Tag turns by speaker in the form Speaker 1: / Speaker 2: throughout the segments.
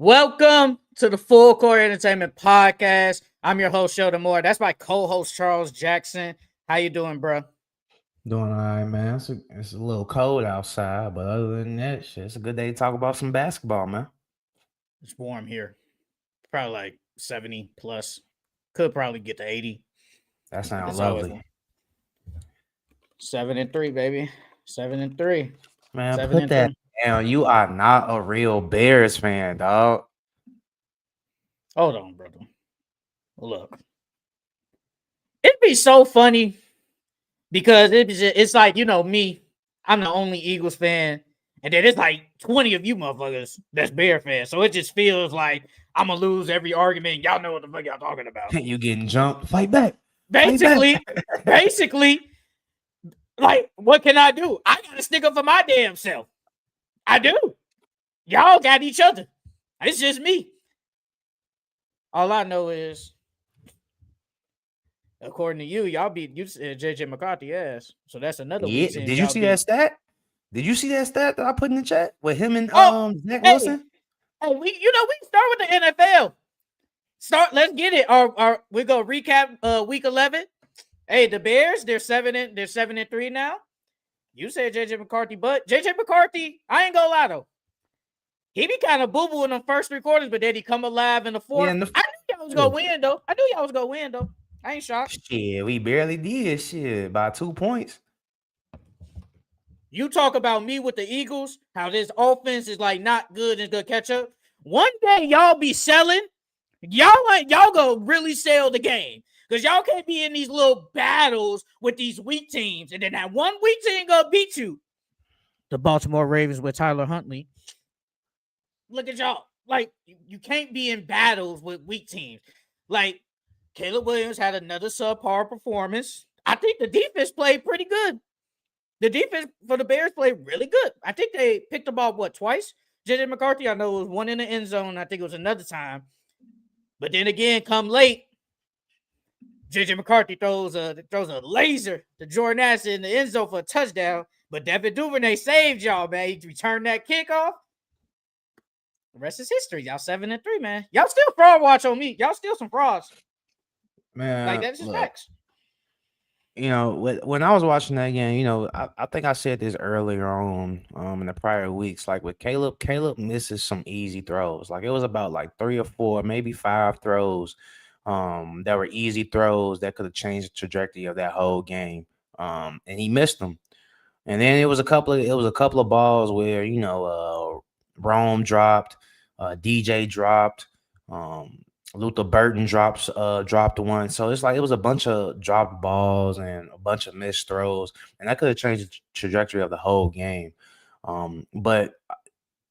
Speaker 1: Welcome to the Full Court Entertainment Podcast. I'm your host, Sheldon Moore. That's my co-host, Charles Jackson. How you doing, bro?
Speaker 2: Doing all right, man. It's a little cold outside, but other than that, shit, it's a good day to talk about some basketball, man.
Speaker 1: It's warm here. Probably like 70 plus. Could probably get to 80,
Speaker 2: That
Speaker 1: but
Speaker 2: sounds
Speaker 1: it's always
Speaker 2: lovely.
Speaker 1: 7-3, baby. 7-3.
Speaker 2: Man,
Speaker 1: Seven
Speaker 2: put
Speaker 1: and
Speaker 2: that
Speaker 1: three.
Speaker 2: down. You are not a real Bears fan, dog.
Speaker 1: Hold on, brother. Look. It'd be so funny because it's like, me. I'm the only Eagles fan. And then it's like 20 of you motherfuckers that's Bear fans. So it just feels like I'm going to lose every argument. Y'all know what the fuck y'all talking about.
Speaker 2: You getting jumped. Fight back. Fight back.
Speaker 1: Basically, like, what can I do? I got to stick up for my damn self. I do. Y'all got each other. It's just me. All I know is, according to you, y'all beat JJ McCarthy ass. So that's another
Speaker 2: Yeah.
Speaker 1: week team
Speaker 2: Did you
Speaker 1: y'all
Speaker 2: see
Speaker 1: beat.
Speaker 2: that stat? Did you see that stat that I put in the chat with him and
Speaker 1: Oh,
Speaker 2: Zach
Speaker 1: hey,
Speaker 2: Wilson?
Speaker 1: we can start with the NFL. Let's get it. Or we go recap week 11. Hey, the Bears, they're 7-3 now. You said JJ McCarthy, but JJ McCarthy, I ain't gonna lie though. He be kind of boo-boo in the first 3 quarters, but then he come alive in the fourth.
Speaker 2: Yeah,
Speaker 1: I knew y'all was gonna win though. I ain't shocked.
Speaker 2: shit, we barely did shit by 2 points.
Speaker 1: You talk about me with the Eagles, how this offense is like not good and gonna catch up. One day y'all be selling. Y'all go really sell the game. Because y'all can't be in these little battles with these weak teams. And then that one weak team gonna beat you. The Baltimore Ravens with Tyler Huntley. Look at y'all. Like, you can't be in battles with weak teams. Like, Caleb Williams had another subpar performance. I think the defense played pretty good. The defense for the Bears played really good. I think they picked the ball, twice? JJ McCarthy, I know it was one in the end zone. I think it was another time. But then again, come late, JJ McCarthy throws a laser to Jordan Addison in the end zone for a touchdown. But Devin Duvernay saved y'all, man. He returned that kickoff. The rest is history. Y'all 7-3, man. Y'all still fraud watch on me. Y'all still some frauds.
Speaker 2: Man,
Speaker 1: Like, that's just
Speaker 2: look.
Speaker 1: facts.
Speaker 2: When I was watching that game, I think I said this earlier on in the prior weeks. Like with Caleb misses some easy throws. Like it was about like 3 or 4, maybe 5 throws that were easy throws that could have changed the trajectory of that whole game. And he missed them. And then it was a couple of balls where, Rome dropped, DJ dropped, Luther Burton dropped one. So it's like it was a bunch of dropped balls and a bunch of missed throws, and that could have changed the trajectory of the whole game. But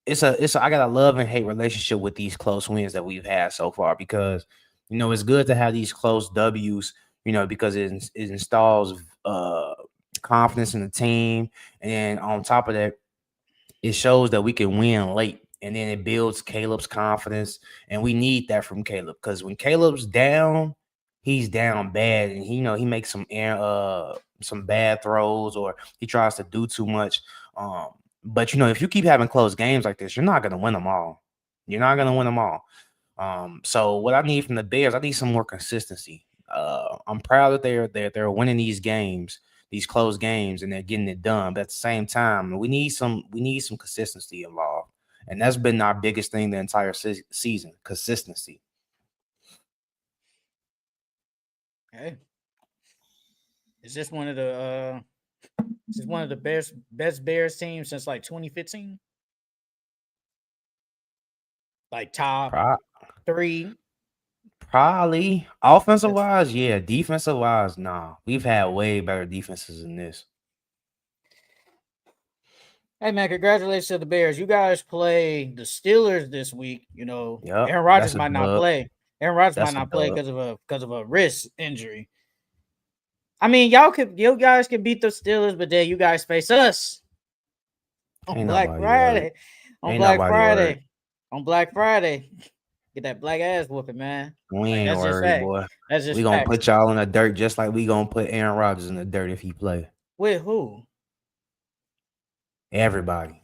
Speaker 2: I got a love and hate relationship with these close wins that we've had so far because it's good to have these close W's, because it installs confidence in the team, and then on top of that, it shows that we can win late, and then it builds Caleb's confidence, and we need that from Caleb because when Caleb's down, he's down bad, and he makes some bad throws or he tries to do too much. But if you keep having close games like this, you're not gonna win them all. You're not gonna win them all. So what I need from the Bears, I need some more consistency. I'm proud that they're winning these games, these close games, and they're getting it done. But at the same time, we need some consistency involved, and that's been our biggest thing the entire season: consistency.
Speaker 1: Hey, is this one of the best Bears teams since like 2015? Like top
Speaker 2: Pro-
Speaker 1: 3.
Speaker 2: Probably offensive
Speaker 1: That's
Speaker 2: wise, yeah. Defensive wise, nah. We've had way better defenses than this.
Speaker 1: Hey man, congratulations to the Bears. You guys play the Steelers this week.
Speaker 2: Yep,
Speaker 1: Aaron Rodgers
Speaker 2: that's a
Speaker 1: might not
Speaker 2: dub.
Speaker 1: play. Aaron Rodgers might
Speaker 2: That's a
Speaker 1: not play
Speaker 2: dub.
Speaker 1: because of a wrist injury. I mean, you guys can beat the Steelers, but then you guys face us on
Speaker 2: Ain't
Speaker 1: Black
Speaker 2: nobody worried.
Speaker 1: Friday. On
Speaker 2: Ain't
Speaker 1: Black
Speaker 2: nobody worried.
Speaker 1: Friday. On Black Friday. Get that black ass whooping, man.
Speaker 2: We
Speaker 1: Like,
Speaker 2: ain't
Speaker 1: that's just
Speaker 2: worried,
Speaker 1: fact.
Speaker 2: boy.
Speaker 1: That's
Speaker 2: We
Speaker 1: just
Speaker 2: gonna
Speaker 1: facts.
Speaker 2: put y'all in the dirt just like we gonna put Aaron Rodgers in the dirt if he play.
Speaker 1: With who?
Speaker 2: Everybody.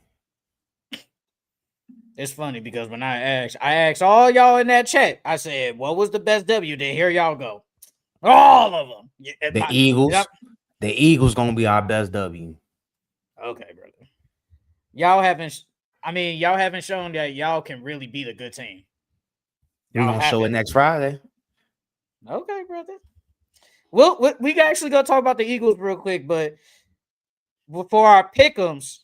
Speaker 1: It's funny because when I asked all y'all in that chat, I said, what was the best W? Then here y'all go. All of them.
Speaker 2: The Eagles. The Eagles gonna be our best W.
Speaker 1: Okay, brother. Y'all haven't shown that y'all can really beat a good team.
Speaker 2: We're
Speaker 1: Y'all
Speaker 2: gonna show it
Speaker 1: haven't.
Speaker 2: next Friday.
Speaker 1: Okay, brother. Well, we actually gonna talk about the Eagles real quick, but before our pick'ems,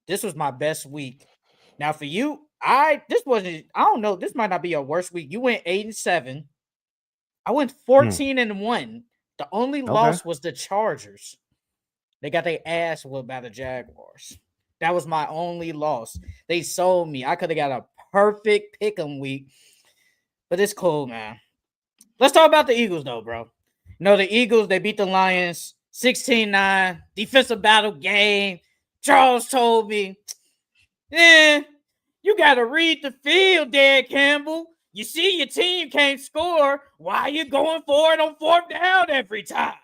Speaker 1: this was my best week. Now for you, I don't know. This might not be your worst week. You went 8-7. I went 14-1. The only
Speaker 2: Okay.
Speaker 1: loss was the Chargers. They got their ass whooped by the Jaguars. That was my only loss. They sold me. I could have got a perfect pick'em week, but it's cool, man. Let's talk about the Eagles, though, bro. The Eagles, they beat the Lions 16-9. Defensive battle game. Charles told me, you got to read the field, Dan Campbell. You see your team can't score. Why are you going for it on 4th down every time?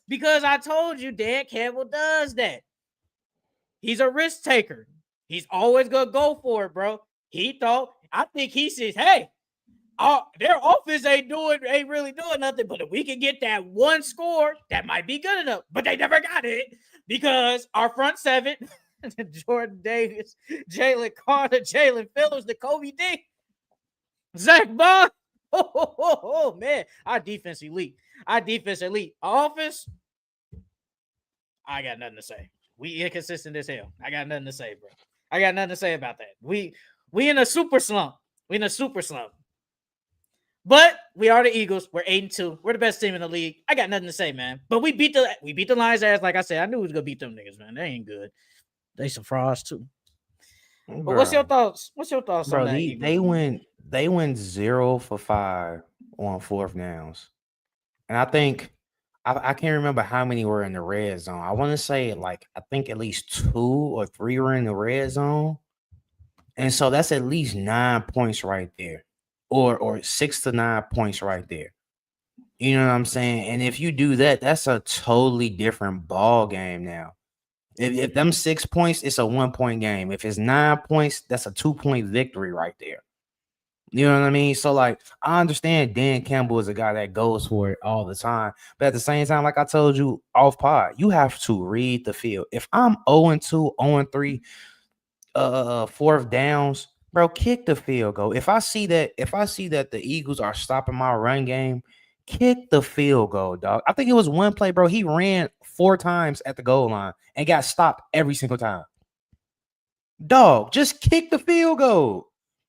Speaker 1: Because I told you Dan Campbell does that. He's a risk taker. He's always going to go for it, bro. I think he says, hey, their offense ain't really doing nothing, but if we can get that one score, that might be good enough. But they never got it because our front seven, Jordan Davis, Jalen Carter, Jalen Phillips, Kobe D, Zach Bond. Oh, man. Our defense elite. Offense, I got nothing to say. We inconsistent as hell. I got nothing to say, bro. I got nothing to say about that. We in a super slump. But we are the Eagles. We're 8-2. We're the best team in the league. I got nothing to say, man. But we beat the Lions ass. Like I said, I knew we was gonna beat them niggas, man. They ain't good. They some frauds too. But what's your thoughts? What's your thoughts on that?
Speaker 2: They went 0 for 5 on 4th downs. And I think I can't remember how many were in the red zone. I want to say I think at least 2 or 3 were in the red zone. And so that's at least 9 points right there. Or 6 to 9 points right there. You know what I'm saying? And if you do that, that's a totally different ball game now. If them 6 points, it's a 1-point game. If it's 9 points, that's a 2-point victory right there. You know what I mean? So, I understand Dan Campbell is a guy that goes for it all the time. But at the same time, like I told you off pod, you have to read the field. If I'm 0-2, 0-3, 4th downs, bro, kick the field goal. If I see that the Eagles are stopping my run game, kick the field goal, dog. I think it was one play, bro. He ran 4 times at the goal line and got stopped every single time. Dog, just kick the field goal.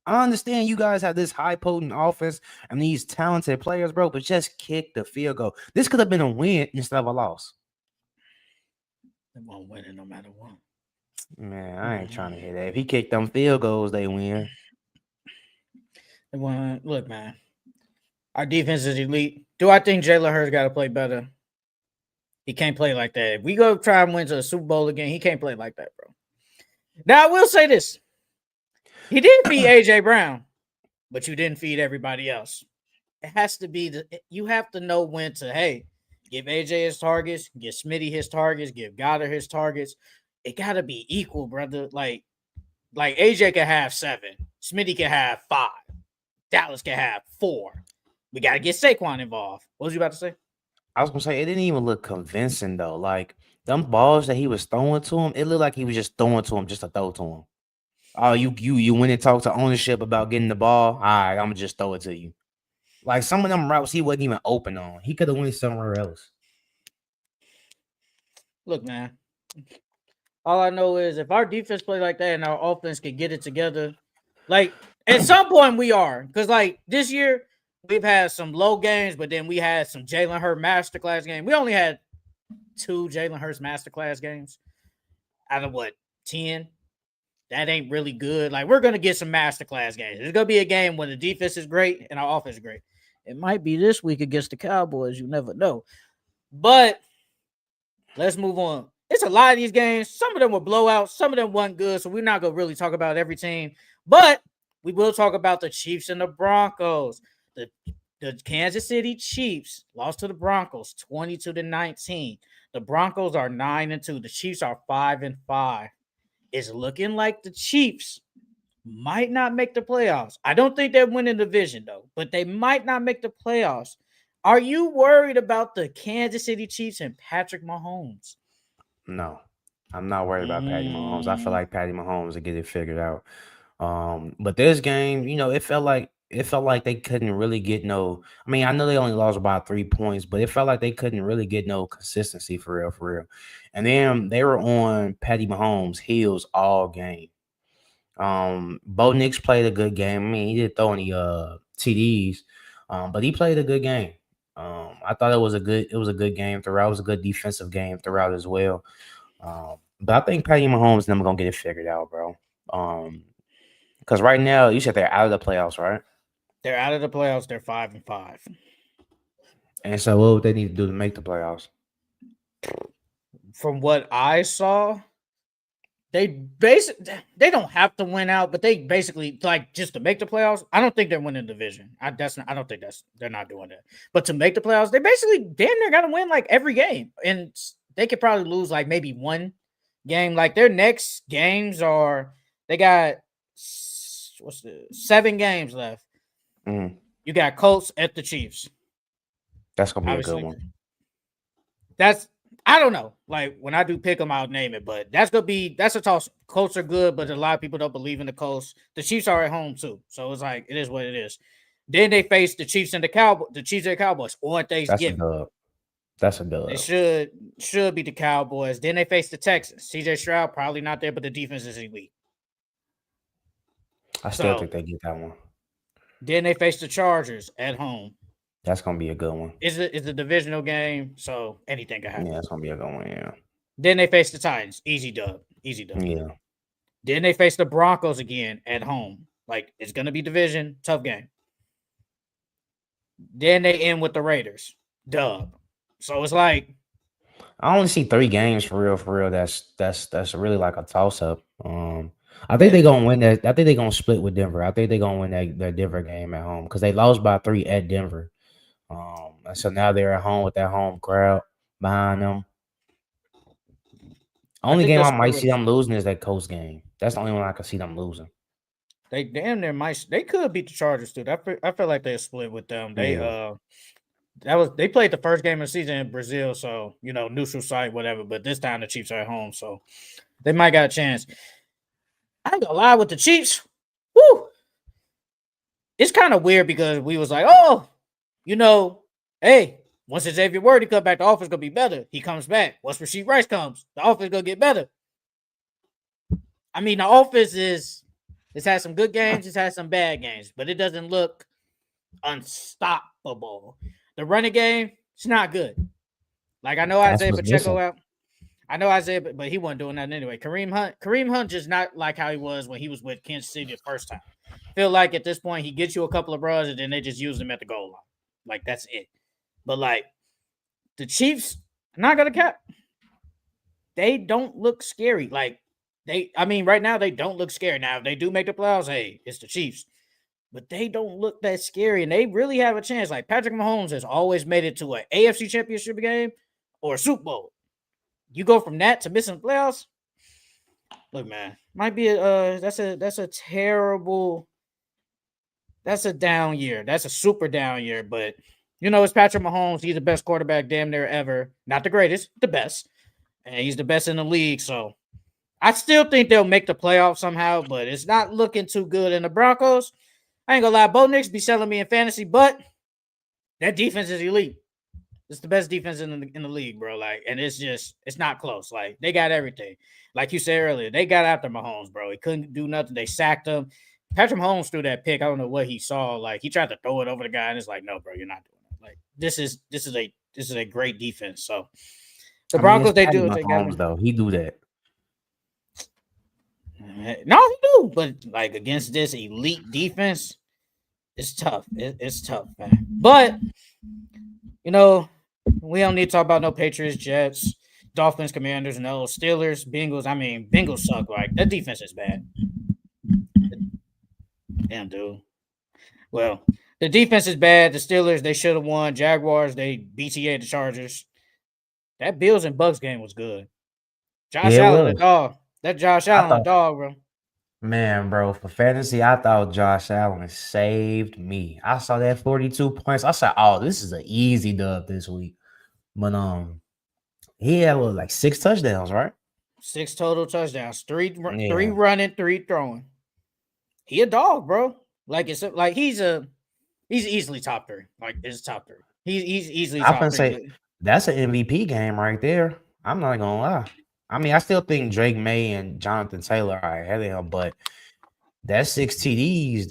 Speaker 2: I understand you guys have this high potent offense and these talented players, bro, but just kick the field goal. This could have been a win instead of a loss.
Speaker 1: They won't win it no matter what.
Speaker 2: Man, I ain't trying to hear that. If he kicked them field goals, they win.
Speaker 1: Look, man. Our defense is elite. Do I think Jalen Hurts got to play better? He can't play like that. If we go try and win to a Super Bowl again, he can't play like that, bro. Now, I will say this. He did feed A.J. Brown, but you didn't feed everybody else. It has to be you have to know when to, hey, give A.J. his targets, give Smitty his targets, give Goddard his targets. It got to be equal, brother. Like A.J. can have 7. Smitty can have 5. Dallas can have 4. We got to get Saquon involved. What was you about to say?
Speaker 2: I was going to say, it didn't even look convincing, though. Like, them balls that he was throwing to him, it looked like he was just throwing to him just to throw to him. Oh, you went and talked to ownership about getting the ball. All right, I'm gonna just throw it to you. Like some of them routes, he wasn't even open on. He could have went somewhere else.
Speaker 1: Look, man. All I know is if our defense play like that and our offense can get it together, like at some point we are, because like this year we've had some low games, but then we had some Jalen Hurts masterclass games. We only had 2 Jalen Hurts masterclass games out of 10. That ain't really good. Like, we're going to get some masterclass games. There's going to be a game when the defense is great and our offense is great. It might be this week against the Cowboys. You never know. But let's move on. It's a lot of these games. Some of them were blowouts. Some of them weren't good. So we're not going to really talk about every team. But we will talk about the Chiefs and the Broncos. The Kansas City Chiefs lost to the Broncos 22-19. The Broncos are 9-2. The Chiefs are 5-5. It's looking like the Chiefs might not make the playoffs. I don't think they're winning the division though, but they might not make the playoffs. Are you worried about the Kansas City Chiefs and Patrick Mahomes?
Speaker 2: No, I'm not worried about Patty Mahomes. I feel
Speaker 1: Mm,
Speaker 2: like Patty Mahomes will get it figured out. But this game, it felt like they couldn't really get no. I mean, I know they only lost by 3 points, but it felt like they couldn't really get no consistency for real, for real. And then they were on Patty Mahomes' heels all game. Bo Nix played a good game. I mean, he didn't throw any TDs, but he played a good game. I thought it was a good game throughout. It was a good defensive game throughout as well. But I think Patty Mahomes and them gonna get it figured out, bro. Because right now you said they're out of the playoffs, right?
Speaker 1: they're out of the playoffs. They're 5-5.
Speaker 2: And so what would they need to do to make the playoffs?
Speaker 1: From what I saw, they don't have to win out, but they basically like just to make the playoffs. I don't think they're winning the division. I don't think they're not doing that. But to make the playoffs, they basically damn near gotta win like every game. And they could probably lose like maybe one game. Like their next games are they got what's the 7 games left.
Speaker 2: Mm,
Speaker 1: You got Colts at the Chiefs.
Speaker 2: that's gonna be a good
Speaker 1: Obviously,
Speaker 2: one.
Speaker 1: that's I don't know. Like when I do pick them, I'll name it, but that's a toss. Colts are good, but a lot of people don't believe in the Colts. The Chiefs are at home too, so it's like it is what it is. Then they face the Chiefs and the Cowboys. The Chiefs and the Cowboys on
Speaker 2: That's a
Speaker 1: Thanksgiving.
Speaker 2: dub. That's a
Speaker 1: They
Speaker 2: dub.
Speaker 1: should be the Cowboys. Then they face the Texans. CJ Stroud probably not there, but the defense is elite.
Speaker 2: I still
Speaker 1: So
Speaker 2: think they get that one.
Speaker 1: then they face the Chargers at home.
Speaker 2: That's gonna be a good one.
Speaker 1: It's a divisional game, so anything can
Speaker 2: Yeah,
Speaker 1: happen.
Speaker 2: that's gonna be a good one. Yeah,
Speaker 1: Then they face the Titans. Easy dub. Easy dub.
Speaker 2: yeah.
Speaker 1: Then they face the Broncos again at home. Like it's gonna be division, tough game. Then they end with the Raiders. Dub. So it's like
Speaker 2: I only see 3 games for real, for real. That's really like a toss up. I think
Speaker 1: yeah,
Speaker 2: they're gonna win that. I think they're gonna split with Denver. I think they're gonna win that Denver game at home because they lost by 3 at Denver. And so now they're at home with that home crowd behind them.
Speaker 1: I
Speaker 2: Only
Speaker 1: think
Speaker 2: game
Speaker 1: they'll
Speaker 2: I
Speaker 1: split
Speaker 2: might
Speaker 1: with
Speaker 2: see them losing is that Coast game. That's the only one I can see them losing.
Speaker 1: they damn near might they could beat the Chargers too. I feel like they'll split with them.
Speaker 2: Yeah,
Speaker 1: They played the first game of the season in Brazil, so neutral site, whatever. But this time the Chiefs are at home, so they might got a chance. I ain't gonna lie with the Chiefs. Woo! It's kind of weird because we was like, oh, hey, once Xavier Worthy come back, the offense gonna be better. He comes back. Once Rasheed Rice comes, the offense gonna get better. I mean, the offense it's had some good games, it's had some bad games, but it doesn't look unstoppable. The running game, it's not good. Like I know
Speaker 2: that's
Speaker 1: Isaiah
Speaker 2: what's
Speaker 1: Pacheco
Speaker 2: missing.
Speaker 1: out. I know Isaiah, but he wasn't doing that anyway. Kareem Hunt just not like how he was when he was with Kansas City the first time. Feel like at this point he gets you a couple of runs and then they just use him at the goal line. Like that's it. But like the Chiefs, I'm not gonna cap. They don't look scary. Like right now they don't look scary. Now if they do make the playoffs, hey, it's the Chiefs. But they don't look that scary, and they really have a chance. Like Patrick Mahomes has always made it to an AFC Championship game or a Super Bowl. You go from that to missing the playoffs. Look, man, might be that's a terrible. That's a down year. That's a super down year. But it's Patrick Mahomes. He's the best quarterback damn near ever. Not the greatest, the best, and he's the best in the league. So I still think they'll make the playoffs somehow, but it's not looking too good. In the Broncos, I ain't gonna lie, Bo Nix be selling me in fantasy, but that defense is elite. It's the best defense in the league, bro. Like, and it's not close. Like, they got everything. Like you said earlier, they got after Mahomes, bro. He couldn't do nothing. They sacked him. Patrick Mahomes threw that pick. I don't know what he saw. Like, he tried to throw it over the guy, and it's like, no, bro, you're not doing it. Like, this is a great defense. So the
Speaker 2: I mean, it's
Speaker 1: Broncos, they
Speaker 2: Patty
Speaker 1: do it. They got
Speaker 2: Mahomes though. He do that.
Speaker 1: no, he do, but like against this elite defense, it's tough. It's tough, man. But we don't need to talk about no Patriots, Jets, Dolphins, Commanders, no Steelers, Bengals. I mean, Bengals suck. Like that defense is bad. Damn, dude. Well, the defense is bad. The Steelers, they should have won. Jaguars, they BTA the Chargers. That Bills and Bucks game was good. Josh
Speaker 2: Yeah, it
Speaker 1: Allen, a
Speaker 2: was.
Speaker 1: dog. That Josh
Speaker 2: I
Speaker 1: Allen, a
Speaker 2: thought
Speaker 1: dog, bro.
Speaker 2: Man, bro, for fantasy, I thought Josh Allen saved me. I saw that 42 points. I said, "Oh, this is an easy dub this week." But he had like 6 touchdowns, right?
Speaker 1: 6 total touchdowns, three
Speaker 2: Yeah,
Speaker 1: running, 3 throwing. He a dog, bro. Like it's like he's easily top three. Like it's top three. He's easily
Speaker 2: I
Speaker 1: top
Speaker 2: can
Speaker 1: three.
Speaker 2: say
Speaker 1: But
Speaker 2: that's an MVP game right there. I'm not gonna lie. I mean, I still think Drake May and Jonathan Taylor are ahead of him, but that's 6 TDs.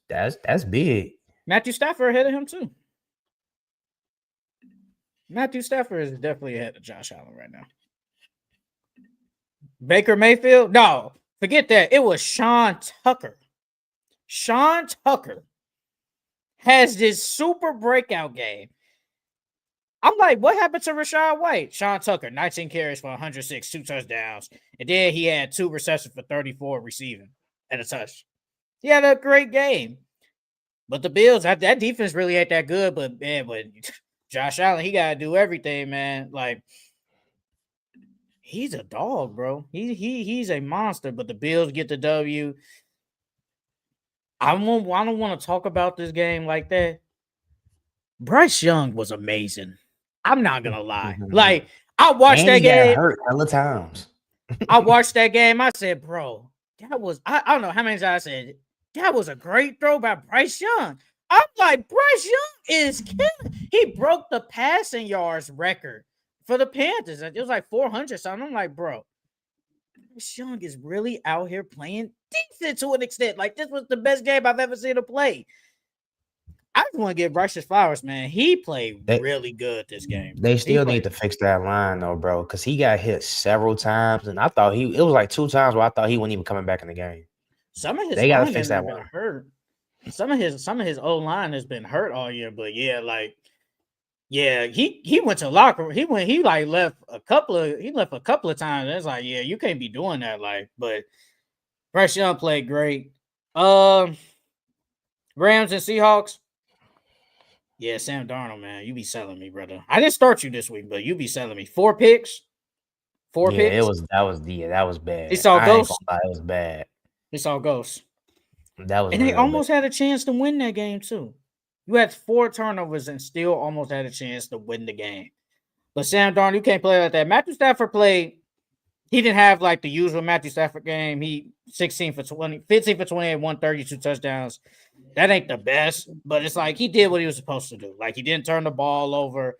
Speaker 2: That's big.
Speaker 1: Matthew Stafford ahead of him too. Matthew Stafford is definitely ahead of Josh Allen right now. Baker Mayfield? No, forget that. It was Sean Tucker. Sean Tucker has this super breakout game. I'm like, what happened to Rashad White? Sean Tucker, 19 carries for 106, 2 touchdowns. And then he had 2 receptions for 34 receiving and a touch. He had a great game. But the Bills, that defense really ain't that good. But man, but Josh Allen, he gotta do everything, man. Like he's a dog, bro. He's a monster. But the Bills get the W. I don't want to talk about this game like that. Bryce Young was amazing. I'm not gonna lie. Like I watched
Speaker 2: And
Speaker 1: that
Speaker 2: he got
Speaker 1: game.
Speaker 2: hurt hella times.
Speaker 1: I watched that game. I said, bro, that was I don't know how many times I said that was a great throw by Bryce Young. I'm like, Bryce Young is killing. He broke the passing yards record for the Panthers. It was like 400 something. I'm like, bro, Bryce Young is really out here playing decent to an extent. Like this was the best game I've ever seen him play. I just want to give Bryce his flowers, man. He played
Speaker 2: They
Speaker 1: really good this game.
Speaker 2: they
Speaker 1: He
Speaker 2: still need
Speaker 1: played
Speaker 2: to fix that line though, bro, because he got hit several times, and I thought it was like 2 times where I thought he wasn't even coming back in the game.
Speaker 1: some of his
Speaker 2: They got to fix
Speaker 1: linemen
Speaker 2: that
Speaker 1: have been
Speaker 2: line.
Speaker 1: hurt. Some of his old line has been hurt all year, but yeah, like yeah, he went to locker room. He like left a couple of times. It's like, yeah, you can't be doing that. Like, but Bryce Young played great. Um Rams and Seahawks. Yeah, Sam Darnold, man. You be selling me, brother. I didn't start you this week, but you be selling me. 4 picks. Four
Speaker 2: Yeah,
Speaker 1: picks.
Speaker 2: that was
Speaker 1: He
Speaker 2: bad.
Speaker 1: saw
Speaker 2: I ain't
Speaker 1: ghosts.
Speaker 2: gonna lie, it was bad.
Speaker 1: He saw ghosts.
Speaker 2: That was
Speaker 1: And they
Speaker 2: real bad.
Speaker 1: almost had a chance to win that game, too. You had 4 turnovers and still almost had a chance to win the game. But Sam Darnold, you can't play like that. Matthew Stafford played. He didn't have like the usual Matthew Stafford game. He 16 for 20, 15 for 28, 132 touchdowns. That ain't the best, but it's like he did what he was supposed to do. Like he didn't turn the ball over.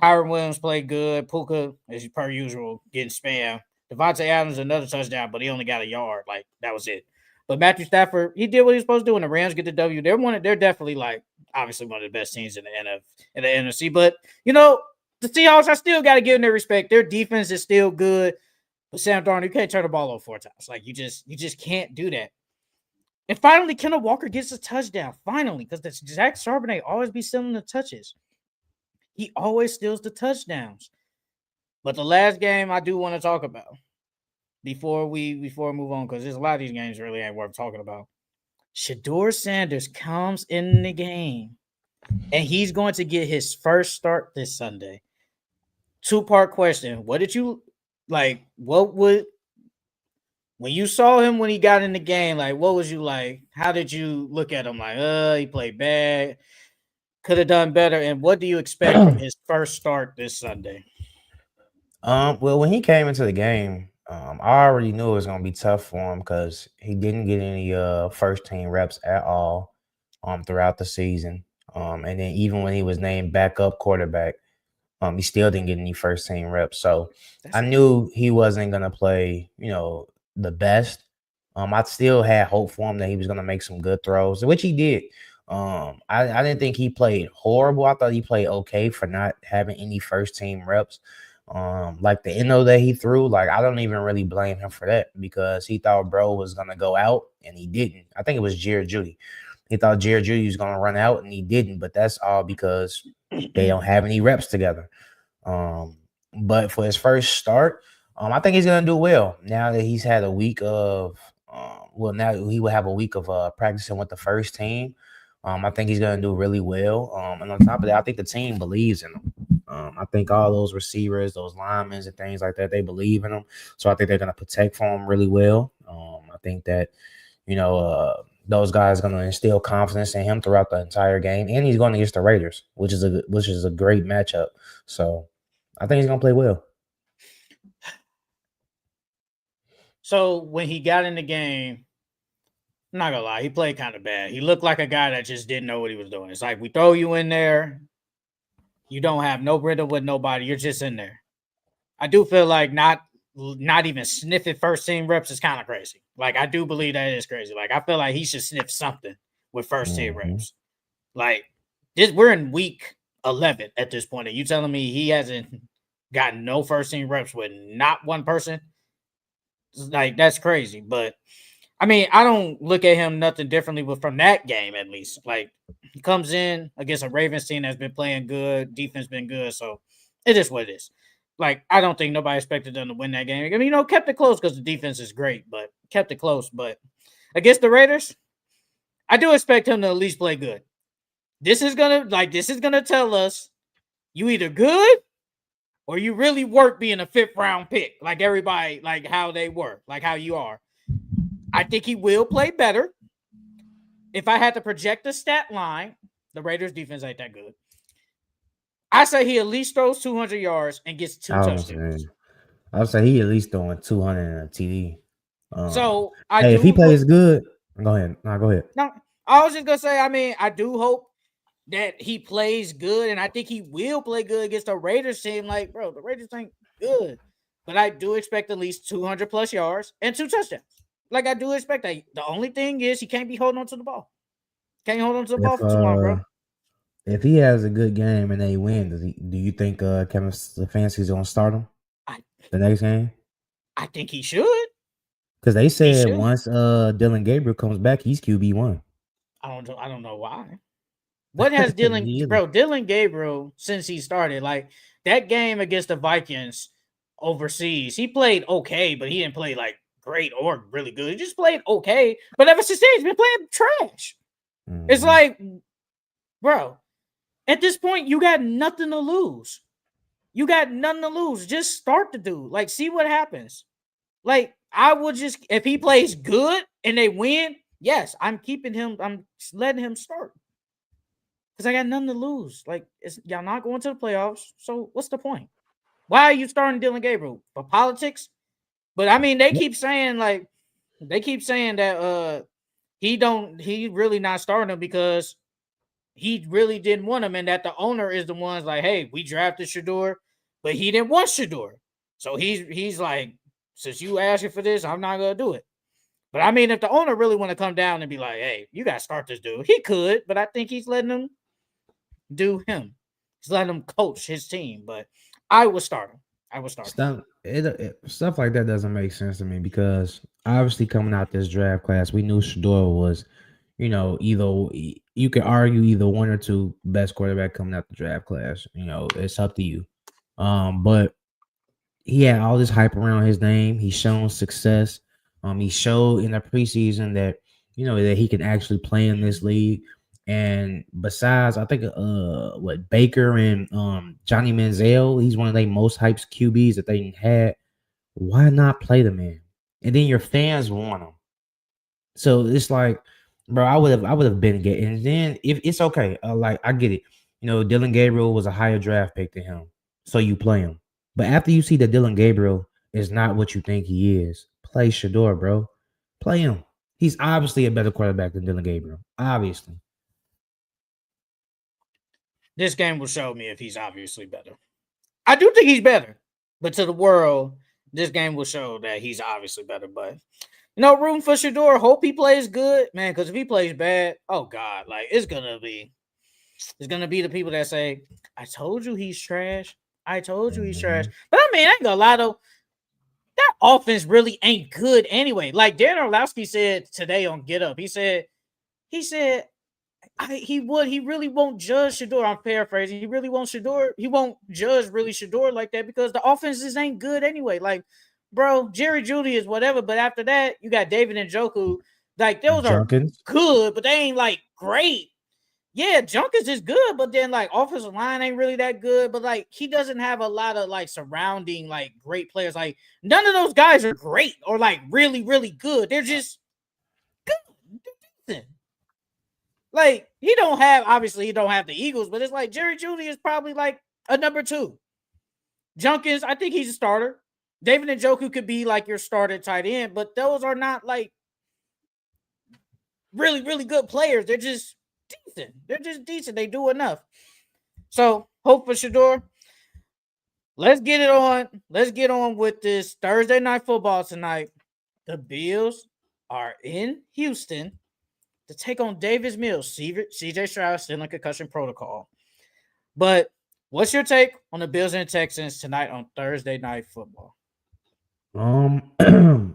Speaker 1: Kyron Williams played good. Puka, as per usual, getting spam. Devontae Adams another touchdown, but he only got a yard. Like that was it. But Matthew Stafford, he did what he was supposed to do, and the Rams get the W. They're definitely like obviously one of the best teams in the NFC. But you know, the Seahawks, I still got to give them their respect. Their defense is still good. But Sam Darnold, you can't turn the ball over 4 times. Like you just can't do that. And finally, Kenneth Walker gets a touchdown. Finally, because the Zach Charbonnet always be stealing the touches. He always steals the touchdowns. But the last game I do want to talk about before we move on, because there's a lot of these games really ain't worth talking about. Shedeur Sanders comes in the game, and he's going to get his first start this Sunday. 2-part question. What did you like? What would when you saw him when he got in the game? Like, what was you like? How did you look at him? Like, he played bad, could have done better. And what do you expect from his first start this Sunday?
Speaker 2: Well, when he came into the game, I already knew it was gonna be tough for him because he didn't get any first team reps at all throughout the season. And then even when he was named backup quarterback, he still didn't get any first team reps. So I
Speaker 1: That's
Speaker 2: knew he wasn't gonna play, the best. I still had hope for him that he was gonna make some good throws, which he did. I didn't think he played horrible. I thought he played okay for not having any first team reps. Like the endo that he threw, like I don't even really blame him for that because he thought bro was gonna go out and he didn't. I think it was Jared Judy. He thought Jared Judy was gonna run out and he didn't, but that's all because they don't have any reps together. But for his first start, I think he's gonna do well now that he's had a week of now he will have a week of practicing with the first team. I think he's gonna do really well. And on top of that, I think the team believes in him. I think all those receivers, those linemen, and things like that, they believe in him. So I think they're gonna protect for him really well. I think that those guys are gonna instill confidence in him throughout the entire game, and he's going against the Raiders, which is a great matchup. So I think he's gonna play well.
Speaker 1: So when he got in the game, I'm not gonna lie, he played kind of bad. He looked like a guy that just didn't know what he was doing. It's like we throw you in there, you don't have no rhythm with nobody, you're just in there. I do feel like not even sniffing first team reps is kind of crazy. Like I do believe that is crazy. Like I feel like he should sniff something with first team reps. Like this, we're in week 11 at this point, and you telling me he hasn't gotten no first team reps with not one person? Like that's crazy. But I mean, I don't look at him nothing differently, but from that game at least, like he comes in against a Ravens team that's been playing good, defense been good, so it is what it is. Like I don't think nobody expected them to win that game. I mean, kept it close because the defense is great, but kept it close. But against the Raiders, I do expect him to at least play good. This is gonna tell us you either good or you really work being a 5th round pick, like everybody, like how they were, like how you are. I think he will play better. If I had to project a stat line, the Raiders defense ain't that good. I say he at least throws 200 yards and gets 2 touchdowns.
Speaker 2: I would say he at least throwing 200 in a TD.
Speaker 1: So I
Speaker 2: Hey, if he
Speaker 1: do
Speaker 2: plays good, go ahead. No, go ahead.
Speaker 1: no, I was just gonna say, I mean, I do hope that he plays good, and I think he will play good against the Raiders team. Like, bro, the Raiders ain't good. But I do expect at least 200 plus yards and 2 touchdowns. Like I do expect that. The only thing is he can't be holding on to the ball. Can't hold on to the ball
Speaker 2: If
Speaker 1: for too long, bro.
Speaker 2: if he has a good game and they win, do you think Kevin Stefanski's gonna start him
Speaker 1: I
Speaker 2: the next game?
Speaker 1: I think he should.
Speaker 2: Because they
Speaker 1: He
Speaker 2: said
Speaker 1: should.
Speaker 2: once Dylan Gabriel comes back, he's QB1.
Speaker 1: I don't know why. What has Dylan Gabriel since he started? Like that game against the Vikings overseas, he played okay, but he didn't play like great or really good. He just played okay. But ever since then, he's been playing trash. It's like, bro, at this point, you got nothing to lose. You got nothing to lose. Just start the dude. Like, see what happens. Like, I would just, if he plays good and they win, yes, I'm keeping him. I'm letting him start because I got nothing to lose. Like, y'all not going to the playoffs. So, what's the point? Why are you starting Dylan Gabriel for politics? But I mean, they keep saying that he really not starting him because he really didn't want him, and that the owner is the ones like, hey, we drafted Shador, but he didn't want Shador. So he's like, since you asking for this, I'm not gonna do it. But I mean, if the owner really want to come down and be like, hey, you gotta start this dude, he could, but I think he's letting him do him. He's letting him coach his team. But I would start him.
Speaker 2: Stuff like that doesn't make sense to me because obviously coming out this draft class, we knew Shador was, either you could argue either one or two best quarterback coming out the draft class. It's up to you. But he had all this hype around his name. He's shown success. He showed in the preseason that that he can actually play in this league. And besides, I think Baker and Johnny Manziel, he's one of the most hyped QBs that they had. Why not play the man? And then your fans want him. So it's like, bro, I would have been getting. And then if it's okay, like I get it. Dylan Gabriel was a higher draft pick than him, so you play him. But after you see that Dylan Gabriel is not what you think he is, play Shador, bro. Play him. He's obviously a better quarterback than Dylan Gabriel. Obviously.
Speaker 1: This game will show me if he's obviously better. I do think he's better, but to the world, this game will show that he's obviously better. But room for Shador. Hope he plays good, man. Because if he plays bad, oh god, like it's gonna be the people that say, "I told you he's trash. I told you he's trash." But I mean, I ain't gonna lie though. That offense really ain't good anyway. Like Dan Orlowski said today on Get Up, he said he really won't judge Shador. I'm paraphrasing. He really won't Shador. He won't judge really Shador like that because the offenses ain't good anyway. Like, bro, Jerry Jeudy is whatever, but after that, you got David Njoku. Like, those are good, but they ain't like great. yeah, Junkins is good, but then like offensive line ain't really that good. But like he doesn't have a lot of like surrounding like great players. Like none of those guys are great or like really, really good. They're just good. They're decent. Like he don't have obviously he don't have the Eagles, but it's like Jerry Judy is probably like a number two. Junkins, I think he's a starter. David Njoku could be like your starter tight end, but those are not like really, really good players. They're just decent. They're just decent. They do enough. So hope for Shador. Let's get it on. Let's get on with this Thursday night football tonight. The Bills are in Houston to take on Davis Mills. CJ Stroud still in concussion protocol. But what's your take on the Bills and Texans tonight on Thursday night football?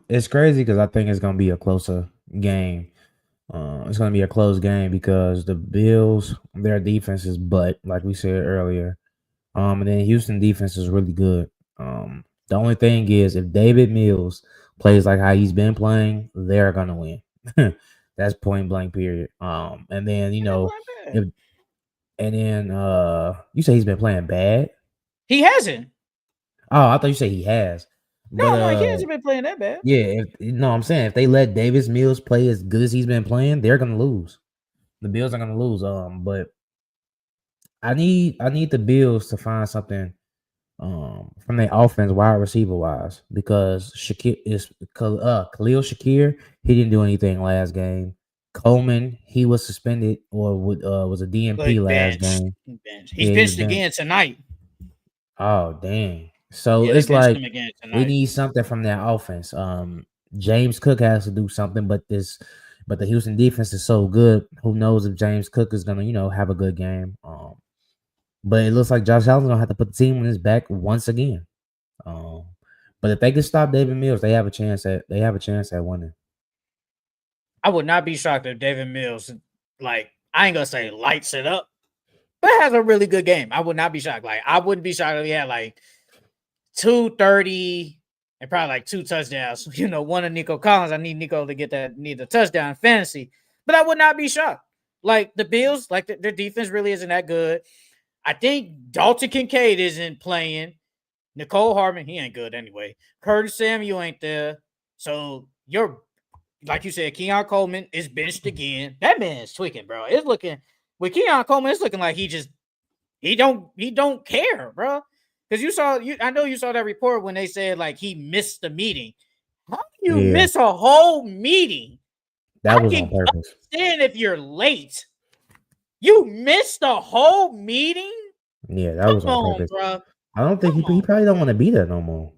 Speaker 2: It's crazy because I think it's gonna be a closer game. It's gonna be a close game because the Bills, their defense is butt, like we said earlier. And then Houston defense is really good. The only thing is if David Mills plays like how he's been playing, they're gonna win. That's point blank period. And then if you say he's been playing bad.
Speaker 1: He hasn't.
Speaker 2: Oh, I thought you said he has.
Speaker 1: No,
Speaker 2: But
Speaker 1: I'm like, he hasn't been playing that bad.
Speaker 2: yeah, I'm saying if they let Davis Mills play as good as he's been playing, they're gonna lose. The Bills are gonna lose. But I need the Bills to find something from their offense, wide receiver wise, because Khalil Shakir, he didn't do anything last game. Coleman, he was suspended or was a DMP
Speaker 1: Like
Speaker 2: last
Speaker 1: bench.
Speaker 2: game.
Speaker 1: He's
Speaker 2: Yeah, he was
Speaker 1: benched
Speaker 2: benched.
Speaker 1: again tonight.
Speaker 2: Oh dang! So
Speaker 1: Yeah, they
Speaker 2: it's
Speaker 1: benched
Speaker 2: like
Speaker 1: him again
Speaker 2: we
Speaker 1: tonight.
Speaker 2: need something from their offense. James Cook has to do something, but the Houston defense is so good. Who knows if James Cook is gonna have a good game? But it looks like Josh Allen's gonna have to put the team on his back once again. Um, but if they can stop David Mills, they have a chance at winning.
Speaker 1: I would not be shocked if David Mills, like, I ain't gonna say lights it up, but has a really good game. I would not be shocked. Like, I wouldn't be shocked if he had like 230 and probably like 2 touchdowns. One of Nico Collins. I need Nico to need a touchdown in fantasy, but I would not be shocked. Like the Bills, like their defense really isn't that good. I think Dalton Kincaid isn't playing. Nicole Hartman, he ain't good anyway. Curtis Samuel ain't there. So you're like you said, Keon Coleman is benched again. That man is tweaking, bro. It's looking with Keon Coleman, it's looking like he don't care, bro. Because I know you saw that report when they said like he missed the meeting. How do you
Speaker 2: Yeah,
Speaker 1: miss a whole meeting?
Speaker 2: that
Speaker 1: I
Speaker 2: was on
Speaker 1: can
Speaker 2: purpose.
Speaker 1: understand if you're late. You missed the whole meeting?
Speaker 2: Yeah, that
Speaker 1: Come
Speaker 2: was on
Speaker 1: on,
Speaker 2: purpose.
Speaker 1: bro.
Speaker 2: I don't think
Speaker 1: Come
Speaker 2: he
Speaker 1: on,
Speaker 2: probably don't want to be there no more.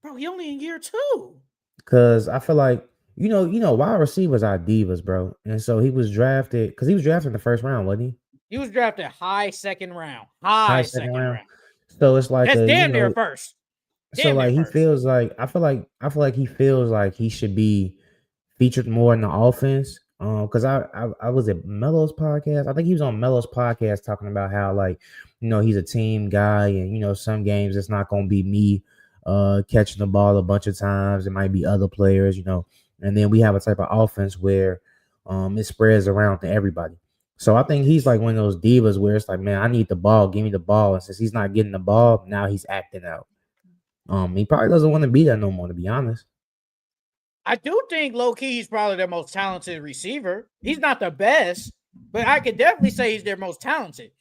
Speaker 1: bro. He only in year two.
Speaker 2: Cause I feel like wide receivers are divas, bro. And so he was drafted because he was drafted in the first round, wasn't he?
Speaker 1: He was drafted high second round.
Speaker 2: High
Speaker 1: High
Speaker 2: second
Speaker 1: second
Speaker 2: round.
Speaker 1: round.
Speaker 2: So it's like
Speaker 1: That's damn near first.
Speaker 2: so
Speaker 1: Damn near
Speaker 2: like he
Speaker 1: first.
Speaker 2: feels like I feel like he feels like he should be featured more in the offense. Because I was at Melo's podcast. I think he was on Melo's podcast talking about how like he's a team guy, and some games it's not gonna be me catching the ball a bunch of times. It might be other players, and then we have a type of offense where it spreads around to everybody. So I think he's like one of those divas where it's like, man, I need the ball, give me the ball. And since he's not getting the ball, now he's acting out. He probably doesn't want to be there no more, to be honest.
Speaker 1: I do think low key he's probably their most talented receiver. He's not the best, but I could definitely say he's their most talented.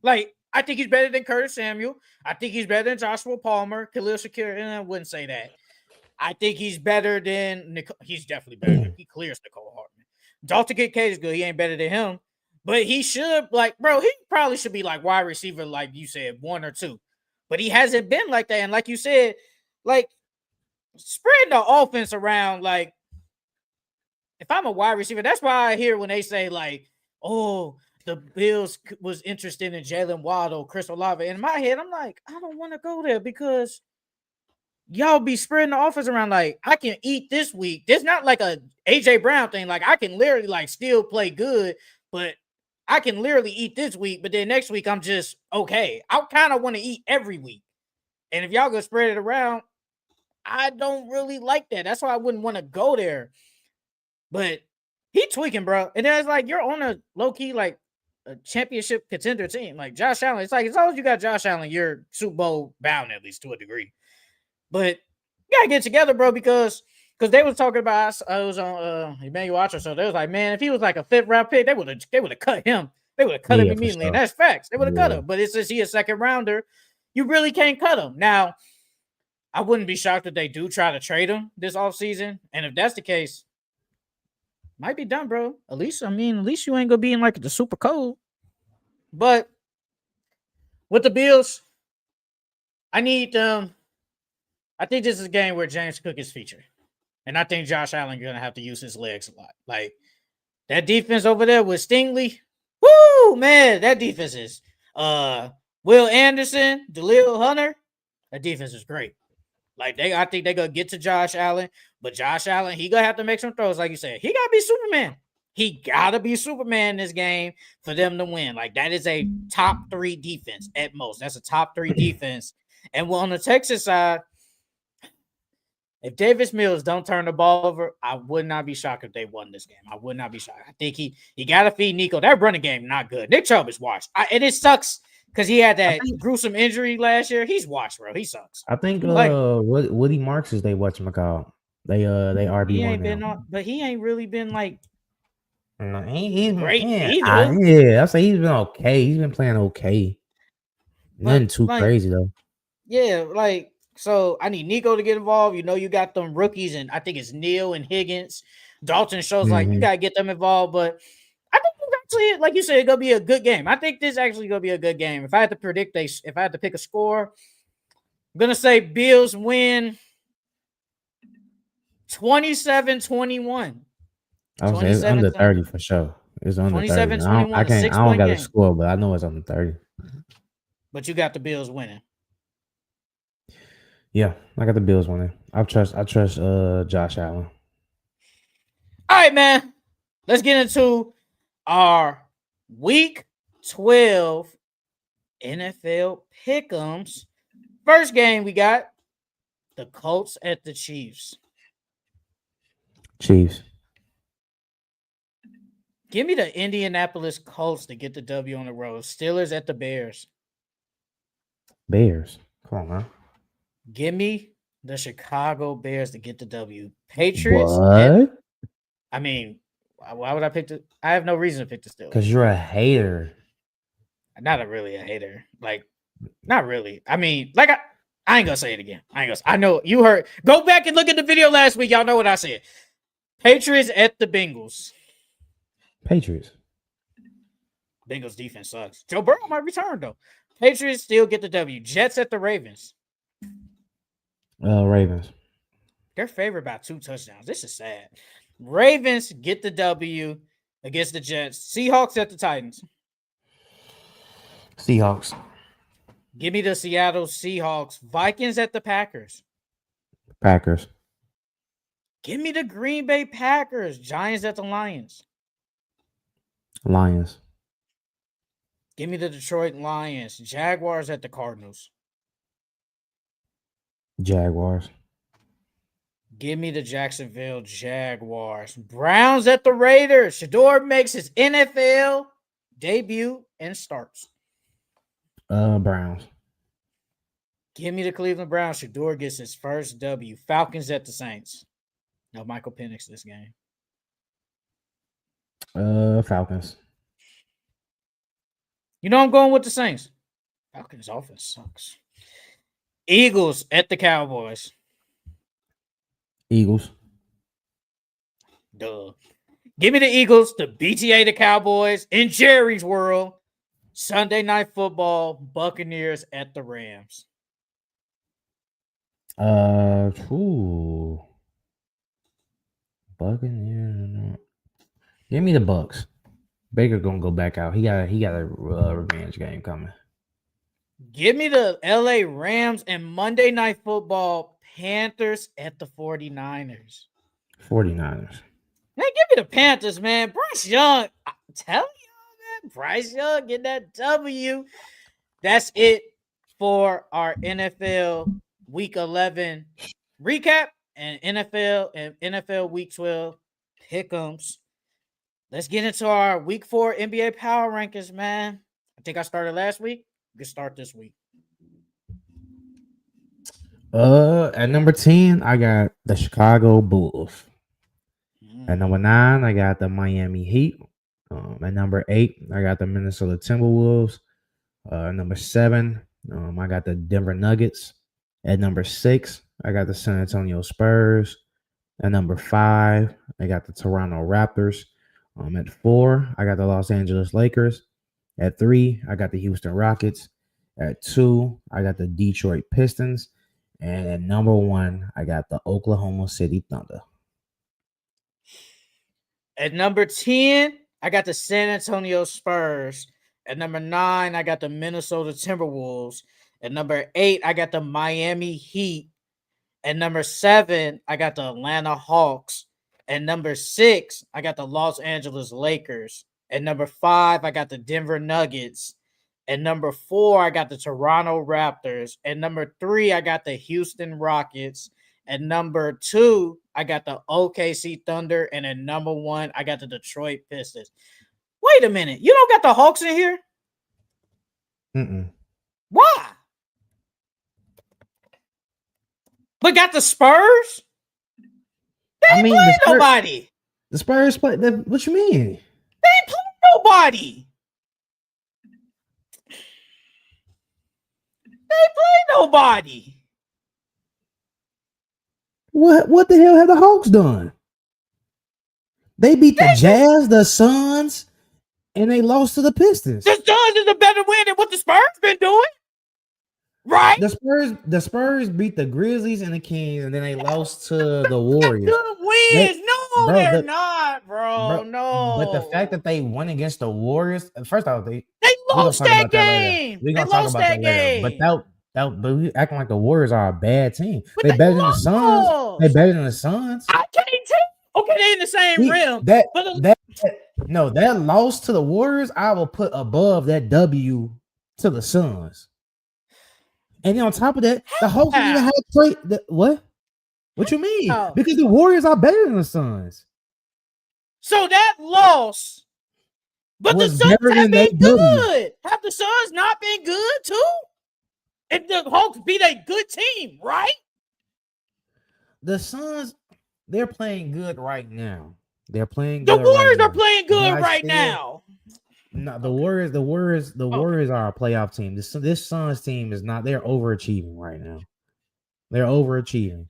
Speaker 1: Like, I think he's better than Curtis Samuel. I think he's better than Joshua Palmer, Khalil Shakir, and I wouldn't say that. I think he's better than he's definitely better than he clears Nicole Hartman. Dalton Kincaid is good. He ain't better than him. But he should, like, bro, he probably should be like wide receiver, like you said, one or two. But he hasn't been like that. And like you said, like spreading the offense around, like if I'm a wide receiver, that's why I hear when they say, like, oh, the Bills was interested in Jalen Waddle, Chris Olave. In my head, I'm like, I don't want to go there because y'all be spreading the offense around. Like, I can eat this week. There's not like a AJ Brown thing. Like, I can literally like still play good, but I can literally eat this week. But then next week, I'm just okay. I kind of want to eat every week. And if y'all go spread it around, I don't really like that. That's why I wouldn't want to go there. But he tweaking, bro. And then it's like you're on a low key, like a championship contender team. Like Josh Allen, it's like as long as you got Josh Allen, you're Super Bowl bound at least to a degree. But you gotta get together, bro, because they was talking about I was on Emmanuel Watcher, so they was like, man, if he was like a 5th round pick, they would have cut him. They would have cut him
Speaker 2: Yeah, for
Speaker 1: immediately, and
Speaker 2: sure.
Speaker 1: that's facts. They would have cut
Speaker 2: Yeah.
Speaker 1: him. But it's just he a 2nd rounder. You really can't cut him. Now, I wouldn't be shocked if they do try to trade him this offseason. And if that's the case, might be done, bro. At least you ain't gonna be in like the super cold. But with the Bills, I need them. I think this is a game where James Cook is featured. And I think Josh Allen gonna have to use his legs a lot. Like that defense over there with Stingley. Woo, man, that defense is Will Anderson, Daliil Hunter. That defense is great. Like I think they're gonna get to Josh Allen, but Josh Allen, he gonna have to make some throws, like you said. He gotta be Superman. He gotta be Superman in this game for them to win. Like that is a top 3 defense at most. That's a top 3 defense. And on the Texas side, if Davis Mills don't turn the ball over, I would not be shocked if they won this game. I would not be shocked. I think he got to feed Nico. That running game not good. Nick Chubb is washed, and it sucks because he had that gruesome injury last year. He's washed, bro. He sucks.
Speaker 2: I think
Speaker 1: Like
Speaker 2: Woody Marks is they whatchamacallit. They RB1
Speaker 1: he ain't been
Speaker 2: now.
Speaker 1: on, but he ain't really been like
Speaker 2: He's
Speaker 1: great
Speaker 2: either.
Speaker 1: either.
Speaker 2: I say he's been okay. He's been playing okay. Nothing too crazy though.
Speaker 1: Yeah, like so I need Nico to get involved. You know, you got them rookies, and I think it's Neal and Higgins. Dalton shows like you gotta get them involved, but I think it's actually, like you said, it's gonna be a good game. I think this actually gonna be a good game. If I had to if I had to pick a score, I'm gonna say Bills win 27-21.
Speaker 2: I was saying it's under 30 for sure. It's under 30. I don't got a score, but I know it's under 30.
Speaker 1: But you got the Bills winning.
Speaker 2: Yeah, I got the Bills winning. I trust Josh Allen.
Speaker 1: All right, man. Let's get into our Week 12 NFL pick'ems. First game we got the Colts at the Chiefs.
Speaker 2: Chiefs.
Speaker 1: Give me the Indianapolis Colts to get the W on the road. Steelers at the Bears.
Speaker 2: Bears. Come on, man.
Speaker 1: Give me the Chicago Bears to get the W. Patriots.
Speaker 2: What?
Speaker 1: Why would I pick the? I have no reason to pick the Steelers.
Speaker 2: Because you're a hater.
Speaker 1: Not really a hater. Like, not really. I mean, like I ain't gonna say it again. I know you heard. Go back and look at the video last week. Y'all know what I said. Patriots at the Bengals.
Speaker 2: Patriots.
Speaker 1: Bengals defense sucks. Joe Burrow might return though. Patriots still get the W. Jets at the Ravens.
Speaker 2: Ravens.
Speaker 1: They're favored by 2 touchdowns. This is sad. Ravens get the W against the Jets. Seahawks at the Titans.
Speaker 2: Seahawks.
Speaker 1: Give me the Seattle Seahawks. Vikings at the Packers.
Speaker 2: Packers.
Speaker 1: Give me the Green Bay Packers. Giants at the Lions.
Speaker 2: Lions.
Speaker 1: Give me the Detroit Lions. Jaguars at the Cardinals.
Speaker 2: Jaguars.
Speaker 1: Give me the Jacksonville Jaguars. Browns at the Raiders. Shador makes his NFL debut and starts.
Speaker 2: Browns.
Speaker 1: Give me the Cleveland Browns. Shador gets his first W. Falcons at the Saints. No Michael Penix this game.
Speaker 2: Falcons.
Speaker 1: You know I'm going with the Saints. Falcons offense sucks. Eagles at the Cowboys.
Speaker 2: Eagles.
Speaker 1: Duh. Give me the Eagles to BTA the Cowboys in Jerry's world. Sunday Night Football. Buccaneers at the Rams.
Speaker 2: Buccaneers. Give me the Bucks. Baker gonna go back out. He got a revenge game coming.
Speaker 1: Give me the LA Rams and Monday Night Football. Panthers at the 49ers.
Speaker 2: 49ers.
Speaker 1: Man, give me the Panthers, man. Bryce Young. I'm telling y'all, man. Bryce Young get that W. That's it for our NFL Week 11 recap and NFL Week 12 pick'ems. let's get into our week 4 NBA power rankings, man. I think I started last week. We can start this week.
Speaker 2: At number 10, I got the Chicago Bulls. At number 9, I got the Miami Heat. At number 8, I got the Minnesota Timberwolves. Number 7, I got the Denver Nuggets. At number 6, I got the San Antonio Spurs. At number 5, I got the Toronto Raptors. At 4, I got the Los Angeles Lakers. At 3, I got the Houston Rockets. At 2, I got the Detroit Pistons. And at number 1, I got the Oklahoma City Thunder.
Speaker 1: At number 10, I got the San Antonio Spurs. At number 9, I got the Minnesota Timberwolves. At number 8, I got the Miami Heat. At number 7, I got the Atlanta Hawks. At number 6, I got the Los Angeles Lakers. At number 5, I got the Denver Nuggets. At number 4, I got the Toronto Raptors. At number 3, I got the Houston Rockets. At number 2, I got the OKC Thunder. And at number 1, I got the Detroit Pistons. Wait a minute. You don't got the Hawks in here? Why? But got the Spurs? They ain't playing nobody.
Speaker 2: The Spurs play. What you mean?
Speaker 1: They ain't playing nobody. They ain't playing nobody.
Speaker 2: What the hell have the Hawks done? They beat the Jazz, the Suns, and they lost to the Pistons.
Speaker 1: The Suns is a better win than what the Spurs been doing. Right?
Speaker 2: The Spurs beat the Grizzlies and the Kings, and then they lost to the Warriors.
Speaker 1: Good wins. They're not, bro. No.
Speaker 2: But the fact that they won against the Warriors, first off, they
Speaker 1: lost that game.
Speaker 2: We're gonna talk about that later. But we acting like the Warriors are a bad team. They better than the Suns. They better than the Suns.
Speaker 1: I can't tell. Okay, they in the same rim.
Speaker 2: That loss to the Warriors, I will put above that W to the Suns. And then on top of that, the Hawks didn't even have to trade. What? What you mean? Because the Warriors are better than the Suns.
Speaker 1: So that loss, but the Suns have been good. Have the Suns not been good too? If the Hawks beat a good team, right?
Speaker 2: The Suns, they're playing good right now. They're playing
Speaker 1: good. The Warriors
Speaker 2: are
Speaker 1: playing good right now.
Speaker 2: No, the Warriors are a playoff team. This Suns team is not. They're overachieving right now. They're overachieving.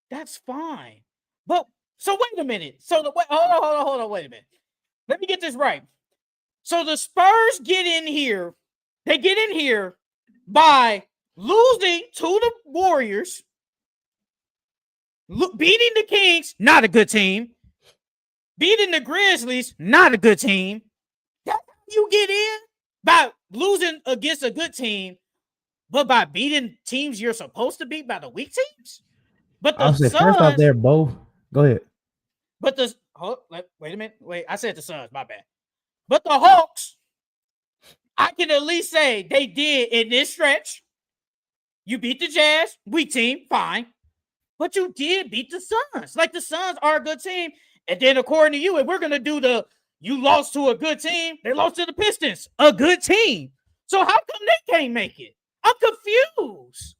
Speaker 1: That's fine. But so wait a minute. Hold on, wait a minute. Let me get this right. So the Spurs get in here. They get in here by losing to the Warriors, beating the Kings, not a good team. Beating the Grizzlies, not a good team. That's how you get in by losing against a good team, but by beating teams you're supposed to beat by the weak teams. But the Suns,
Speaker 2: first off, they're both. Go ahead.
Speaker 1: But wait a minute. Wait, I said the Suns. My bad. But the Hawks, I can at least say they did in this stretch. You beat the Jazz, weak team, fine. But you did beat the Suns. Like the Suns are a good team. And then according to you, if we're gonna do you lost to a good team, they lost to the Pistons, a good team. So how come they can't make it? I'm confused.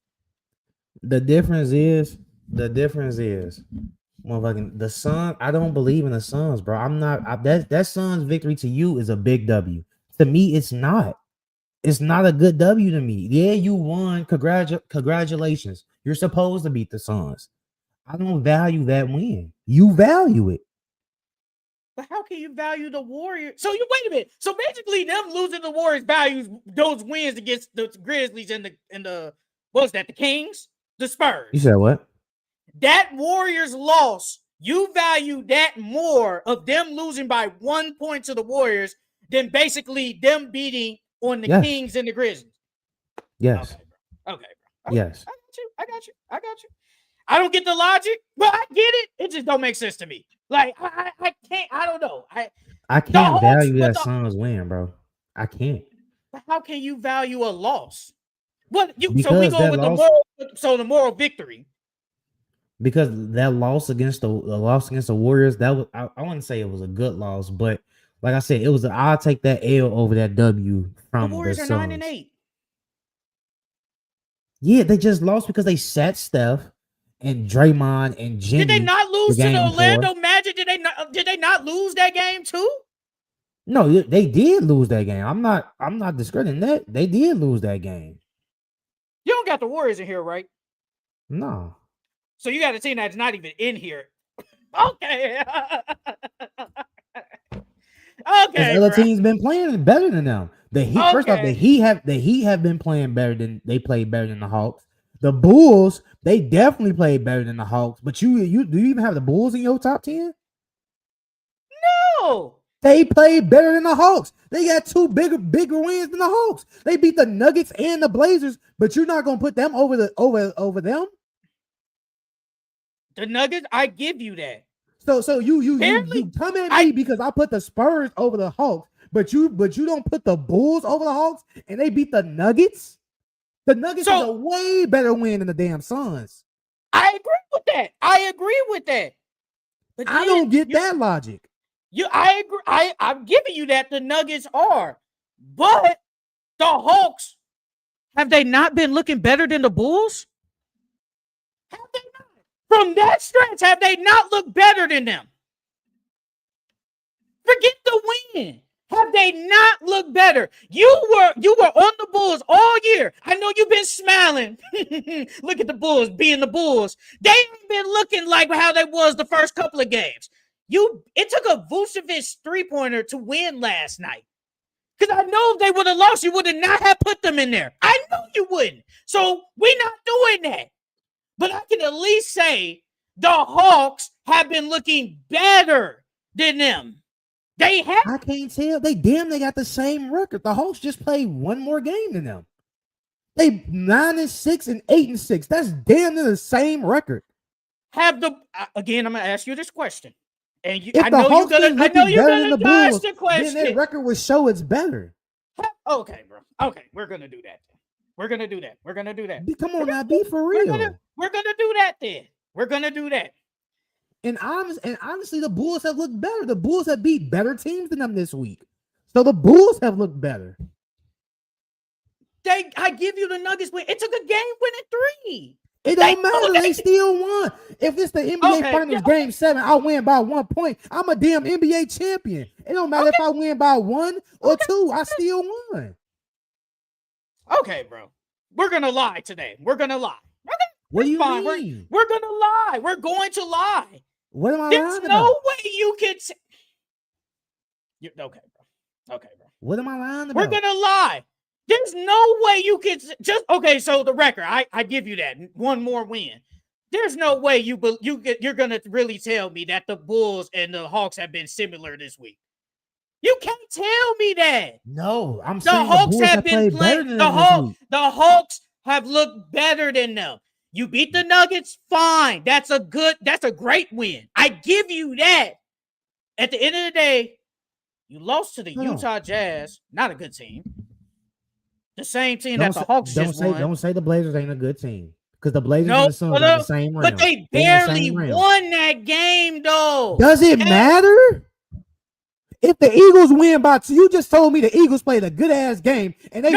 Speaker 2: The difference is, motherfucking the Suns. I don't believe in the Suns, bro. I'm not. That Suns victory to you is a big W. To me, it's not. It's not a good W to me. Yeah, you won. Congratulations. You're supposed to beat the Suns. I don't value that win. You value it.
Speaker 1: But how can you value the Warriors? So you wait a minute. So basically, them losing the Warriors values those wins against the Grizzlies and the what was that? The Kings, the Spurs.
Speaker 2: You said what?
Speaker 1: That Warriors loss, you value that more of them losing by 1 point to the Warriors than basically them beating on the Kings and the Grizzlies.
Speaker 2: Yes.
Speaker 1: Okay.
Speaker 2: Yes.
Speaker 1: I got you. I don't get the logic, but I get it. It just don't make sense to me. Like I can't. I don't know.
Speaker 2: I can't value that Suns win, bro. I can't.
Speaker 1: But how can you value a loss? What you? So we go with the moral victory.
Speaker 2: Because that loss against the Warriors, that was I wouldn't say it was a good loss, but
Speaker 3: Like I said, I'll take that L over that W
Speaker 1: The
Speaker 3: from the
Speaker 1: Warriors are 9 and
Speaker 3: Suns.
Speaker 1: 8.
Speaker 3: Yeah, they just lost because they sat Steph and Draymond and
Speaker 1: Did they
Speaker 3: Jimmy
Speaker 1: not
Speaker 3: the
Speaker 1: lose to the
Speaker 3: game
Speaker 1: Orlando
Speaker 3: before.
Speaker 1: Magic? Did they not lose that game too?
Speaker 3: No, they did lose that game. I'm not discrediting that. They did lose that game.
Speaker 1: You don't got the Warriors in here, right?
Speaker 3: No.
Speaker 1: So you got a team that's not even in here. Okay.
Speaker 3: Because
Speaker 1: Okay,
Speaker 3: other
Speaker 1: bro.
Speaker 3: teams been playing better than them. The Heat, first off, the
Speaker 1: Okay.
Speaker 3: Heat have been playing better than they played better than the Hawks. The Bulls, they definitely played better than the Hawks. But do you even have the Bulls in your top 10?
Speaker 1: No.
Speaker 3: They played better than the Hawks. They got two bigger wins than the Hawks. They beat the Nuggets and the Blazers, but you're not gonna put them over them.
Speaker 1: The Nuggets, I give you that.
Speaker 3: So you come at me because I put the Spurs over the Hawks, but you don't put the Bulls over the Hawks, and they beat the Nuggets. The Nuggets is a way better win than the damn Suns.
Speaker 1: I agree with that.
Speaker 3: But I don't get that logic.
Speaker 1: I agree. I'm giving you that the Nuggets are, but the Hawks, have they not been looking better than the Bulls? Have they not? From that stretch, have they not looked better than them? Forget the win. Have they not looked better? You were on the Bulls all year. I know you've been smiling. Look at the Bulls being the Bulls. They ain't been looking like how they was the first couple of games. It took a Vucevic three-pointer to win last night. Because I know if they would have lost, you would have not have put them in there. I know you wouldn't. So we're not doing that. But I can at least say the Hawks have been looking better than them. They have.
Speaker 3: I can't tell. They got the same record. The Hawks just played one more game than them. They 9-6 and 8-6. That's damn near the same record.
Speaker 1: Again, I'm gonna ask you this question. And
Speaker 3: I know you're gonna dodge the question. Then that record would show it's better.
Speaker 1: Okay, bro. Okay, we're gonna do that. We're gonna do that.
Speaker 3: Come on now, be for real.
Speaker 1: We're gonna do that then. We're gonna do that.
Speaker 3: And honestly, the Bulls have looked better. The Bulls have beat better teams than them this week. So the Bulls have looked better.
Speaker 1: I give you the Nuggets win. It took a game-winning 3.
Speaker 3: It don't matter. They still won. If it's the NBA Finals Game 7, I win by 1 point. I'm a damn NBA champion. It don't matter if I win by 1 or 2. I still won.
Speaker 1: Okay, bro. We're gonna lie today. We're gonna lie.
Speaker 3: What do you mean?
Speaker 1: We're gonna lie. We're going to lie.
Speaker 3: What am I
Speaker 1: There's
Speaker 3: lying about?
Speaker 1: no way you can. Okay, bro.
Speaker 3: What am I lying about?
Speaker 1: We're gonna lie. There's no way you could just so the record. I give you that one more win. There's no way you're gonna really tell me that the Bulls and the Hawks have been similar this week. You can't tell me that.
Speaker 3: No, I'm
Speaker 1: the
Speaker 3: saying
Speaker 1: Hawks
Speaker 3: the
Speaker 1: have been playing. The Hawks have looked better than them. You beat the Nuggets, fine. That's a great win. I give you that. At the end of the day, you lost to the Utah Jazz, not a good team. The same team that the Hawks just won.
Speaker 3: Don't say the Blazers ain't a good team. Because the Blazers and the Suns are the same round.
Speaker 1: But they barely won that game, though.
Speaker 3: Does it matter? If the Eagles win by 2, you just told me the Eagles played a good ass game, and
Speaker 1: I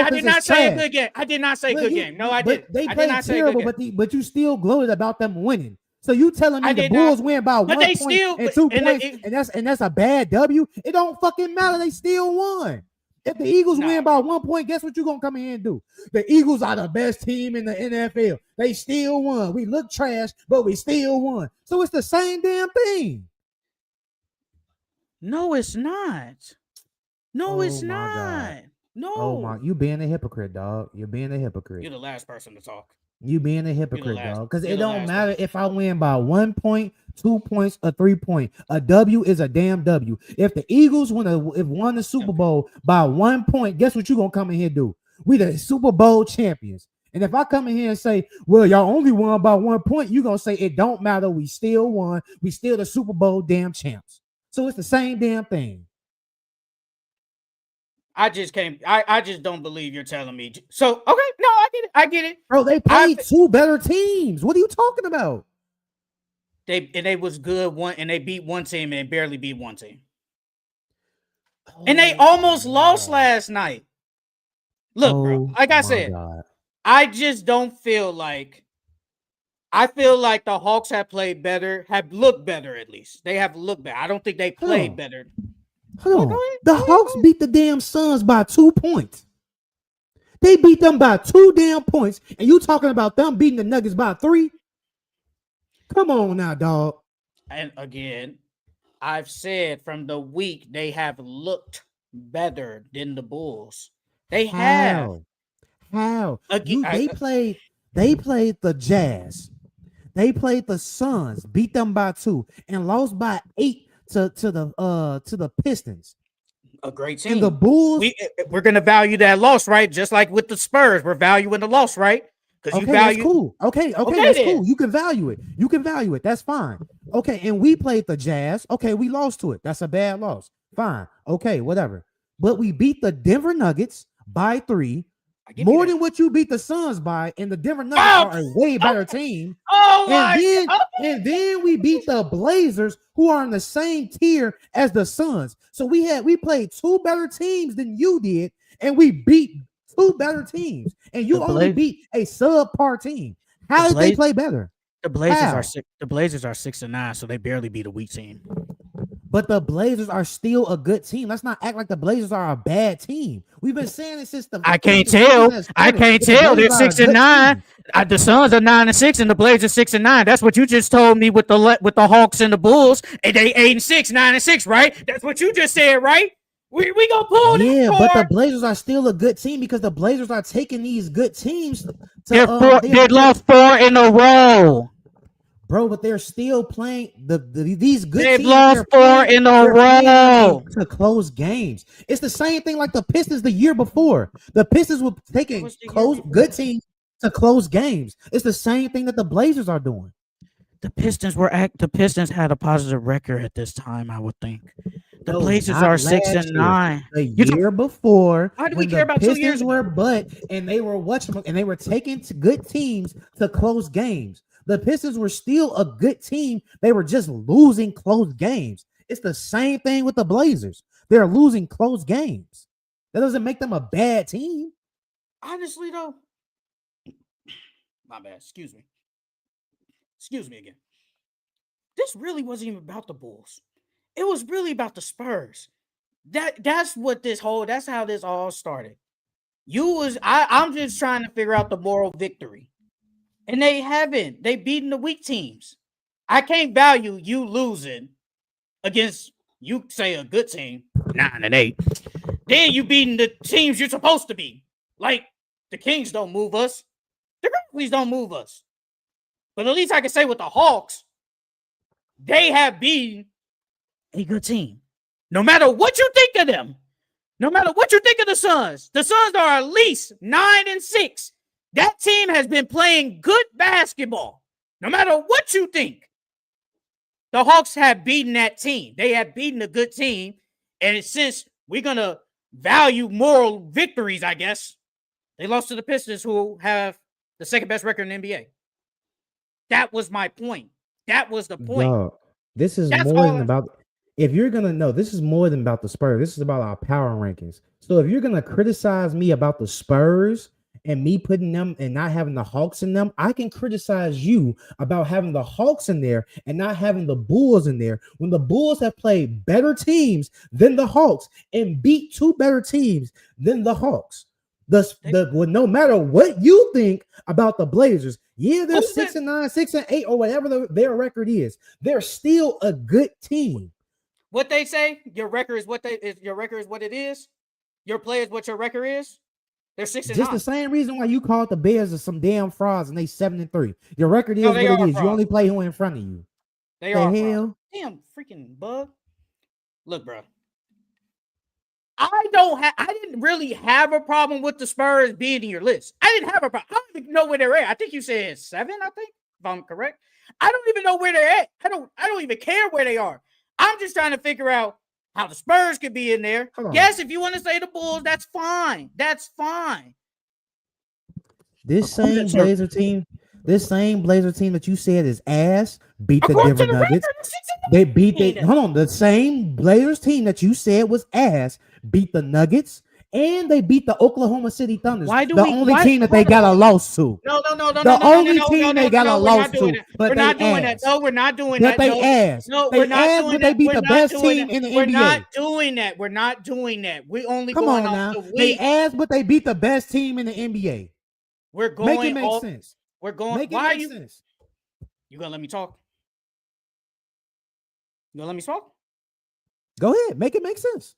Speaker 1: did not say a good game. I did not say good game. No, I didn't.
Speaker 3: They played terrible, but you still gloated about them winning. So you telling me the Bulls win by 1 point and 2 points, and that's a bad W? It don't fucking matter. They still won. If the Eagles win by 1 point, guess what you're gonna come in here and do? The Eagles are the best team in the NFL. They still won. We look trash, but we still won. So it's the same damn thing.
Speaker 1: No, it's not. No, it's not.
Speaker 3: God.
Speaker 1: No.
Speaker 3: Oh my, you being a hypocrite, dog. You're being a hypocrite.
Speaker 1: You're the last person to talk.
Speaker 3: You being a hypocrite, dog. Because it don't matter if I win by 1 point, 2 points, or 3 points. A W is a damn W. If the Eagles won the Super Bowl by 1 point, guess what you gonna come in here and do? We the Super Bowl champions. And if I come in here and say, well, y'all only won by 1 point, you gonna say it don't matter. We still won. We still the Super Bowl damn champs. So it's the same damn thing.
Speaker 1: I just don't believe you're telling me. So, okay, no, I get it.
Speaker 3: Bro, they played 2 better teams. What are you talking about?
Speaker 1: They was good and they beat one team and barely beat one team. And they almost lost last night. Look, bro, like I said, I just don't feel like I feel like the Hawks have played better, have looked better at least. They have looked better. I don't think they played better.
Speaker 3: Hold on. The Hawks beat the damn Suns by 2 points. They beat them by 2 damn points, and you talking about them beating the Nuggets by 3? Come on now, dog.
Speaker 1: And again, I've said from the week they have looked better than the Bulls. They have.
Speaker 3: How? They played the Jazz. They played the Suns, beat them by 2, and lost by 8 to the Pistons.
Speaker 1: A great team.
Speaker 3: And the Bulls,
Speaker 1: we're gonna value that loss, right? Just like with the Spurs, we're valuing the loss, right? Because you value.
Speaker 3: That's cool. Okay, that's cool. You can value it. That's fine. Okay, and we played the Jazz. Okay, we lost to it. That's a bad loss. Fine. Okay, whatever. But we beat the Denver Nuggets by 3. More than what you beat the Suns by, and the Denver Nuggets are a way better team. And then we beat the Blazers, who are in the same tier as the Suns. So we played 2 better teams than you did, and we beat 2 better teams, and you only beat a subpar team. How did they play better?
Speaker 1: The Blazers are 6-9, so they barely beat a weak team.
Speaker 3: But the Blazers are still a good team. Let's not act like the Blazers are a bad team. We've been saying it since the.
Speaker 1: I can't tell. They're 6-9. The Suns are 9-6, and the Blazers 6-9. That's what you just told me with the Hawks and the Bulls, and they 8-6, 9-6, right? That's what you just said, right? We gonna pull this.
Speaker 3: Yeah, but the Blazers are still a good team because the Blazers are taking these good teams.
Speaker 1: They lost 4 in a row.
Speaker 3: Bro, but they're still playing these good
Speaker 1: teams.
Speaker 3: They've
Speaker 1: lost 4 in a row
Speaker 3: to close games. It's the same thing like the Pistons the year before. The Pistons were taking good teams to close games. It's the same thing that the Blazers are doing.
Speaker 1: The Pistons had a positive record at this time, I would think. The Blazers are 6-9.
Speaker 3: The year before,
Speaker 1: why do we care about 2 years?
Speaker 3: And they were taking good teams to close games. The Pistons were still a good team. They were just losing close games. It's the same thing with the Blazers. They're losing close games. That doesn't make them a bad team.
Speaker 1: Honestly, though. My bad. Excuse me again. This really wasn't even about the Bulls. It was really about the Spurs. That's how this all started. I'm just trying to figure out the moral victory. And they haven't. They beaten the weak teams. I can't value you losing against, you say, a good team, 9-8. Then you beating the teams you're supposed to be. Like, the Kings don't move us. The Grizzlies don't move us. But at least I can say with the Hawks, they have beaten a good team. No matter what you think of them, no matter what you think of the Suns are at least 9-6. That team has been playing good basketball. No matter what you think, the Hawks have beaten that team. They have beaten a good team. And since we're going to value moral victories, I guess, they lost to the Pistons, who have the second best record in the NBA. That was my point. That was the point.
Speaker 3: Yo, this is more than about. If you're going to know, this is more than about the Spurs. This is about our power rankings. So if you're going to criticize me about the Spurs and me putting them and not having the Hawks in them, I can criticize you about having the Hawks in there and not having the Bulls in there when the Bulls have played better teams than the Hawks and beat 2 better teams than the Hawks. No matter what you think about the Blazers, they're 6-9, 6-8, or whatever their record is. They're still a good team.
Speaker 1: What they say, your record is what it is. Your play is what your record is. They're 6-9.
Speaker 3: Just the same reason why you called the Bears some damn frauds and they 7-3. Your record is what it is. Frauds. You only play who in front of you.
Speaker 1: They are hell. Damn freaking bug. Look, bro. I didn't really have a problem with the Spurs being in your list. I didn't have a problem. I don't even know where they're at. I think you said 7, I think, if I'm correct. I don't even know where they're at. I don't even care where they are. I'm just trying to figure out how the Spurs could be in there. Yes, if you want to say the Bulls, that's fine. That's fine.
Speaker 3: This same Blazer team, This same Blazer team that you said is ass beat the
Speaker 1: According to
Speaker 3: Denver
Speaker 1: the
Speaker 3: Nuggets.
Speaker 1: record,
Speaker 3: They beat the same Blazers team that you said was ass beat the Nuggets, and they beat the Oklahoma City Thunders.
Speaker 1: Why do
Speaker 3: the
Speaker 1: we?
Speaker 3: only
Speaker 1: Why,
Speaker 3: team that they got a loss to.
Speaker 1: No.
Speaker 3: The only team they got a
Speaker 1: We're
Speaker 3: loss
Speaker 1: not doing
Speaker 3: to,
Speaker 1: it.
Speaker 3: but
Speaker 1: We're
Speaker 3: they
Speaker 1: not doing that.
Speaker 3: ass.
Speaker 1: No, we're not doing
Speaker 3: But
Speaker 1: that.
Speaker 3: they ass.
Speaker 1: No,
Speaker 3: They
Speaker 1: we're not
Speaker 3: ass,
Speaker 1: doing
Speaker 3: but
Speaker 1: that.
Speaker 3: they beat
Speaker 1: We're
Speaker 3: the
Speaker 1: not
Speaker 3: best
Speaker 1: doing
Speaker 3: team
Speaker 1: that.
Speaker 3: in the
Speaker 1: We're
Speaker 3: NBA.
Speaker 1: not doing that. We're not doing that. We only
Speaker 3: Come
Speaker 1: going
Speaker 3: on
Speaker 1: off
Speaker 3: now.
Speaker 1: the
Speaker 3: They
Speaker 1: week.
Speaker 3: ass, but they beat the best team in the NBA.
Speaker 1: We're
Speaker 3: Make it
Speaker 1: going
Speaker 3: make
Speaker 1: off.
Speaker 3: sense.
Speaker 1: We're going.
Speaker 3: Make it
Speaker 1: Why are
Speaker 3: make
Speaker 1: you?
Speaker 3: sense.
Speaker 1: You gonna let me talk? You gonna let me talk?
Speaker 3: Go ahead. Make it make sense.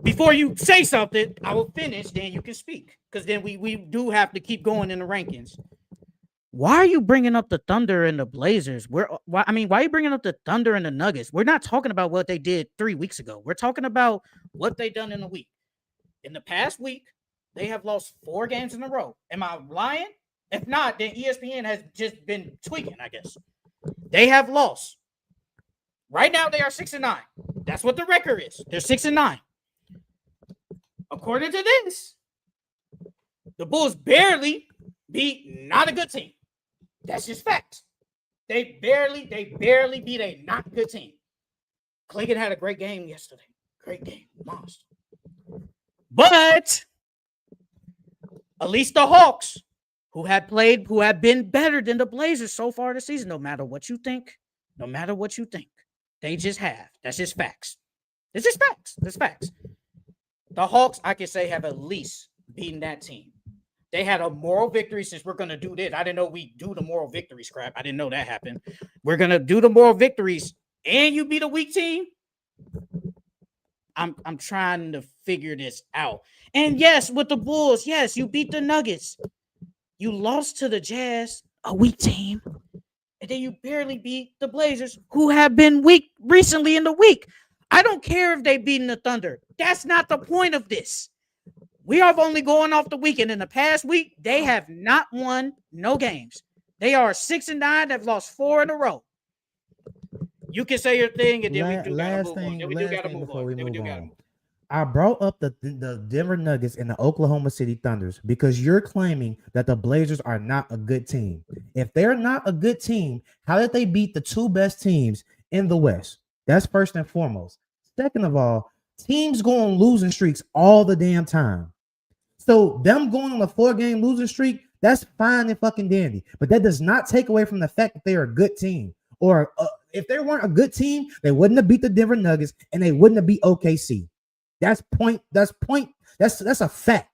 Speaker 1: Before you say something, I will finish. Then you can speak, because then we do have to keep going in the rankings. Why are you bringing up the Thunder and the Blazers? Why are you bringing up the Thunder and the Nuggets? We're not talking about what they did 3 weeks ago. We're talking about what they done in a week. In the past week, they have lost 4 games in a row. Am I lying? If not, then ESPN has just been tweaking, I guess. They have lost. Right now, they are 6-9. That's what the record is. They're 6-9. According to this, the Bulls barely beat not a good team. That's just facts. They barely beat a not good team. Clayton had a great game yesterday. Great game. Monster. But at least the Hawks, who have been better than the Blazers so far this season, no matter what you think, they just have. That's just facts. It's just facts. That's facts. The Hawks, I can say, have at least beaten that team. They had a moral victory. Since we're going to do this, I didn't know we do the moral victories crap. I didn't know that happened. We're going to do the moral victories, and you beat a weak team. I'm trying to figure this out. And yes, with the Bulls, yes, you beat the Nuggets. You lost to the Jazz, a weak team. And then you barely beat the Blazers, who have been weak recently in the week. I don't care if they've beaten the Thunder. That's not the point of this. We are only going off the weekend. In the past week, they have not won no games. They are 6-9. They've lost 4 in a row. You can say your thing, and then we do gotta move on. Then we do gotta move on.
Speaker 3: I brought up the Denver Nuggets and the Oklahoma City Thunders because you're claiming that the Blazers are not a good team. If they're not a good team, how did they beat the 2 best teams in the West? That's first and foremost. Second of all, teams go on losing streaks all the damn time. So them going on a 4-game losing streak, that's fine and fucking dandy. But that does not take away from the fact that they're a good team. Or if they weren't a good team, they wouldn't have beat the Denver Nuggets and they wouldn't have beat OKC. That's a fact.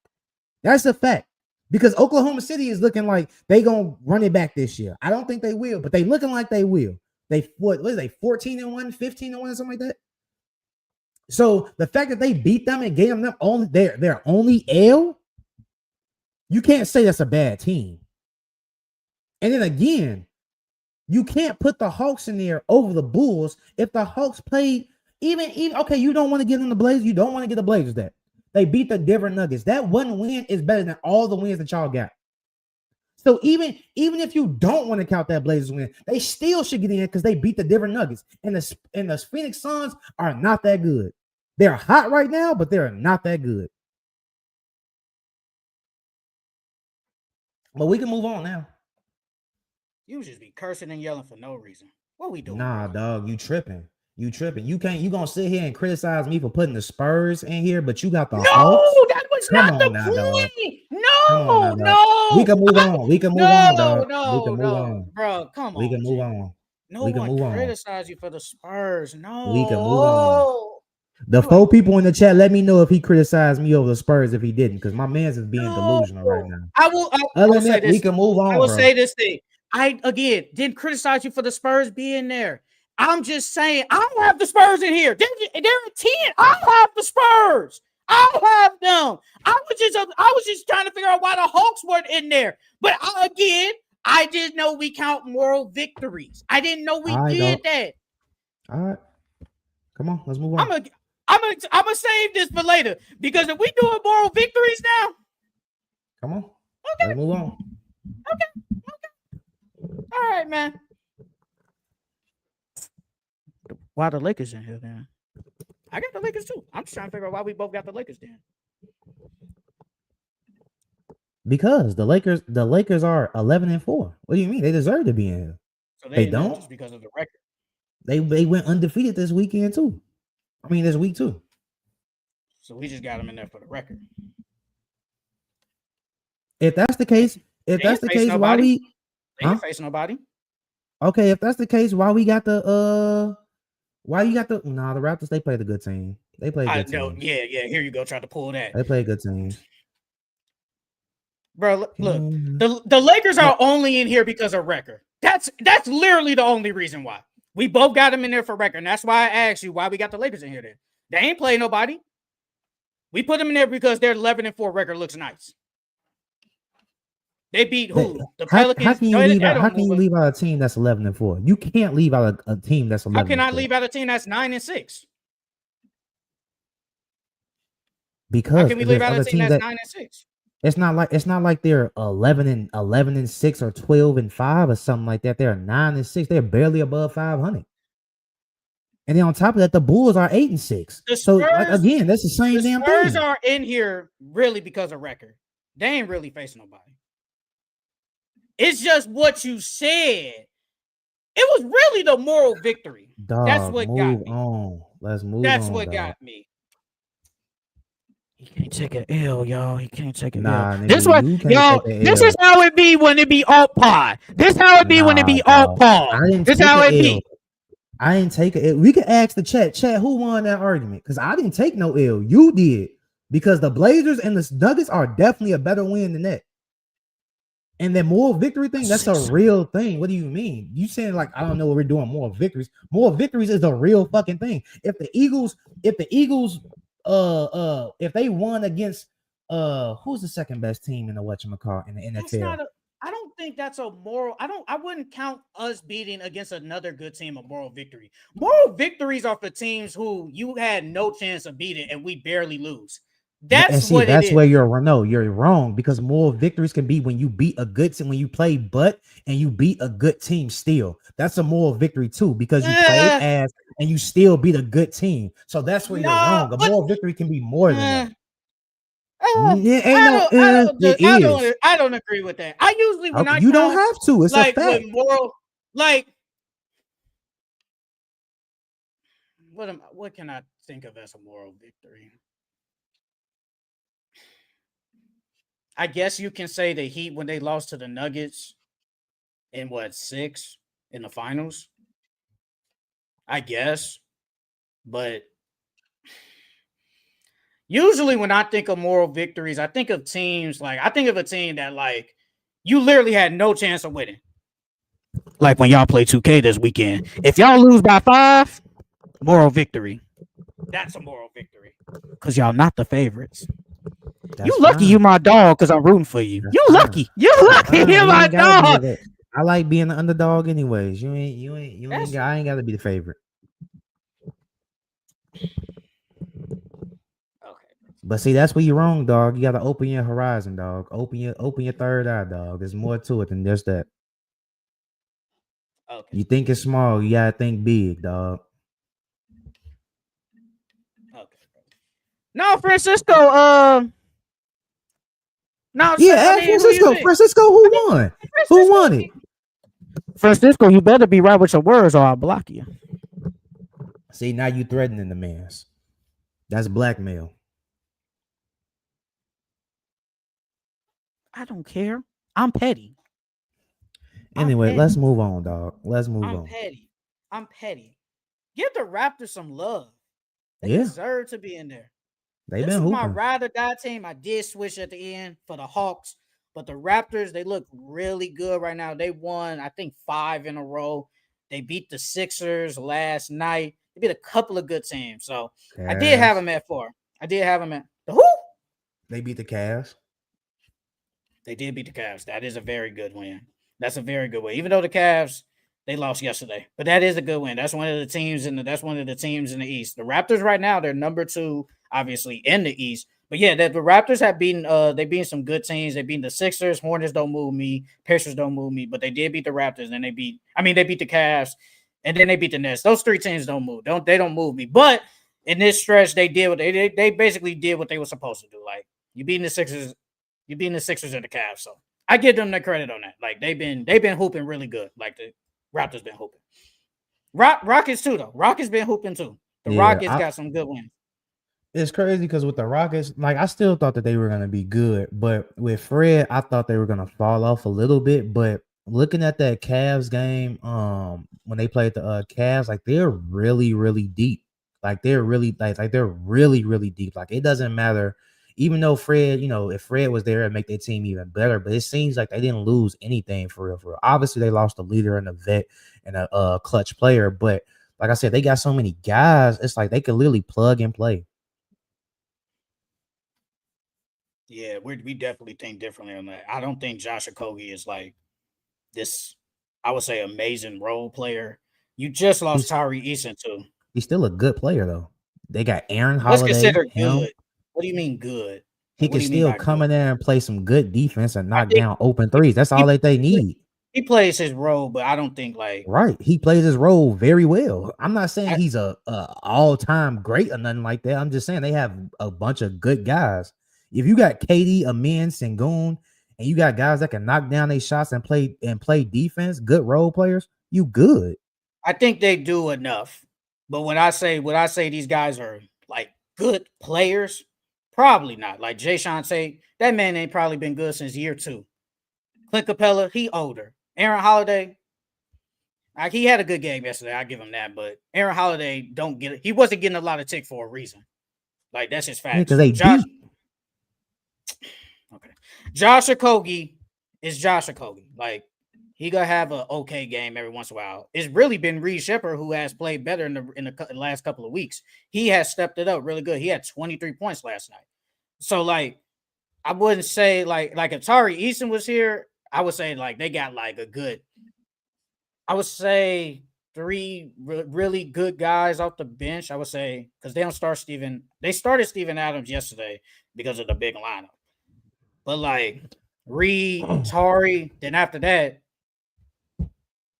Speaker 3: That's a fact. Because Oklahoma City is looking like they gonna run it back this year. I don't think they will, but they looking like they will. What is they 14-1, 15-1, something like that? So the fact that they beat them and gave them only their only L, you can't say that's a bad team. And then again, you can't put the Hawks in there over the Bulls if the Hawks played even okay. You don't want to get in the Blazers. You don't want to get the Blazers that they beat the Denver Nuggets. That one win is better than all the wins that y'all got. So even if you don't want to count that Blazers win, they still should get in because they beat the Denver Nuggets. And the Phoenix Suns are not that good. They're hot right now, but they're not that good. But we can move on now.
Speaker 1: You just be cursing and yelling for no reason. What we doing?
Speaker 3: Nah, dog, you tripping. You gonna sit here and criticize me for putting the Spurs in here, but you got the Hawks?
Speaker 1: That was not the point. No.
Speaker 3: We can move on. We can move on, dog.
Speaker 1: Bro, come on.
Speaker 3: We can move on.
Speaker 1: No one criticize you for the Spurs. No.
Speaker 3: We can move on. The 4 people in the chat, let me know if he criticized me over the Spurs if he didn't, because my man's is being delusional right now.
Speaker 1: I will say this.
Speaker 3: We can move on.
Speaker 1: I will say this thing. I again didn't criticize you for the Spurs being there. I'm just saying I have the Spurs in here. They're at 10. I have the Spurs. I have them. I was just trying to figure out why the Hawks weren't in there. But I didn't know we count moral victories. I didn't know we did that.
Speaker 3: All right. Come on, let's move on.
Speaker 1: I'm gonna save this for later because if we doing moral victories now,
Speaker 3: come on.
Speaker 1: Okay.
Speaker 3: Let's move on.
Speaker 1: Okay. All right, man. Why the Lakers in here then? I got the Lakers too. I'm just trying to figure out why we both got the Lakers then.
Speaker 3: Because the Lakers are 11-4. What do you mean? They deserve to be in here.
Speaker 1: So
Speaker 3: They
Speaker 1: know
Speaker 3: don't.
Speaker 1: just because of the record.
Speaker 3: They went undefeated this weekend too. I mean, this week too.
Speaker 1: So we just got them in there for the record.
Speaker 3: If that's the case, why we?
Speaker 1: They ain't face nobody.
Speaker 3: Okay, if that's the case, why we got the Why you got the? Nah, the Raptors. They played a good team. They played a good team.
Speaker 1: Yeah. Here you go. Try to pull that.
Speaker 3: They play a good team.
Speaker 1: Bro, look, the Lakers are only in here because of record. That's literally the only reason why. We both got them in there for record. And that's why I asked you why we got the Lakers in here then. They ain't playing nobody. We put them in there because their 11-4 record looks nice. They beat who? The Pelicans.
Speaker 3: How can you leave out a team that's 11-4? You can't leave out a team that's 11-4.
Speaker 1: How can I leave out a team that's 9-6?
Speaker 3: Because
Speaker 1: how can we leave out a team that's 9-6?
Speaker 3: It's not like they're 11-6 or 12-5 or something like that. They're 9-6. They're barely above 500. And then on top of that, the Bulls are 8-6. So again, that's the same damn thing.
Speaker 1: The Spurs are in here really because of record. They ain't really facing nobody. It's just what you said. It was really the moral victory.
Speaker 3: Dog,
Speaker 1: that's what got me.
Speaker 3: On. Let's move
Speaker 1: That's
Speaker 3: on.
Speaker 1: What got me. He can't take an L, y'all. He can't take an L.
Speaker 3: Nigga,
Speaker 1: this what, y'all. This is how it be when it be alt pod. This how it be when it be alt pod. This how it be.
Speaker 3: I didn't take it. We can ask the chat. Chat, who won that argument? Because I didn't take no L. You did. Because the Blazers and the Nuggets are definitely a better win than that. And then moral victory thing, that's a real thing. What do you mean? You saying like, I don't know what we're doing moral victories. Moral victories is a real fucking thing. If the Eagles, if they won against who's the second best team in the whatchamacallit in the NFL?
Speaker 1: I don't think that's a moral. I wouldn't count us beating against another good team a moral victory. Moral victories are for teams who you had no chance of beating and we barely lose. That's
Speaker 3: where you're wrong because moral victories can be when you beat a good team, when you play butt and you beat a good team still. That's a moral victory too because you played ass and you still beat a good team. So that's where you're wrong. A moral victory can be more than that.
Speaker 1: I don't agree with that. I usually when I
Speaker 3: you don't have to. It's
Speaker 1: like
Speaker 3: a fact.
Speaker 1: With moral, like what can I think of as a moral victory? I guess you can say the Heat when they lost to the Nuggets in 6 in the finals. I guess, but usually when I think of moral victories, I think of teams I think of a team that like you literally had no chance of winning. Like when y'all play 2K this weekend, if y'all lose by 5, moral victory. That's a moral victory because y'all not the favorites. That's you lucky fine. You my dog because I'm rooting for you. That's you lucky. Fine. You lucky. You're my dog.
Speaker 3: I like being the underdog anyways. I ain't got to be the favorite. Okay. But see, that's where you're wrong, dog. You got to open your horizon, dog. Open your third eye, dog. There's more to it than just that. Okay. You think it's small, you got to think big, dog.
Speaker 1: Okay. No, Francisco,
Speaker 3: Francisco, who won? Who won it?
Speaker 1: Francisco, you better be right with your words or I'll block you.
Speaker 3: See, now you threatening the mans. That's blackmail.
Speaker 1: I don't care. I'm petty.
Speaker 3: Anyway, let's move on, dog. Let's move on.
Speaker 1: I'm petty. Give the Raptors some love. They deserve to be in there. This is my ride or die team. I did switch at the end for the Hawks, but the Raptors, they look really good right now. They won, I think, 5 in a row. They beat the Sixers last night. They beat a couple of good teams. So I did have them at 4. I did have them at the who?
Speaker 3: They beat the Cavs.
Speaker 1: They did beat the Cavs. That is a very good win. That's a very good win. Even though the Cavs, they lost yesterday, but that is a good win. That's one of the teams in the East. The Raptors right now, they're number 2. Obviously in the East, but yeah, the Raptors have beaten. They beat some good teams. They beat the Sixers. Hornets don't move me. Pacers don't move me. But they did beat the Raptors, and they beat the Cavs, and then they beat the Nets. Those 3 teams don't move. They don't move me. But in this stretch, they did what they basically did what they were supposed to do. Like you beating the Sixers, You're beating the Sixers and the Cavs. So I give them the credit on that. Like they've been hooping really good. Like the Raptors been hooping. Rockets too though. Rockets been hooping too. The Rockets got some good wins.
Speaker 3: It's crazy because with the Rockets, like I still thought that they were gonna be good, but with Fred, I thought they were gonna fall off a little bit. But looking at that Cavs game, when they played the Cavs, like they're really, really deep. Like they're really like they're really, really deep. Like it doesn't matter, even though Fred, if Fred was there, it'd make their team even better. But it seems like they didn't lose anything for real. For real. Obviously, they lost a leader and a vet and a clutch player, but like I said, they got so many guys. It's like they could literally plug and play.
Speaker 1: Yeah, we definitely think differently on that. I don't think Josh Okogie is like this, I would say, amazing role player. You just lost Tyree Eason too.
Speaker 3: He's still a good player though. They got Aaron
Speaker 1: What's
Speaker 3: Holiday.
Speaker 1: considered good? What do you mean good?
Speaker 3: He
Speaker 1: Like,
Speaker 3: can still come in there and play some good defense and knock down open threes. That's all that they need.
Speaker 1: He plays his role, but I don't think like
Speaker 3: right. He plays his role very well. I'm not saying he's a all-time great or nothing like that. I'm just saying they have a bunch of good guys. If you got KD, Amin, Sengun, and you got guys that can knock down their shots and play defense, good role players, you good.
Speaker 1: I think they do enough. But when I say these guys are like good players, probably not. Like Jay Sean say, that man ain't probably been good since year 2. Clint Capella, he older. Aaron Holiday, like he had a good game yesterday. I give him that, but Aaron Holiday he wasn't getting a lot of tick for a reason. Like that's his fact.
Speaker 3: Because they
Speaker 1: Josh Okogie is Josh Okogie. Like he gonna have an okay game every once in a while. It's really been Reed Shepherd who has played better in the last couple of weeks. He has stepped it up really good. He had 23 points last night. So like I wouldn't say like if Tari Eason was here, I would say like they got like a good, I would say 3 really good guys off the bench. I would say because they started Steven Adams yesterday because of the big lineup. But like Reed, Tari, then after that,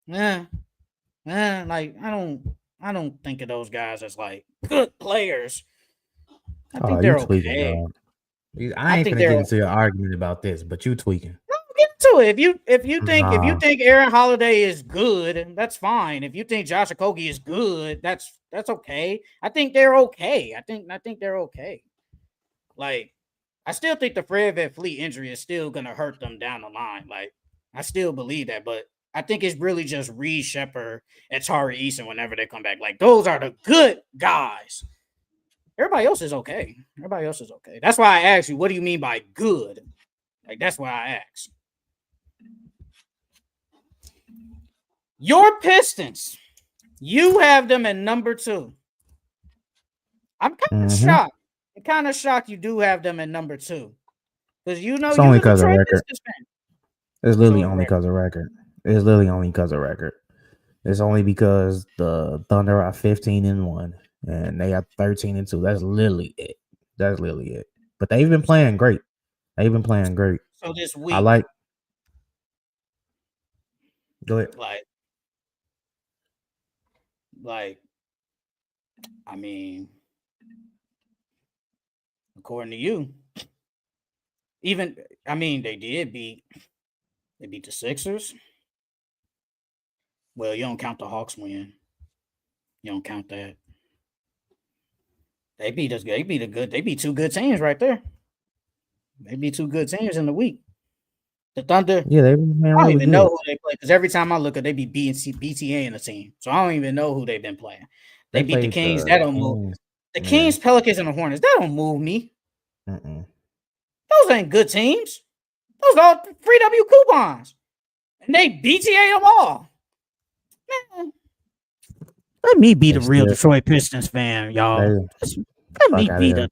Speaker 1: like I don't think of those guys as like good players. I think they're okay.
Speaker 3: I ain't gonna get into an argument about this, but you tweaking.
Speaker 1: No, get into it. If you think Aaron Holiday is good, that's fine. If you think Josh Okogie is good, that's okay. I think they're okay. I think they're okay. Like I still think the Fred VanVleet injury is still gonna hurt them down the line. Like I still believe that, but I think it's really just Reed Shepherd and Tari Eason whenever they come back. Like those are the good guys. Everybody else is okay. That's why I asked you, what do you mean by good? Like, that's why I asked. Your Pistons, you have them at number 2. I'm kind of shocked. I'm kind of shocked you do have them at number 2. Because
Speaker 3: it's only because of record. It's literally only because of record. It's only because the Thunder are 15-1. And they are 13-2. That's literally it. But they've been playing great.
Speaker 1: So this week,
Speaker 3: go ahead.
Speaker 1: Like, I mean, according to you, they beat the Sixers. Well, you don't count the Hawks win. You don't count that. They beat 2 good teams right there. They beat 2 good teams in the week. The Thunder.
Speaker 3: Yeah,
Speaker 1: I don't even know who they play because every time I look at, they be beating BTA in the team. So I don't even know who they've been playing. They beat the Kings. That don't move. The Kings, Pelicans, and the Hornets. That don't move me. Those ain't good teams. Those are free W coupons, and they BTA them all. Man. Let me be the real Detroit Pistons fan, y'all. Let me be the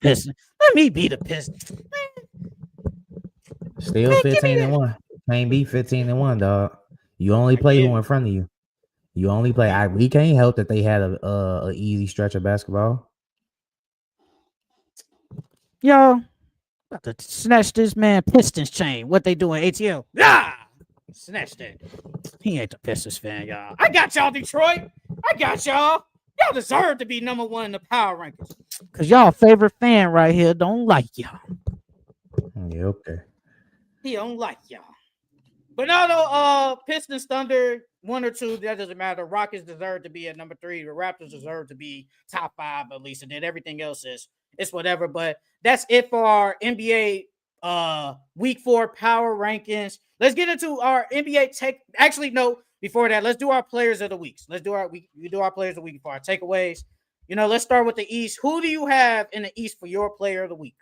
Speaker 1: Pistons.
Speaker 3: Still 15-1. Can't be 15-1, dog. You only play who in front of you. You only play. We can't help that they had a easy stretch of basketball.
Speaker 1: Y'all, about to snatch this man Pistons chain. What they doing, ATL? Snatch that. He ain't the Pistons fan, y'all. I got y'all, Detroit. I got y'all. Y'all deserve to be number 1 in the power rankings. Because y'all favorite fan right here don't like y'all.
Speaker 3: Yeah, okay.
Speaker 1: He don't like y'all. But no, Pistons, Thunder, 1 or 2, that doesn't matter. Rockets deserve to be at number 3. The Raptors deserve to be top 5 at least, and then everything else is it's whatever. But that's it for our NBA week 4 power rankings. Let's get into our NBA take. Actually, no, before that, let's do our players of the weeks. Let's do our we do our players of the week for our takeaways. Let's start with the East. Who do you have in the East for your player of the week?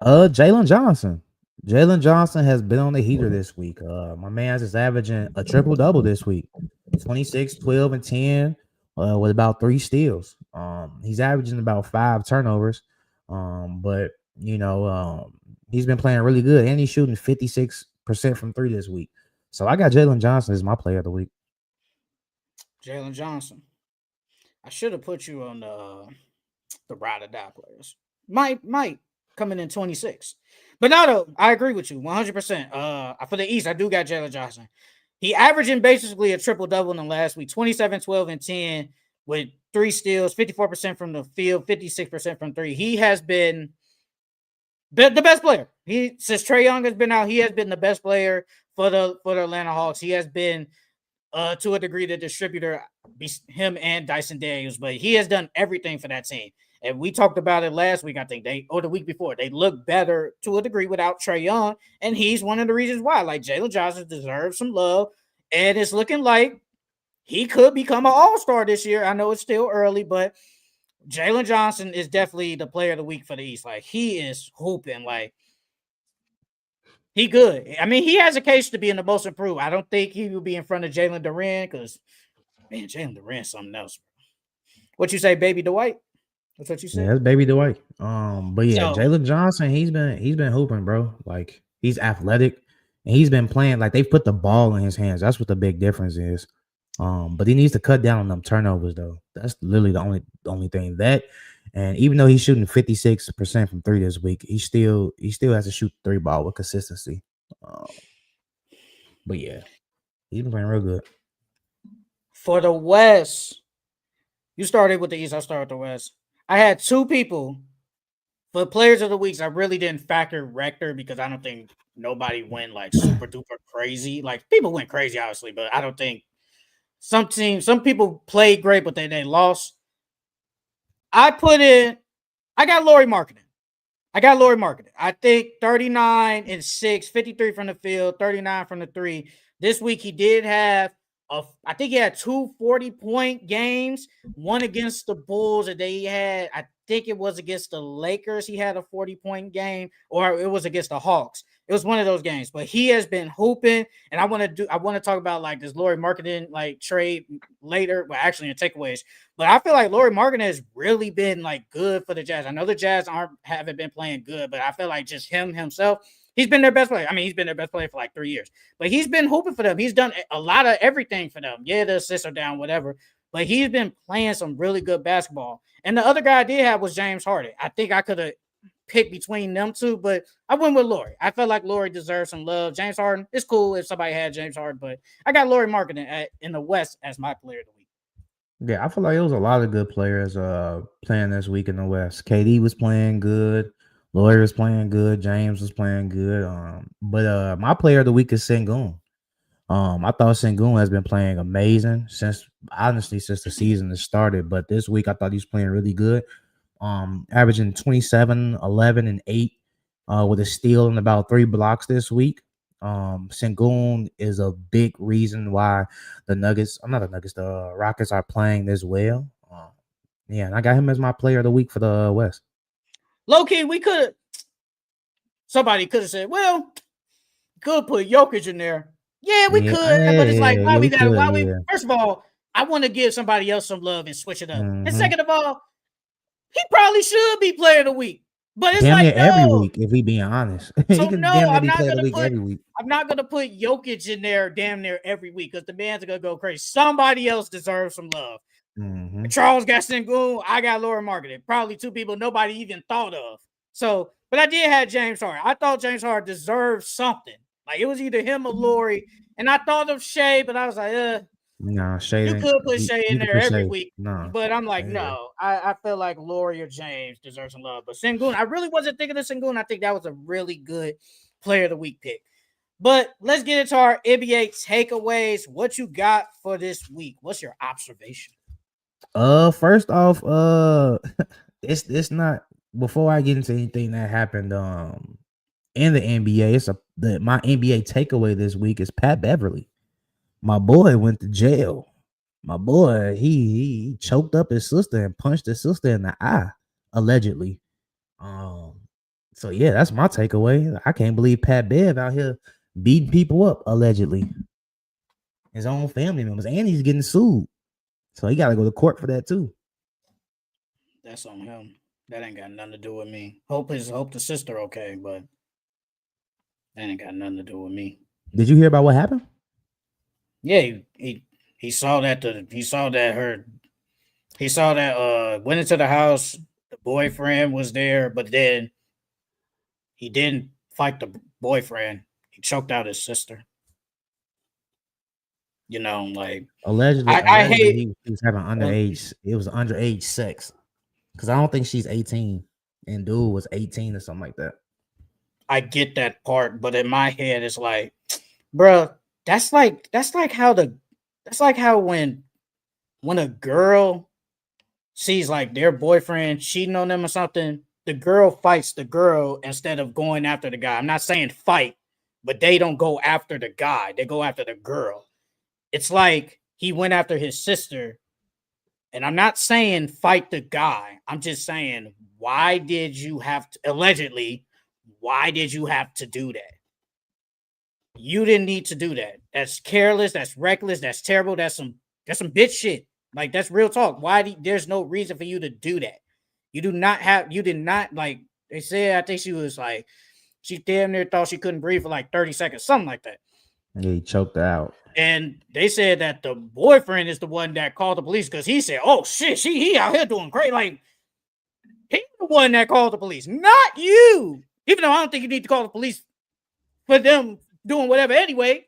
Speaker 3: Jalen Johnson. Jalen Johnson has been on the heater this week. My man's is averaging a triple-double this week. 26, 12, and 10 with about 3 steals. He's averaging about 5 turnovers. But he's been playing really good, and he's shooting 56% from 3 this week. So I got Jalen Johnson as my player of the week.
Speaker 1: Jalen Johnson. I should have put you on the ride or die players. Might coming in 26. But no, I agree with you 100%. For the East, I do got Jalen Johnson. He averaging basically a triple-double in the last week, 27, 12, and 10 with 3 steals, 54% from the field, 56% from 3. He has been the best player. Since Trae Young has been out, he has been the best player for the Atlanta Hawks. He has been to a degree the distributor, him and Dyson Daniels, but he has done everything for that team. And we talked about it last week, I think, or the week before. They look better to a degree without Trae Young, and he's one of the reasons why. Like, Jalen Johnson deserves some love, and it's looking like he could become an all-star this year. I know it's still early, but Jalen Johnson is definitely the player of the week for the East. Like, he is hooping. Like, he good. I mean, he has a case to be in the most improved. I don't think he will be in front of Jalen Duren because, man, Jalen Duren's something else. What you say, Baby Dwight? That's what you said.
Speaker 3: Yeah, that's Baby Dwight. But yeah, Jalen Johnson, he's been hooping, bro. Like, he's athletic, and he's been playing. Like, they've put the ball in his hands. That's what the big difference is. But he needs to cut down on them turnovers, though. That's literally the only thing. That, and even though he's shooting 56% from 3 this week, he still has to shoot 3 ball with consistency. But yeah, he's been playing real good.
Speaker 1: For the West, you started with the East. I started with the West. I had 2 people for players of the weeks. I really didn't factor Rector because I don't think nobody went like super duper crazy. Like, people went crazy, obviously, but I don't think some people played great, but they lost. I got Lauri Markkanen. I think 39 and 6, 53 from the field, 39 from the 3. This week he did have I think he had 2 40-point games, one against the Bulls, and I think it was against the Lakers. He had a 40-point game, or it was against the Hawks. It was one of those games, but he has been hooping, and I want to talk about like this Lauri Markkanen like trade later, well, actually in takeaways. But I feel like Lauri Markkanen has really been like good for the Jazz. I know the Jazz haven't been playing good, but I feel like just himself. He's been their best player. I mean, he's been their best player for like 3 years. But he's been hooping for them. He's done a lot of everything for them. Yeah, the assists are down, whatever. But he's been playing some really good basketball. And the other guy I did have was James Harden. I think I could have picked between them two, but I went with Lauri. I felt like Lauri deserves some love. James Harden, it's cool if somebody had James Harden, but I got Lauri Markkanen in the West as my player of the week.
Speaker 3: Yeah, I feel like it was a lot of good players playing this week in the West. KD was playing good. Lauri was playing good. James was playing good. But my player of the week is Sengun. I thought Sengun has been playing amazing since the season has started. But this week I thought he was playing really good. Averaging 27, 11, and 8 with a steal and about 3 blocks this week. Sengun is a big reason why the Rockets are playing this well. Yeah, and I got him as my player of the week for the West.
Speaker 1: Low-key, somebody could have said, well, could put Jokic in there. Yeah, we could, but it's like, first of all, I want to give somebody else some love and switch it up. Mm-hmm. And second of all, he probably should be player of the week. But it's like,
Speaker 3: every week, if we being honest.
Speaker 1: So I'm not gonna put Jokic in there damn near every week because the man's gonna go crazy. Somebody else deserves some love. Mm-hmm. Charles got Sengun, I got Lauri Markkanen. Probably 2 people nobody even thought of. So, but I did have James Harden. I thought James Harden deserved something. Like, it was either him or Lauri. And I thought of Shea, but I was like,
Speaker 3: no, Shea.
Speaker 1: You could put Shea in there every week. No. But I'm like, no. I feel like Lauri or James deserve some love. But Sengun, I really wasn't thinking of Sengun. I think that was a really good player of the week pick. But let's get into our NBA takeaways. What you got for this week? What's your observation?
Speaker 3: First off, it's not before I get into anything that happened in the NBA. My NBA takeaway this week is Pat Beverly. My boy went to jail. My boy, he choked up his sister and punched his sister in the eye, allegedly. So yeah, that's my takeaway. I can't believe Pat Bev out here beating people up, allegedly. His own family members, and he's getting sued. So he gotta go to court for that too.
Speaker 1: That's on him. That ain't got nothing to do with me. Hope the sister okay, but that ain't got nothing to do with me.
Speaker 3: Did you hear about what happened?
Speaker 1: Yeah, he saw that went into the house, the boyfriend was there, but then he didn't fight the boyfriend. He choked out his sister. You know, like
Speaker 3: allegedly,
Speaker 1: I hate
Speaker 3: he was having underage. It was underage sex because I don't think she's 18 and dude was 18 or something like that.
Speaker 1: I get that part, but in my head, it's like, bro, that's like how when a girl sees like their boyfriend cheating on them or something, the girl fights the girl instead of going after the guy. I'm not saying fight, but they don't go after the guy; they go after the girl. It's like he went after his sister, and I'm not saying fight the guy. I'm just saying, why did you have to, allegedly, why did you have to do that? You didn't need to do that. That's careless. That's reckless. That's terrible. That's some bitch shit. Like, that's real talk. There's no reason for you to do that. You did not, like, they said, I think she damn near thought she couldn't breathe for like 30 seconds, something like that.
Speaker 3: Yeah, he choked her out.
Speaker 1: And they said that the boyfriend is the one that called the police because he said, "Oh shit, he out here doing great." Like, he's the one that called the police, not you. Even though I don't think you need to call the police for them doing whatever anyway.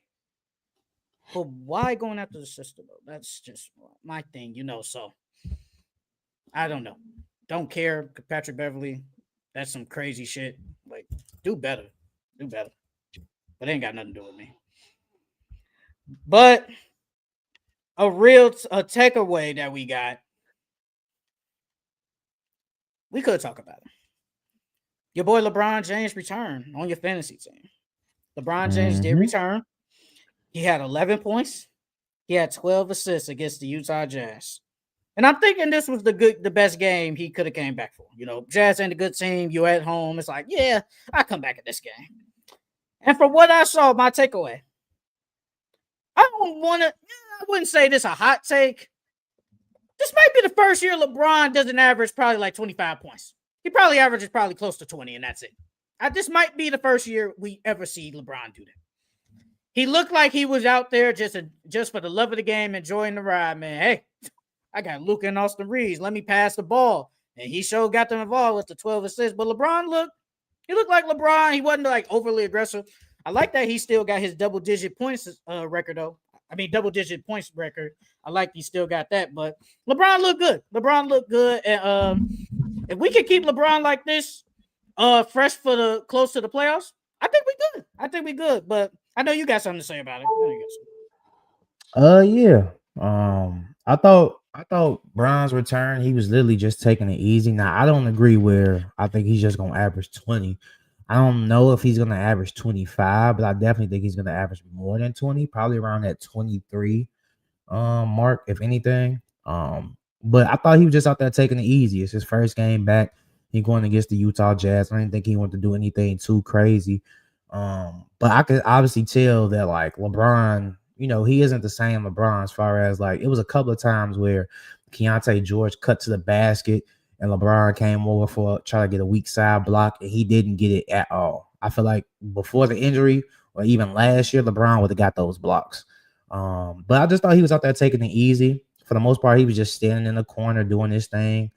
Speaker 1: But why going after the sister though? That's just my thing, you know. So I don't know. Don't care, Patrick Beverly. That's some crazy shit. Like, do better. But it ain't got nothing to do with me. But a takeaway that we got, we could talk about it. Your boy LeBron James returned on your fantasy team. LeBron James did return. He had 11 points. He had 12 assists against the Utah Jazz. And I'm thinking this was the best game he could have came back for. You know, Jazz ain't a good team. You at home. It's like, yeah, I come back at this game. And from what I saw, my takeaway, I wouldn't say this a hot take. This might be the first year LeBron doesn't average probably like 25 points. He probably averages probably close to 20, and that's it. This might be the first year we ever see LeBron do that. He looked like he was out there just for the love of the game, enjoying the ride, man. Hey, I got Luka and Austin Reeves. Let me pass the ball. And he sure got them involved with the 12 assists. But LeBron looked like LeBron. He wasn't like overly aggressive. I like that he still got his double-digit points record, though. I mean, double-digit points record. I like he still got that. But LeBron looked good. And if we can keep LeBron like this, fresh for the close to the playoffs, I think we good. But I know you got something to say about it.
Speaker 3: Yeah. I thought Bron's return, he was literally just taking it easy. Now, I don't agree where I think he's just gonna average 20. I don't know if he's gonna average 25, but I definitely think he's gonna average more than 20, probably around that 23 mark, if anything. But I thought he was just out there taking it easy. It's his first game back. He going against the Utah Jazz. I didn't think he wanted to do anything too crazy. But I could obviously tell that like LeBron, you know, he isn't the same LeBron as far as like it was a couple of times where Keontae George cut to the basket and LeBron came over for try to get a weak side block and he didn't get it at all. I feel like before the injury or even last year, LeBron would have got those blocks. But I just thought he was out there taking it easy. For the most part, he was just standing in the corner doing his thing.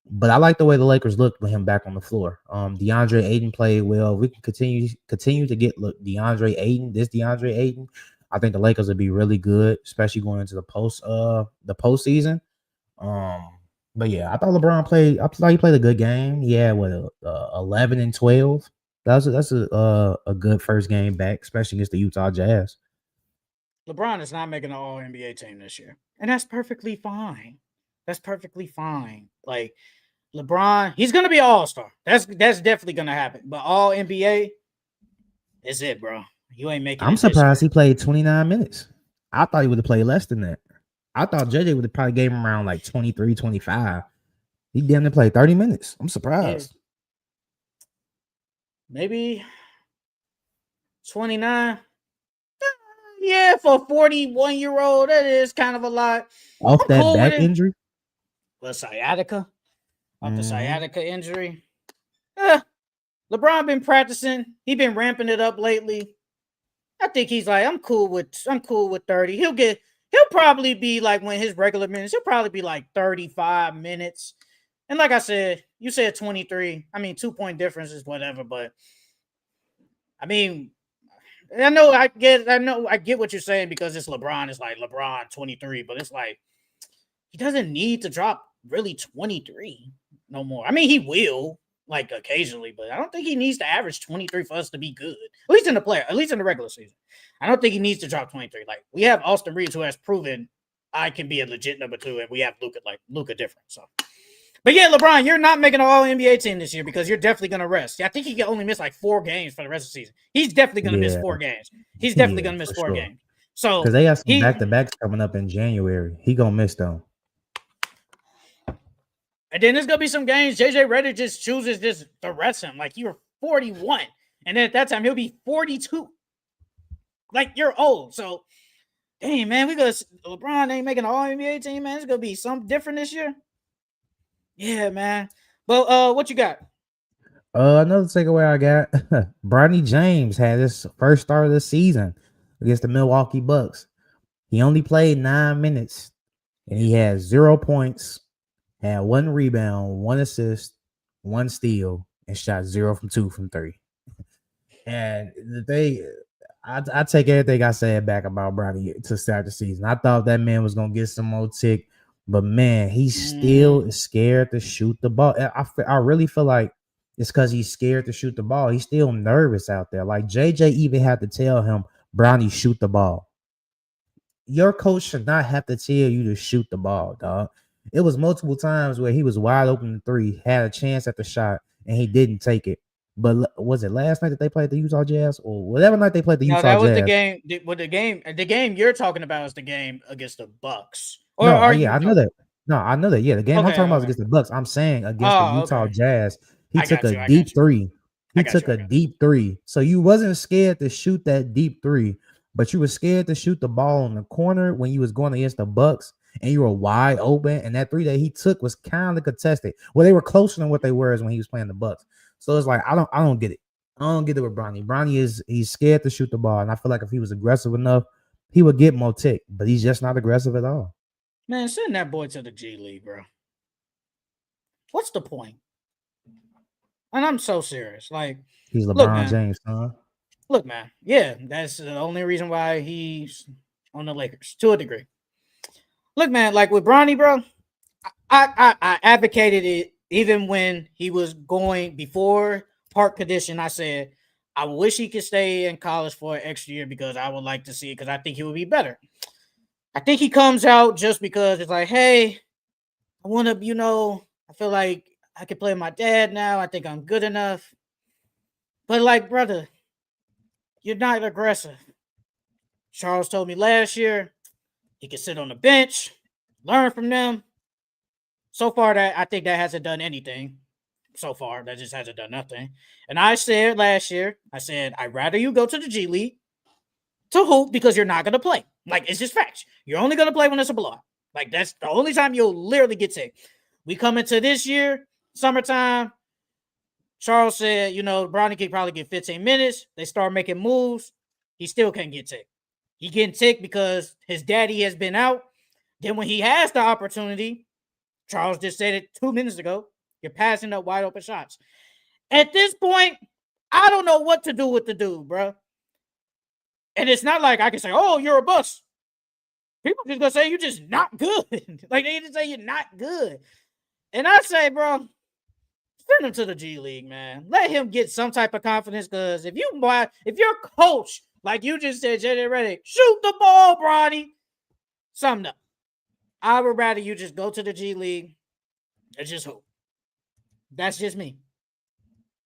Speaker 3: But I like the way the Lakers looked with him back on the floor. DeAndre Ayton played well. We can continue to get DeAndre Ayton. I think the Lakers would be really good, especially going into the postseason. But yeah, I thought LeBron played. I thought he played a good game. Yeah, 11 and 12. That's a good first game back, especially against the Utah Jazz.
Speaker 1: LeBron is not making an All NBA team this year, and that's perfectly fine. That's perfectly fine. Like LeBron, he's gonna be an All-Star. That's definitely gonna happen. But All NBA is it, bro. You ain't making.
Speaker 3: I'm surprised he played 29 minutes. I thought he would have played less than that. I thought JJ would have probably gave him around like 23, 25. He damn near played 30 minutes. I'm surprised.
Speaker 1: Yeah. Maybe 29. Yeah, for a 41-year-old, that is kind of a lot.
Speaker 3: Off that back injury?
Speaker 1: Well, sciatica. Off the sciatica injury. LeBron been practicing. He been ramping it up lately. I think he's like, I'm cool with 30. He'll probably be like, when his regular minutes, he'll probably be like 35 minutes. And like I said, you said 23. I mean, 2-point difference is whatever, but I mean, I get what you're saying because it's LeBron. It's like LeBron 23, but it's like he doesn't need to drop really 23 no more. I mean, he will like occasionally, but I don't think he needs to average 23 for us to be good. At least in the regular season. I don't think he needs to drop 23. Like we have Austin Reeves who has proven I can be a legit number 2, and we have Luka different. So. But yeah, LeBron, you're not making an All-NBA team this year because you're definitely going to rest. I think he can only miss like 4 games for the rest of the season. He's definitely going to miss 4 games. He's definitely going to miss 4 games. So
Speaker 3: because they have some back-to-backs coming up in January. He going to miss them.
Speaker 1: And then there's going to be some games JJ Redick just chooses just to rest him. Like you're 41. And then at that time, he'll be 42. Like you're old. So, dang, man, LeBron ain't making an All-NBA team, man. It's going to be something different this year. Yeah, man. But what you got?
Speaker 3: Another takeaway I got. Bronny James had his first start of the season against the Milwaukee Bucks. He only played 9 minutes, and he had 0 points, had 1 rebound, 1 assist, 1 steal, and shot 0 from 2 from 3. And I take everything I said back about Bronny to start the season. I thought that man was gonna get some more tick. But man, he still is scared to shoot the ball. I really feel like it's because he's scared to shoot the ball. He's still nervous out there. Like JJ even had to tell him, Bronny, shoot the ball. Your coach should not have to tell you to shoot the ball, dog. It was multiple times where he was wide open to 3, had a chance at the shot, and he didn't take it. But was it last night that they played the Utah Jazz or whatever night they played the Utah Jazz? No, that was
Speaker 1: the game. The game you're talking about is the game against the Bucks.
Speaker 3: I know that. No, I know that. Yeah, the game I'm talking about is against the Bucks. I'm saying against the Utah Jazz, he took a deep 3. He took a deep 3. So you wasn't scared to shoot that deep 3, but you were scared to shoot the ball in the corner when you was going against the Bucks and you were wide open. And that 3 that he took was kind of contested. Well, they were closer than what they were as when he was playing the Bucks. So it's like I don't get it. I don't get it with Bronny. Bronny he's scared to shoot the ball, and I feel like if he was aggressive enough, he would get more tick. But he's just not aggressive at all.
Speaker 1: Man, send that boy to the G League, bro. What's the point? And I'm so serious. Like
Speaker 3: he's LeBron James, huh?
Speaker 1: Look, man. Yeah, that's the only reason why he's on the Lakers to a degree. Look, man. Like with Bronny, bro, I advocated it even when he was going before park condition. I said I wish he could stay in college for an extra year because I would like to see it because I think he would be better. I think he comes out just because it's like, hey, I want to, I feel like I can play with my dad now. I think I'm good enough. But like, brother, you're not aggressive. Charles told me last year he could sit on the bench, learn from them. So far, I think that hasn't done anything. So far, that just hasn't done nothing. And I said last year, I'd rather you go to the G League to hoop because you're not going to play. Like, it's just facts. You're only going to play when it's a blowout. Like, that's the only time you'll literally get sick. We come into this year, summertime. Charles said, Bronny could probably get 15 minutes. They start making moves. He still can't get ticked. He getting ticked because his daddy has been out. Then when he has the opportunity, Charles just said it 2 minutes ago, you're passing up wide open shots. At this point, I don't know what to do with the dude, bro. And it's not like I can say, oh, you're a bust. People just going to say you're just not good. Like, they just say you're not good. And I say, bro, Send him to the G League, man. Let him get some type of confidence. Because if your coach, like you just said, JJ Redick, shoot the ball, Bronny. Something up. I would rather you just go to the G League and just hope. That's just me.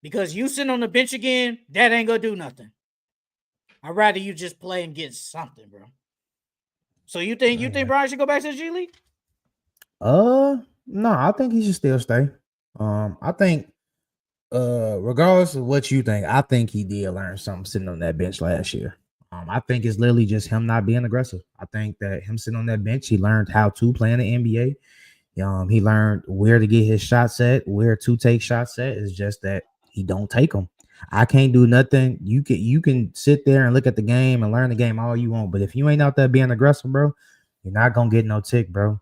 Speaker 1: Because you sitting on the bench again, that ain't gonna do nothing. I'd rather you just play and get something, bro. So you think Brian should go back to the G League?
Speaker 3: No, I think he should still stay. I think, regardless of what you think, I think he did learn something sitting on that bench last year. I think it's literally just him not being aggressive. I think that him sitting on that bench, he learned how to play in the NBA. He learned where to get his shots at, where to take shots at. It's just that he don't take them. I can't do nothing. You can sit there and look at the game and learn the game all you want, but if you ain't out there being aggressive, bro, you're not gonna get no tick, bro.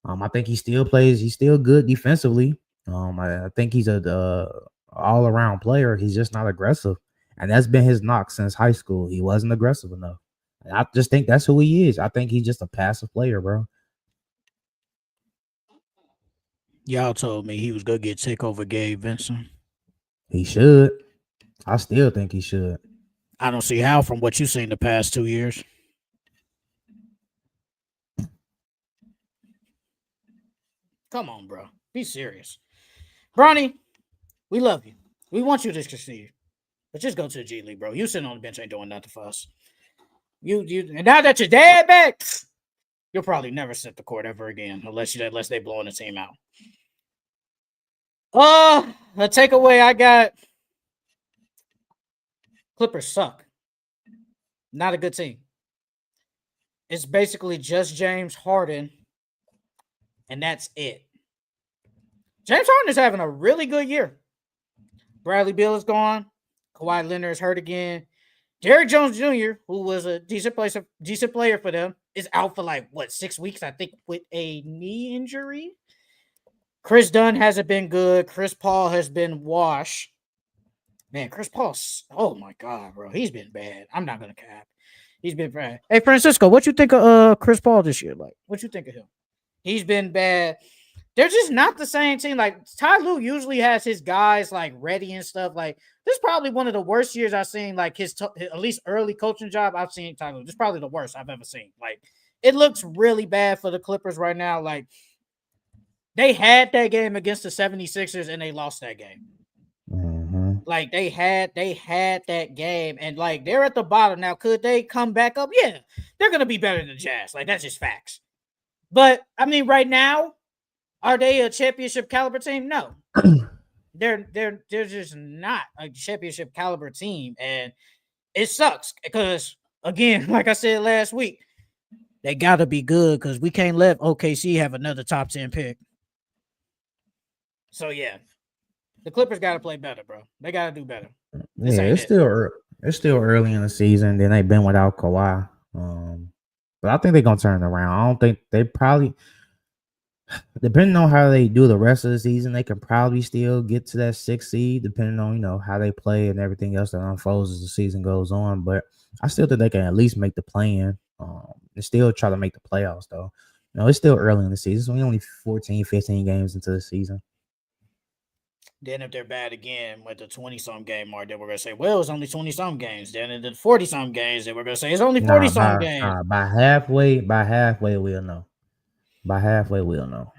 Speaker 3: I think he still plays. He's still good defensively. I think he's a all around player. He's just not aggressive, and that's been his knock since high school. He wasn't aggressive enough. And I just think that's who he is. I think he's just a passive player, bro.
Speaker 1: Y'all told me he was gonna get tick over Gabe Vincent.
Speaker 3: He should. I still think he should.
Speaker 1: I don't see how from what you've seen the past 2 years. Come on, bro. Be serious. Bronny, we love you. We want you to succeed. But just go to the G League, bro. You sitting on the bench ain't doing nothing for us. And now that your dad back, you'll probably never set the court ever again unless they blowing the team out. A takeaway I got. Clippers suck. Not a good team. It's basically just James Harden, and that's it. James Harden is having a really good year. Bradley Beal is gone. Kawhi Leonard is hurt again. Derrick Jones Jr., who was a decent player for them, is out for 6 weeks, I think, with a knee injury. Chris Dunn hasn't been good. Chris Paul has been washed. Man, Chris Paul, oh my God, bro. He's been bad. I'm not going to cap. He's been bad. Hey, Francisco, what you think of Chris Paul this year? What you think of him? He's been bad. They're just not the same team. Ty Lue usually has his guys ready and stuff. This is probably one of the worst years I've seen. His at least early coaching job I've seen Ty Lue. This is probably the worst I've ever seen. It looks really bad for the Clippers right now. They had that game against the 76ers and they lost that game.
Speaker 3: Mm-hmm.
Speaker 1: They had that game and they're at the bottom now. Could they come back up? Yeah, they're gonna be better than the Jazz. That's just facts. But I mean, right now, are they a championship caliber team? No, they're just not a championship caliber team, and it sucks because again, like I said last week, they gotta be good because we can't let OKC have another top 10 pick. So yeah. The Clippers got to play better, bro. They got to do better.
Speaker 3: It's still early in the season. Then they've been without Kawhi. But I think they're going to turn it around. I don't think they probably, depending on how they do the rest of the season, they can probably still get to that 6th seed, depending on, how they play and everything else that unfolds as the season goes on. But I still think they can at least make the play-in and still try to make the playoffs, though. It's still early in the season. So only 14, 15 games into the season.
Speaker 1: Then if they're bad again with the 20-some game mark, then we're going to say, well, it's only 20-some games. Then in the 40-some games, then we're going to say it's only 40-some games.
Speaker 3: By halfway, we'll know. By halfway, we'll know.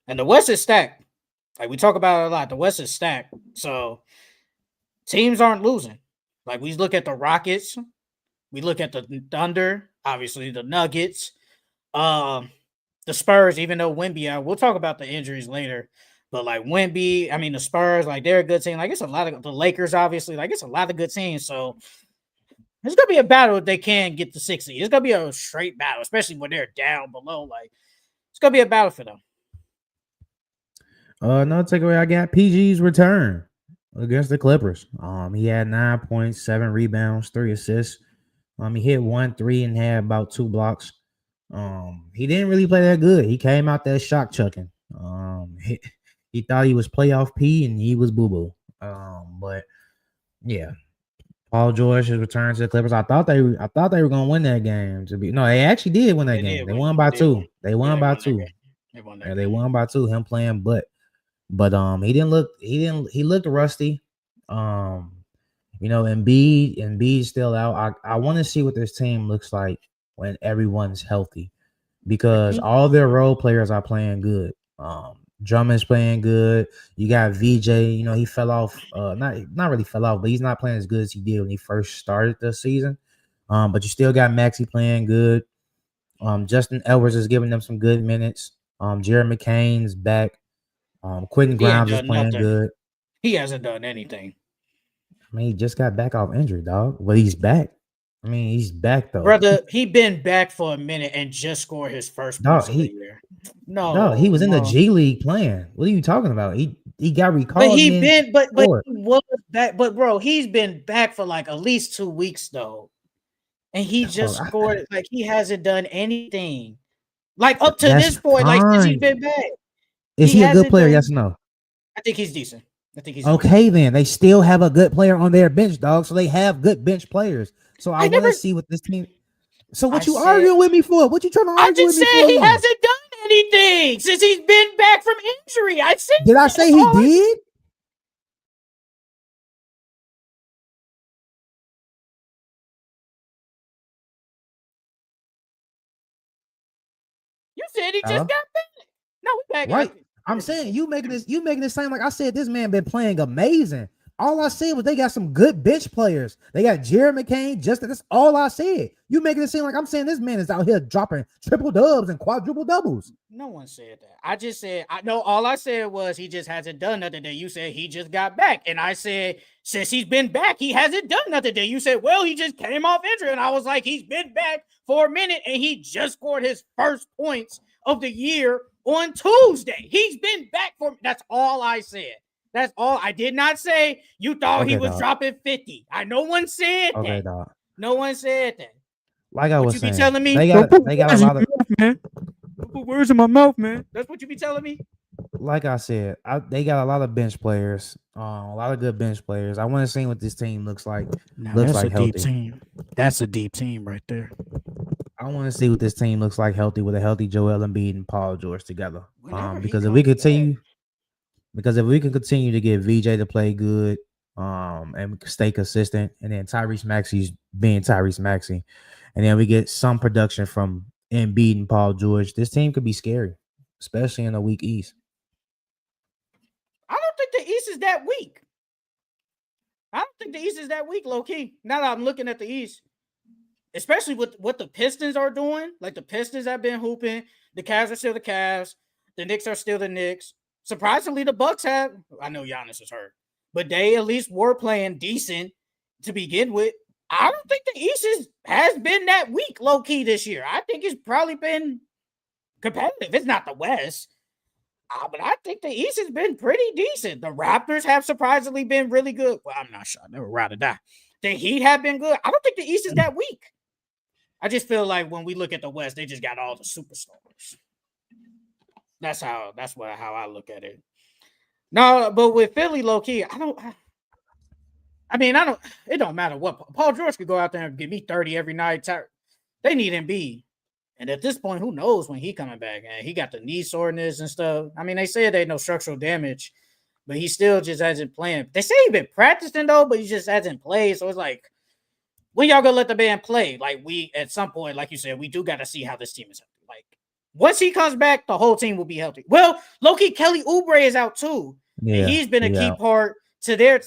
Speaker 1: And the West is stacked. We talk about it a lot. The West is stacked. So teams aren't losing. We look at the Rockets. We look at the Thunder. Obviously, the Nuggets. The Spurs, even though Wemby out. We'll talk about the injuries later. But Wemby, I mean the Spurs, they're a good team. It's a lot of the Lakers, obviously. It's a lot of good teams. So it's gonna be a battle if they can get the 6th seed. It's gonna be a straight battle, especially when they're down below. It's gonna be a battle for them.
Speaker 3: No takeaway. I got PG's return against the Clippers. He had 9 points, 7 rebounds, 3 assists. He hit 1 3 and had about 2 blocks. He didn't really play that good. He came out there shock chucking. He thought he was playoff P and he was boo-boo. But yeah, Paul George has returned to the Clippers. I thought they were gonna win that game. They actually did win that game. They won by 2. They won by 2. They won by 2. Him playing butt. But he looked rusty. Embiid's still out. I want to see what this team looks like when everyone's healthy, because all their role players are playing good. Drummond's playing good. You got VJ. He fell off. Not really fell off, but he's not playing as good as he did when he first started the season. But you still got Maxey playing good. Justin Edwards is giving them some good minutes. Jared McCain's back. Quentin Grimes is playing good.
Speaker 1: He hasn't done anything.
Speaker 3: I mean, he just got back off injury, dog. But he's back. I mean, he's back though.
Speaker 1: Brother, he been back for a minute and just scored his first points of the year.
Speaker 3: No, he was in the G League playing. What are you talking about? He got recalled.
Speaker 1: But he was back. But bro, he's been back for like at least 2 weeks though. And he just scored. Like, he hasn't done anything. Like, up to this point, like, since he's been back.
Speaker 3: Is he a good player? Yes or no?
Speaker 1: I think he's decent.
Speaker 3: Okay, then they still have a good player on their bench, dog. So they have good bench players. So I want to see what this team. So what you arguing with me for? What you trying to argue with me for?
Speaker 1: I just said he hasn't done anything since he's been back from injury. I said.
Speaker 3: Did I say he did?
Speaker 1: You said he just got back. No, we back.
Speaker 3: Right. I'm saying you making it seem like I said this man been playing amazing. All I said was they got some good bench players. They got Jared McCain. That's all I said. You making it seem like I'm saying this man is out here dropping triple dubs and quadruple doubles.
Speaker 1: No one said that. I just said, I know all I said was he just hasn't done nothing today. You said he just got back. And I said, since he's been back, he hasn't done nothing today. You said, well, he just came off injury. And I was like, he's been back for a minute and he just scored his first points of the year on Tuesday. He's been back for, that's all I said. That's all. I did not say you thought he was dropping 50. No one said that.
Speaker 3: Dog.
Speaker 1: No one said that.
Speaker 3: Like I was saying,
Speaker 1: be telling me
Speaker 3: they got a lot of
Speaker 1: man. Put words in my mouth, man. That's what you be telling me.
Speaker 3: Like I said, they got a lot of bench players, a lot of good bench players. I want to see what this team looks like.
Speaker 1: Looks like healthy. Deep team. That's a deep team right there.
Speaker 3: I want to see what this team looks like healthy with a healthy Joel Embiid and Paul George together. Because if we continue to get VJ to play good, and stay consistent, and then Tyrese Maxey's being Tyrese Maxey, and then we get some production from Embiid and Paul George, this team could be scary, especially in a weak East.
Speaker 1: I don't think the East is that weak. Low key. Now that I'm looking at the East, especially with what the Pistons are doing, like the Pistons have been hooping, the Cavs are still the Cavs, the Knicks are still the Knicks. Surprisingly, the Bucks have. I know Giannis is hurt, but they at least were playing decent to begin with. I don't think the East has been that weak, low key, this year. I think it's probably been competitive. It's not the West, but I think the East has been pretty decent. The Raptors have surprisingly been really good. Well, I'm not sure. I never rather die. The Heat have been good. I don't think the East is that weak. I just feel like when we look at the West, they just got all the superstars. That's how I look at it. No, but with Philly, low key, it don't matter what. Paul George could go out there and give me 30 every night. They need Embiid. And at this point, who knows when he coming back? And he got the knee soreness and stuff. I mean, they said they no structural damage, but he still just hasn't played. They say he's been practicing though, but he just hasn't played. So it's like, when y'all gonna let the band play? Like, we, at some point, like you said, we do got to see how this team is healthy. Like, once he comes back, the whole team will be healthy. Well, low-key, Kelly Oubre is out too. Yeah, and he's been a key part to their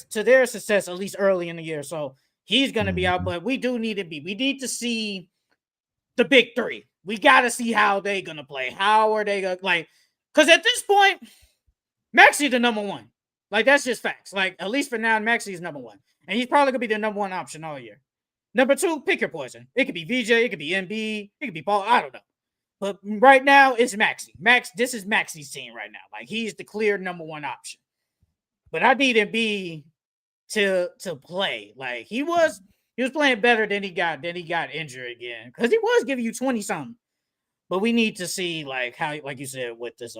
Speaker 1: success, at least early in the year. So he's gonna be out, but we do need to be. We need to see the big three. We got to see how they gonna play. How are they gonna because at this point, Maxey's the number one. Like, that's just facts. Like, at least for now, Maxey's number one. And he's probably gonna be the number one option all year. Number two, pick your poison. It could be VJ, it could be MB, it could be Paul. I don't know. But right now, it's Maxey. This is Maxey's team right now. Like, he's the clear number one option. But I need Embiid to play. Like, he was playing better than he got injured again. Because he was giving you 20-something. But we need to see, like, how, like you said, with this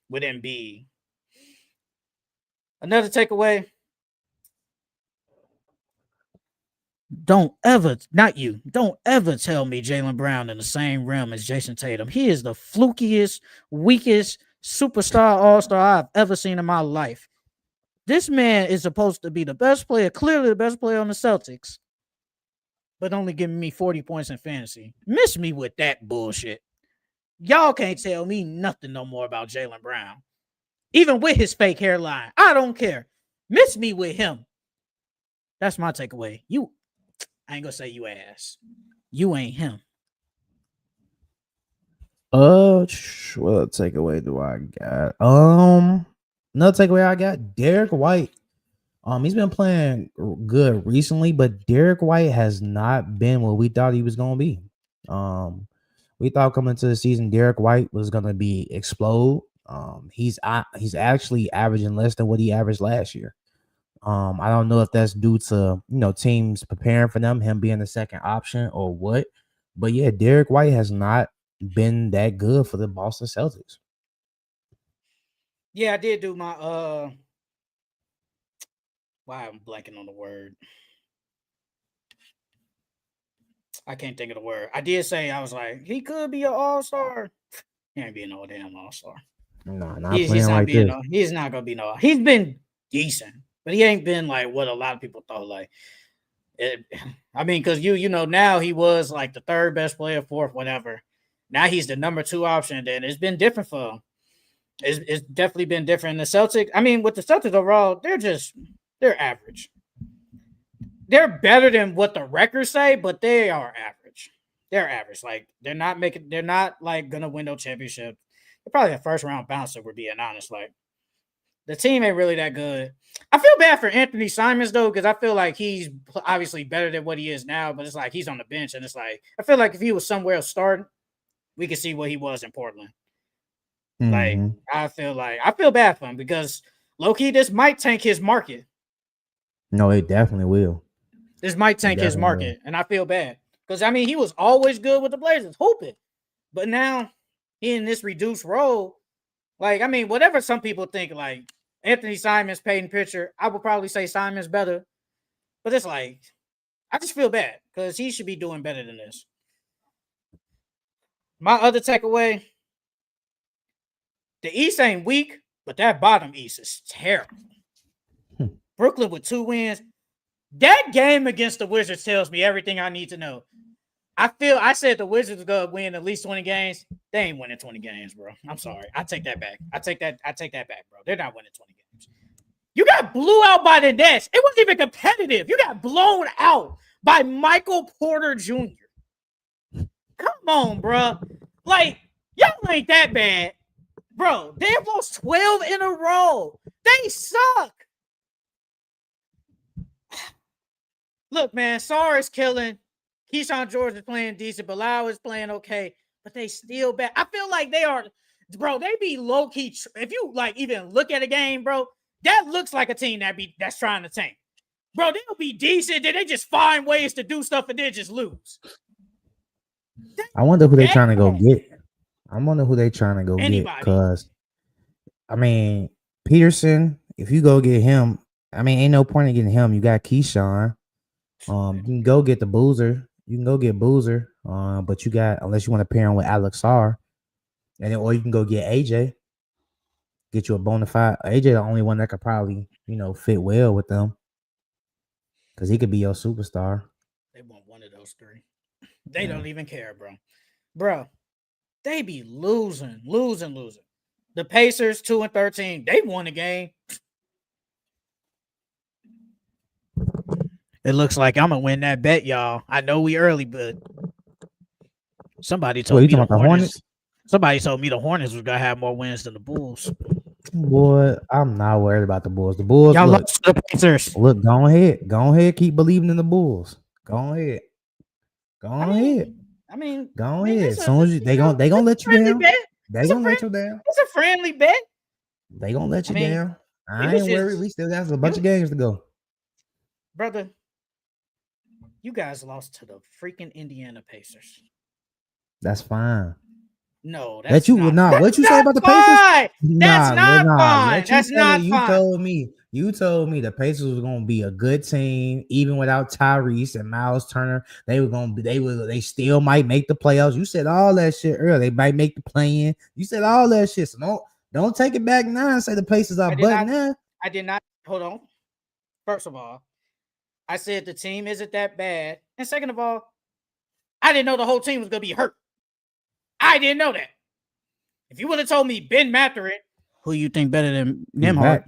Speaker 1: with Embiid. Another takeaway. Don't ever tell me Jaylen Brown in the same realm as Jason Tatum. He is the flukiest, weakest superstar all-star I've ever seen in my life. This man is supposed to be the best player, clearly the best player on the Celtics, but only giving me 40 points in fantasy. Miss me with that bullshit. Y'all can't tell me nothing no more about Jaylen Brown. Even with his fake hairline. I don't care. Miss me with him. That's my takeaway. I ain't gonna say you ass. You ain't him.
Speaker 3: What takeaway do I got? Another takeaway I got, Derek White. He's been playing good recently, but Derek White has not been what we thought he was gonna be. We thought coming into the season, Derek White was gonna be explode. He's actually averaging less than what he averaged last year. I don't know if that's due to teams preparing for him being the second option or what. But yeah, Derek White has not been that good for the Boston Celtics.
Speaker 1: Yeah, I did do my why I'm blanking on the word. I can't think of the word. I did say I was like, he could be an all-star. He ain't being no damn all-star.
Speaker 3: No, not playing like this.
Speaker 1: He's not gonna be no. He's been decent, but he ain't been like what a lot of people thought. Like, because now he was like the third best player, fourth, whatever. Now he's the number 2 option. Then it's been different for him. It's definitely been different. The Celtics, with the Celtics overall, they're average. They're better than what the records say, but they are average. They're average. Like they're not like gonna win no championship. They're probably a first round bouncer, we're being honest. Like the team ain't really that good. I feel bad for Anthony Simons though, because I feel like he's obviously better than what he is now, but it's like he's on the bench, and it's like I feel like if he was somewhere else starting, we could see what he was in Portland. Like I feel bad for him because low-key, this might tank his market.
Speaker 3: No, it definitely will.
Speaker 1: This might tank his market, and I feel bad because he was always good with the Blazers, hooping, but now he in this reduced role. Like whatever some people think, like Anthony Simons, Peyton Pritchard, I would probably say Simons better, but it's like I just feel bad because he should be doing better than this. My other takeaway: the East ain't weak, but that bottom East is terrible. Brooklyn with 2 wins. That game against the Wizards tells me everything I need to know. I said the Wizards are gonna win at least 20 games. They ain't winning 20 games, bro. I'm sorry. I take that back. I take that back, bro. They're not winning 20 games. You got blew out by the Nets. It wasn't even competitive. You got blown out by Michael Porter Jr. Come on, bro. Like, y'all ain't that bad. Bro, they have lost 12 in a row. They suck. Look, man, Sarr is killing. Keyshawn George is playing decent. Bilal is playing okay, but they still bad. I feel like they are, bro, they be low-key. If you, like, even look at a game, bro, that looks like a team that's trying to tank. Bro, they'll be decent. Then they just find ways to do stuff and then just lose.
Speaker 3: I wonder who they're trying to go get. I wonder who they trying to go get because, Peterson, if you go get him, ain't no point in getting him. You got Keyshawn. You can go get the Boozer. You can go get Boozer. But you got, unless you want to pair him with Alex Sarr, or you can go get AJ. Get you a bona fide. AJ, the only one that could probably, fit well with them. Because he could be your superstar.
Speaker 1: They want one of those 3. They don't even care, bro. Bro, they be losing. The Pacers, 2-13. They won the game. It looks like I'm gonna win that bet, y'all. I know we early, but somebody told me the Hornets. Somebody told me the Hornets was gonna have more wins than the Bulls.
Speaker 3: Boy, I'm not worried about the Bulls. The Bulls,
Speaker 1: y'all lost to the Pacers.
Speaker 3: Look, go ahead. Keep believing in the Bulls. Go ahead. Go ahead. As soon as they gonna let you down. They gonna let you down.
Speaker 1: It's a friendly bet.
Speaker 3: They gonna let you down. I ain't worried. We still got a bunch of games to go,
Speaker 1: brother. You guys lost to the freaking Indiana Pacers.
Speaker 3: That's fine.
Speaker 1: No, that's
Speaker 3: not. What you say about the Pacers?
Speaker 1: That's not fine. That's not fine.
Speaker 3: You told me the Pacers was gonna be a good team, even without Tyrese and Miles Turner. They still might make the playoffs. You said all that shit earlier. They might make the play-in. You said all that shit. So Don't take it back now and say the Pacers are butting now.
Speaker 1: I did not. Hold on. First of all, I said the team isn't that bad. And second of all, I didn't know the whole team was going to be hurt. I didn't know that. If you would have told me Ben Mathurin, who you think better than Nembhard?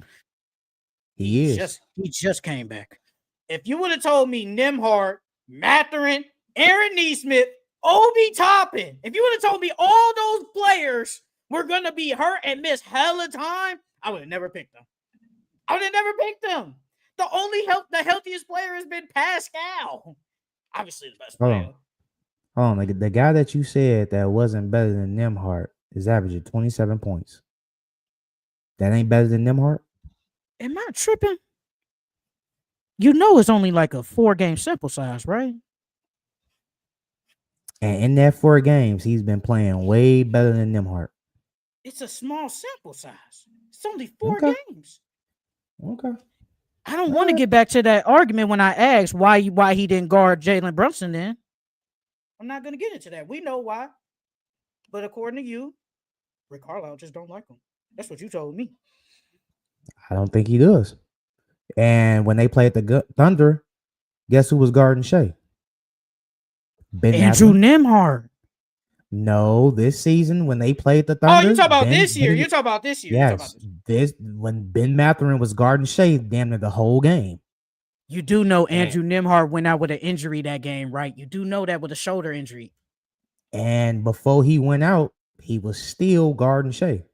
Speaker 3: He is.
Speaker 1: He just came back. If you would have told me Nembhard, Mathurin, Aaron Nesmith, Obi Toppin, if you would have told me all those players were going to be hurt and miss hella time, I would have never picked them. The healthiest player has been Pascal. Obviously the best player.
Speaker 3: Hold on. Like the guy that you said that wasn't better than Nembhard is averaging 27 points. That ain't better than Nembhard?
Speaker 1: Am I tripping? You know it's only like a 4-game sample size, right?
Speaker 3: And in that 4 games, he's been playing way better than Nembhard.
Speaker 1: It's a small sample size. It's only 4 games.
Speaker 3: Okay.
Speaker 1: I don't want to get back to that argument when I asked why he didn't guard Jalen Brunson then. I'm not going to get into that. We know why. But according to you, Rick Carlisle just don't like him. That's what you told me.
Speaker 3: I don't think he does. And when they played the Thunder, guess who was guarding Shea?
Speaker 1: Andrew Nembhard.
Speaker 3: No, this season when they played the Thunder.
Speaker 1: Oh, you talking about this year? You're talking about this year.
Speaker 3: Yes, when Ben Mathurin was guarding Shea, damn near the whole game.
Speaker 1: You do know Andrew Nembhard went out with an injury that game, right? You do know that with a shoulder injury.
Speaker 3: And before he went out, he was still guarding Shea.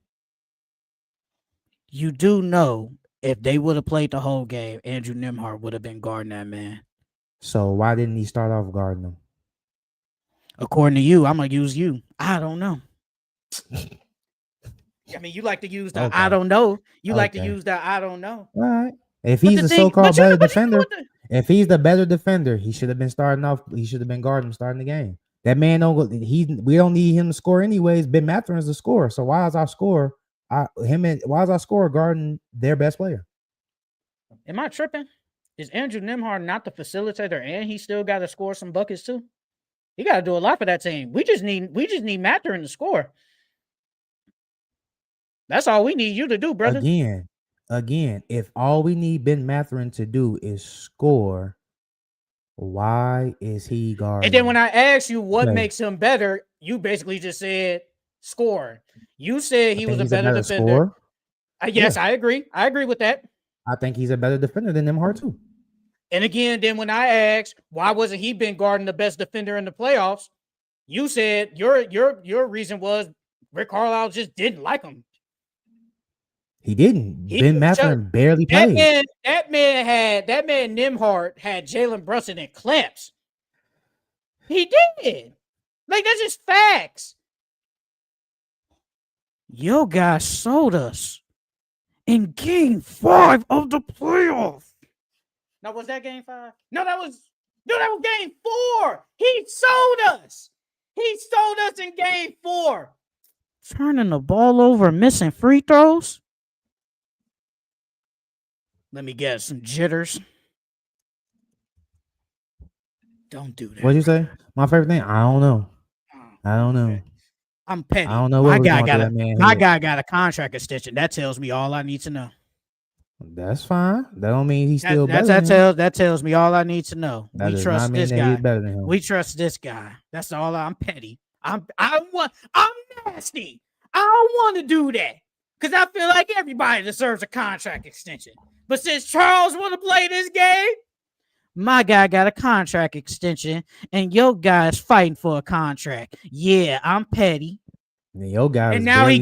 Speaker 1: You do know if they would have played the whole game, Andrew Nembhard would have been guarding that man.
Speaker 3: So why didn't he start off guarding him?
Speaker 1: According to you, I'm going to use you. I don't know. I mean, you like to use the I don't know. You like to use the I don't know.
Speaker 3: All right. If he's the so-called better defender, if he's the better defender, he should have been starting off. He should have been guarding him starting the game. That man don't go. We don't need him to score anyways. Ben Mathurin's the scorer. So why is our scorer guarding their best player?
Speaker 1: Am I tripping? Is Andrew Nembhard not the facilitator and he still got to score some buckets too? He got to do a lot for that team. We just need Mathurin to score. That's all we need you to do, brother.
Speaker 3: Again, if all we need Ben Mathurin to do is score, why is he guarding?
Speaker 1: And then when I asked you what makes him better, you basically just said score. You said he was a better defender. Yes, I agree. I agree with that.
Speaker 3: I think he's a better defender than Nembhard too.
Speaker 1: And again, then when I asked why wasn't he been guarding the best defender in the playoffs, you said your reason was Rick Carlisle just didn't like him.
Speaker 3: He didn't. Ben Mathurin barely played.
Speaker 1: That man Nembhard had Jalen Brunson in clamps. He did. Like, that's just facts. Yo guys sold us in game 5 of the playoffs. Now, was that game 5? No, that was game 4. He sold us. He sold us in game 4. Turning the ball over, missing free throws. Let me get some jitters. Don't do that.
Speaker 3: What'd you say? My favorite thing? I don't know. Okay.
Speaker 1: I'm petty.
Speaker 3: I don't know
Speaker 1: what
Speaker 3: my
Speaker 1: guy got a contract extension. That tells me all I need to know.
Speaker 3: That's fine. That don't mean he's still better.
Speaker 1: That tells me all I need to know.
Speaker 3: We trust this guy. Better than him.
Speaker 1: We trust this guy. That's all. I'm petty. I'm nasty. I don't want to do that because I feel like everybody deserves a contract extension. But since Charles want to play this game, my guy got a contract extension, and your guy's fighting for a contract. Yeah, I'm petty.
Speaker 3: Your guy,
Speaker 1: and now he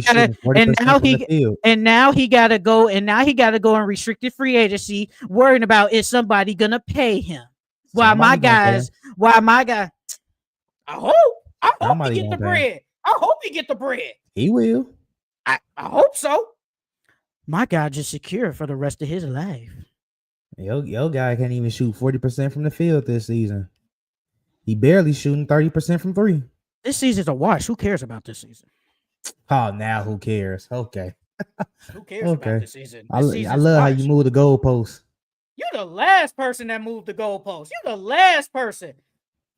Speaker 1: gotta go and restricted free agency, worrying about is somebody gonna pay him. Why my guy? I hope he get the bread. I hope he get the bread.
Speaker 3: He will.
Speaker 1: I hope so. My guy just secure for the rest of his life.
Speaker 3: Your guy can't even shoot 40% from the field this season. He barely shooting 30% from 3.
Speaker 1: This season's a wash. Who cares about this season?
Speaker 3: Oh, now who cares? Okay.
Speaker 1: Who cares about this season?
Speaker 3: I love how you move the goalposts.
Speaker 1: You're the last person that moved the goalposts. You're the last person.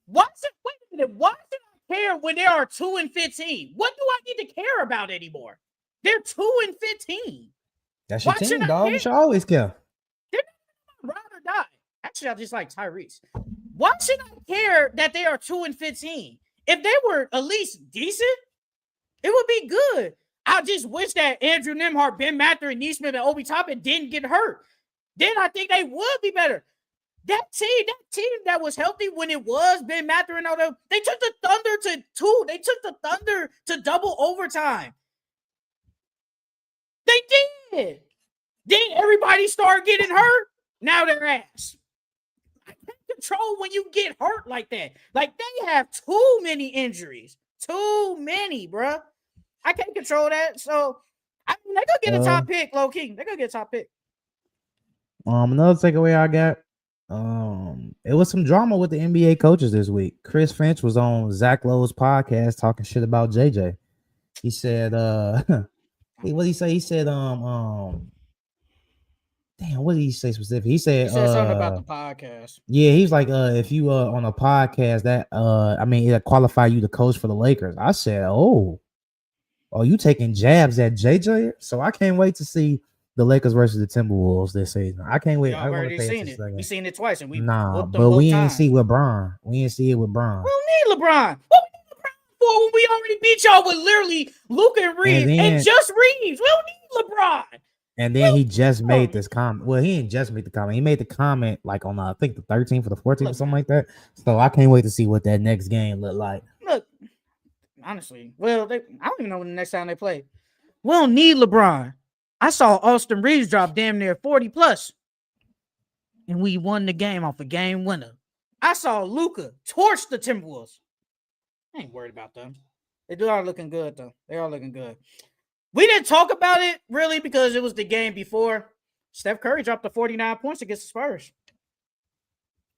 Speaker 1: Wait a minute. Why should I care when there are 2 and 15? What do I need to care about anymore? They're 2-15.
Speaker 3: That's your
Speaker 1: Why should
Speaker 3: team,
Speaker 1: I
Speaker 3: dog.
Speaker 1: care?
Speaker 3: You should always care.
Speaker 1: They're not ride or die. Actually, I just like Tyrese. Why should I care that they are 2-15? If they were at least decent, it would be good. I just wish that Andrew Nembhard, Ben Mather, and Neesmith, and Obi Toppin didn't get hurt. Then I think they would be better. That team that was healthy when it was Ben Mather and all them, they took the Thunder to 2. They took the Thunder to double overtime. They did. Then everybody started getting hurt. Now they're ass. I can't control when you get hurt like that. Like, they have too many injuries. Too many, bruh. I can't control that. So, I mean, they're going to get a top pick, low key. They're going to get a top pick.
Speaker 3: Another takeaway I got, it was some drama with the NBA coaches this week. Chris Finch was on Zach Lowe's podcast talking shit about JJ. He said, what did he say? He said, damn, what did he say specifically? He said
Speaker 1: something about the podcast.
Speaker 3: Yeah, he's like, if you on a podcast that it'll qualify you to coach for the Lakers. I said, oh, you taking jabs at JJ? So I can't wait to see the Lakers versus the Timberwolves this season. I can't wait.
Speaker 1: I've already seen it. We seen it twice, and we
Speaker 3: but we ain't see with Bron. We ain't see it with Bron.
Speaker 1: We don't need LeBron. What we need LeBron for when we already beat y'all with literally Luka and Reeves and just Reeves? We don't need LeBron.
Speaker 3: And then he just made this comment. Well, he didn't just make the comment. He made the comment like on I think the 13th or the 14th or something like that. So I can't wait to see what that next game look like.
Speaker 1: Look, honestly, I don't even know when the next time they play. We don't need LeBron. I saw Austin Reeves drop damn near 40 plus, and we won the game off a game winner. I saw Luka torch the Timberwolves. I ain't worried about them. They are looking good though. They are looking good. We didn't talk about it really because it was the game before. Steph Curry dropped the 49 points against the Spurs.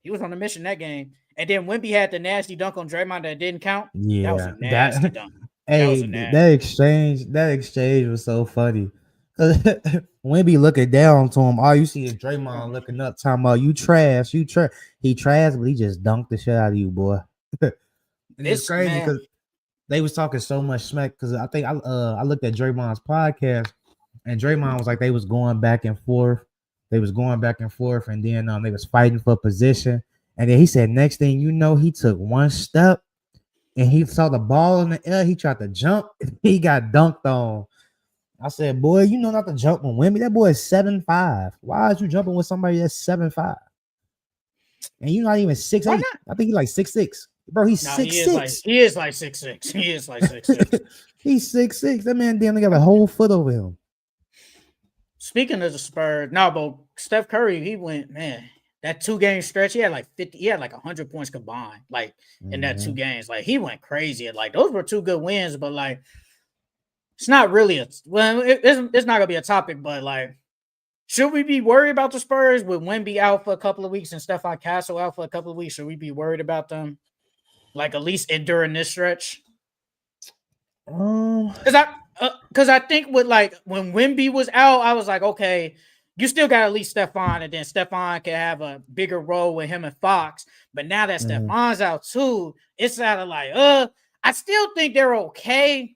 Speaker 1: He was on a mission that game. And then Wemby had the nasty dunk on Draymond that didn't count.
Speaker 3: Yeah.
Speaker 1: That was a nasty dunk.
Speaker 3: Hey, that exchange was so funny. Wemby looking down to him, all you see is Draymond looking up, talking about you trash. He trash, but he just dunked the shit out of you, boy. It's crazy because they was talking so much smack because I think I looked at Draymond's podcast and Draymond was like they was going back and forth. And then they was fighting for position. And then he said, next thing you know, he took one step and he saw the ball in the air. He tried to jump. He got dunked on. I said, boy, you know not to jump on Wemby. That boy is 7'5". Why are you jumping with somebody that's 7'5"? And you're not even 6'8". I think he's like 6'6". Bro, he's 6'6".
Speaker 1: He is like 6'6". He is like 6'6".
Speaker 3: He's 6'6". That man damn got a whole foot over him.
Speaker 1: Speaking of the Spurs, but Steph Curry, he went, man, that 2-game stretch, he had like 100 points combined, like in that 2 games. Like he went crazy. And like those were 2 good wins, but like it's not really it's not gonna be a topic, but like, should we be worried about the Spurs with Wemby out for a couple of weeks and Stephon Castle out for a couple of weeks? Should we be worried about them? Like at least during this stretch? Because I think with like when Wemby was out, I was like, okay, you still got at least Stephon, and then Stephon can have a bigger role with him and Fox. But now that Stephon's out too, it's out of like, I still think they're okay.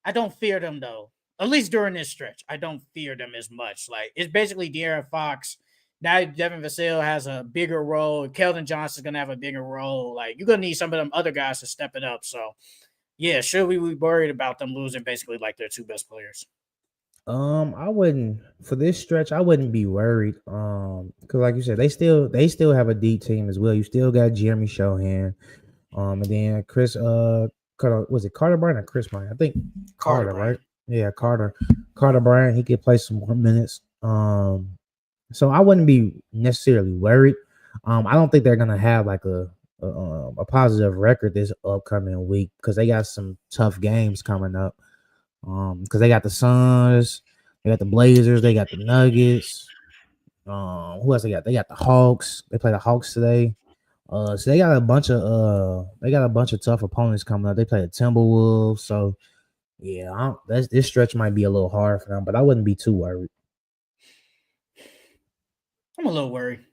Speaker 1: I don't fear them though. At least during this stretch, I don't fear them as much. Like it's basically De'Aaron Fox. Now Devin Vassell has a bigger role. Keldon Johnson's gonna have a bigger role. Like you're gonna need some of them other guys to step it up. So yeah, should we be worried about them losing basically like their 2 best players?
Speaker 3: I wouldn't for this stretch. I wouldn't be worried. Because like you said, they still have a deep team as well. You still got Jeremy Shohan, and then Chris. Was it Carter Bryant or Chris Bryant? I think Carter, right? Yeah, Carter Bryant. He could play some more minutes. So I wouldn't be necessarily worried. I don't think they're gonna have like a positive record this upcoming week because they got some tough games coming up. Because they got the Suns, they got the Blazers, they got the Nuggets. Who else they got? They got the Hawks. They play the Hawks today. So they got a bunch of tough opponents coming up. They play the Timberwolves. So yeah, this stretch might be a little hard for them, but I wouldn't be too worried.
Speaker 1: I'm a little worried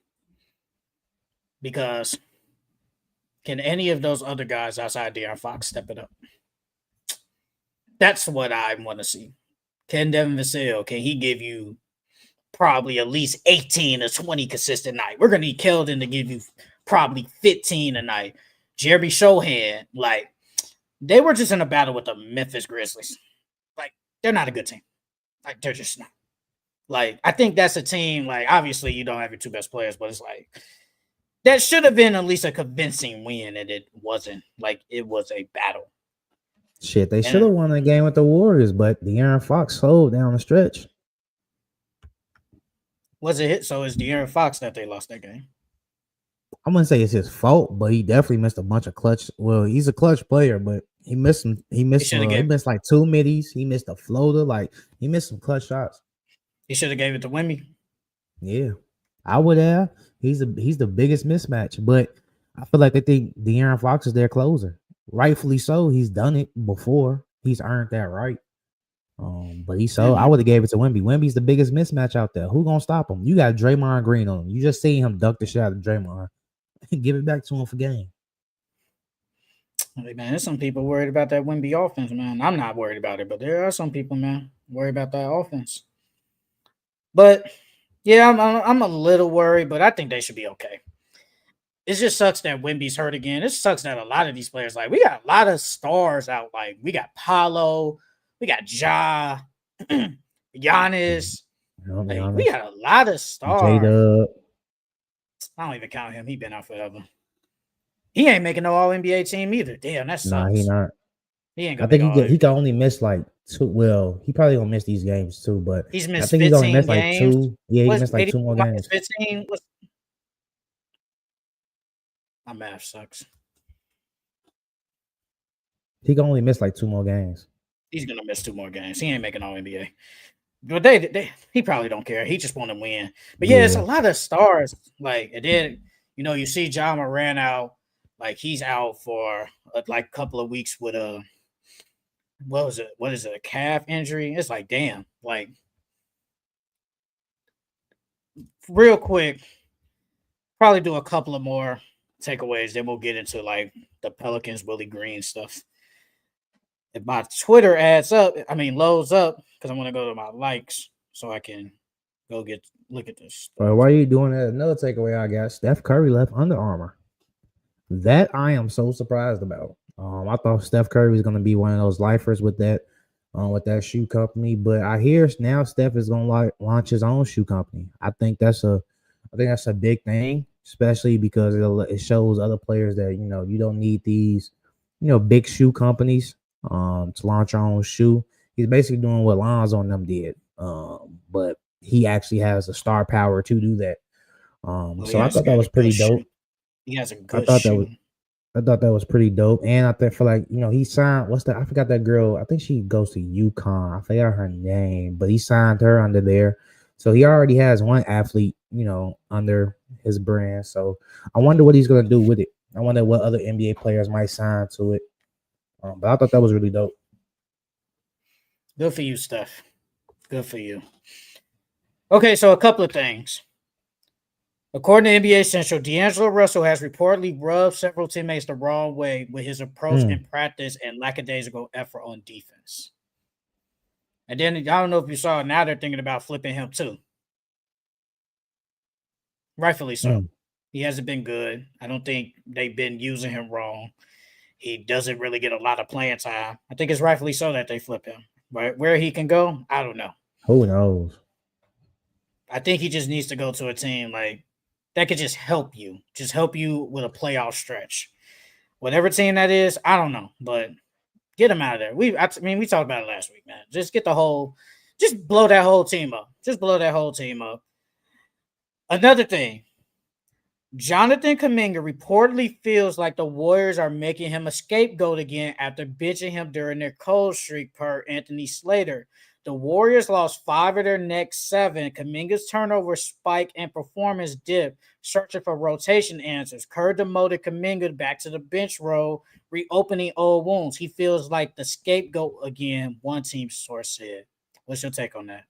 Speaker 1: because can any of those other guys outside De'Aaron Fox step it up? That's what I want to see. Can Devin Vassell, can he give you probably at least 18 or 20 consistent night? We're going to need Keldon to give you probably 15 a night. Jeremy Shohan, like, they were just in a battle with the Memphis Grizzlies. Like, they're not a good team. Like, they're just not. Like, I think that's a team, like, obviously you don't have your two best players, but it's like, that should have been at least a convincing win, and it wasn't. Like, it was a battle.
Speaker 3: Shit, they should have won the game with the Warriors, but De'Aaron Fox sold down the stretch.
Speaker 1: Was it hit? So it's De'Aaron Fox that they lost that game.
Speaker 3: I wouldn't say it's his fault, but he definitely missed a bunch of clutch. Well, he's a clutch player, but he missed some. He missed like 2 middies. He missed a floater. Like, he missed some clutch shots.
Speaker 1: He should have gave it to Wemby.
Speaker 3: Yeah, I would have. He's the biggest mismatch, but I feel like they think De'Aaron Fox is their closer. Rightfully so. He's done it before. He's earned that right. But I would have gave it to Wemby. Wemby's the biggest mismatch out there. Who gonna stop him? You got Draymond Green on him. You just seen him duck the shot of Draymond. Give it back to him for game.
Speaker 1: Hey, man, there's some people worried about that Wemby offense, man. I'm not worried about it, but there are some people, man, worried about that offense. But yeah, I'm a little worried, but I think they should be okay. It just sucks that Wemby's hurt again. It sucks that a lot of these players, like, we got a lot of stars out. Like, we got Paolo, we got Ja, Giannis. Like, we got a lot of stars. J-Dub. I don't even count him. He been out forever. He ain't making no All-NBA team either. Damn, that sucks.
Speaker 3: Nah, he not.
Speaker 1: He ain't
Speaker 3: I think he can only miss like 2. Well, he probably gonna miss these games too, but
Speaker 1: he's missed.
Speaker 3: I think he's only missed like 2. Yeah, he missed like 2 more games.
Speaker 1: 15. My math sucks.
Speaker 3: He can only miss like 2 more games.
Speaker 1: He's gonna miss 2 more games. He ain't making All NBA. But he probably don't care. He just want to win. But yeah, it's a lot of stars. Like, and then you see Ja Morant out. Like, he's out for like a couple of weeks with a what is it? A calf injury. It's like, damn. Like, real quick, probably do a couple of more takeaways. Then we'll get into like the Pelicans, Willie Green stuff. If my Twitter loads up, because I'm gonna go to my likes so I can go look at this.
Speaker 3: Why are you doing that? Another takeaway I got: Steph Curry left Under Armour. That I am so surprised about. I thought Steph Curry was gonna be one of those lifers with that shoe company, but I hear now Steph is gonna launch his own shoe company. I think that's a big thing, especially because it shows other players that you don't need these big shoe companies to launch your own shoe. He's basically doing what Lonzo and them did, but he actually has the star power to do that. So I thought that was pretty dope.
Speaker 1: He has a good shoe.
Speaker 3: I thought that was pretty dope, and I feel like he signed. I forgot that girl. I think she goes to UConn. I forgot her name, but he signed her under there. So he already has one athlete, under his brand. So I wonder what he's gonna do with it. I wonder what other NBA players might sign to it. But I thought that was really dope.
Speaker 1: Good for you, Steph. Good for you. Okay, so a couple of things. According to NBA Central, D'Angelo Russell has reportedly rubbed several teammates the wrong way with his approach in practice and lackadaisical effort on defense. And then I don't know if you saw, now they're thinking about flipping him too. Rightfully so. He hasn't been good. I don't think they've been using him wrong. He doesn't really get a lot of playing time. I think it's rightfully so that they flip him. But where he can go, I don't know.
Speaker 3: Who knows?
Speaker 1: I think he just needs to go to a team like that could just help you with a playoff stretch. Whatever team that is, I don't know, but get him out of there. We talked about it last week, man. Just blow that whole team up. Just blow that whole team up. Another thing, Jonathan Kuminga reportedly feels like the Warriors are making him a scapegoat again after benching him during their cold streak, per Anthony Slater. The Warriors lost 5 of their next 7. Kuminga's turnover spike and performance dip, searching for rotation answers. Kerr demoted Kuminga back to the bench role, reopening old wounds. He feels like the scapegoat again, one team source said. What's your take on that?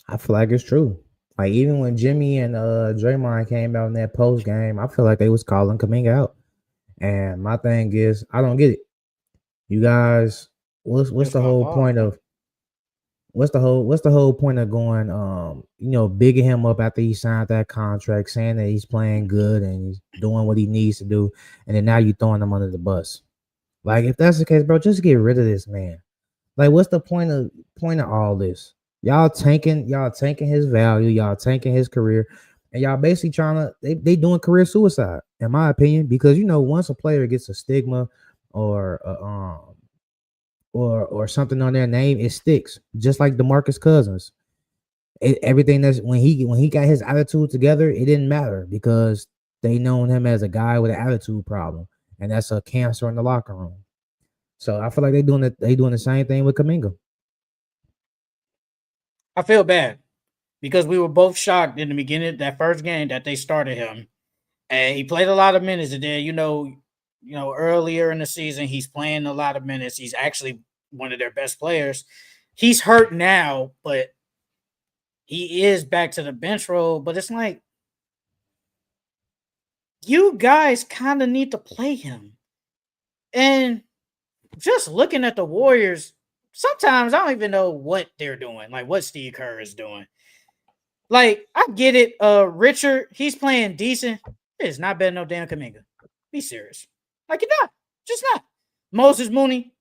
Speaker 3: I feel like it's true. Like, even when Jimmy and Draymond came out in that post game, I feel like they was calling Kuminga out. And my thing is, I don't get it. You guys, what's the whole point of? what's the whole point of going bigging him up after he signed that contract, saying that he's playing good and he's doing what he needs to do, and then now you throwing him under the bus? Like, if that's the case, bro, just get rid of this man. Like, what's the point of all this? Y'all tanking his value, y'all tanking his career, and y'all basically trying to they doing career suicide, in my opinion, because once a player gets a stigma or or something on their name, it sticks. Just like DeMarcus Cousins. Everything that's when he got his attitude together, it didn't matter because they known him as a guy with an attitude problem, and that's a cancer in the locker room. So I feel like they doing the same thing with Kuminga.
Speaker 1: I feel bad because we were both shocked in the beginning that first game that they started him, and he played a lot of minutes. And then earlier in the season he's playing a lot of minutes. He's actually one of their best players. He's hurt now, but he is back to the bench role. But it's like you guys kind of need to play him. And just looking at the Warriors, sometimes I don't even know what they're doing, like what Steve Kerr is doing. Like, I get it. Richard, he's playing decent. It's not better than no damn Kuminga. Be serious. Like, you're not. Just not. Moses Mooney,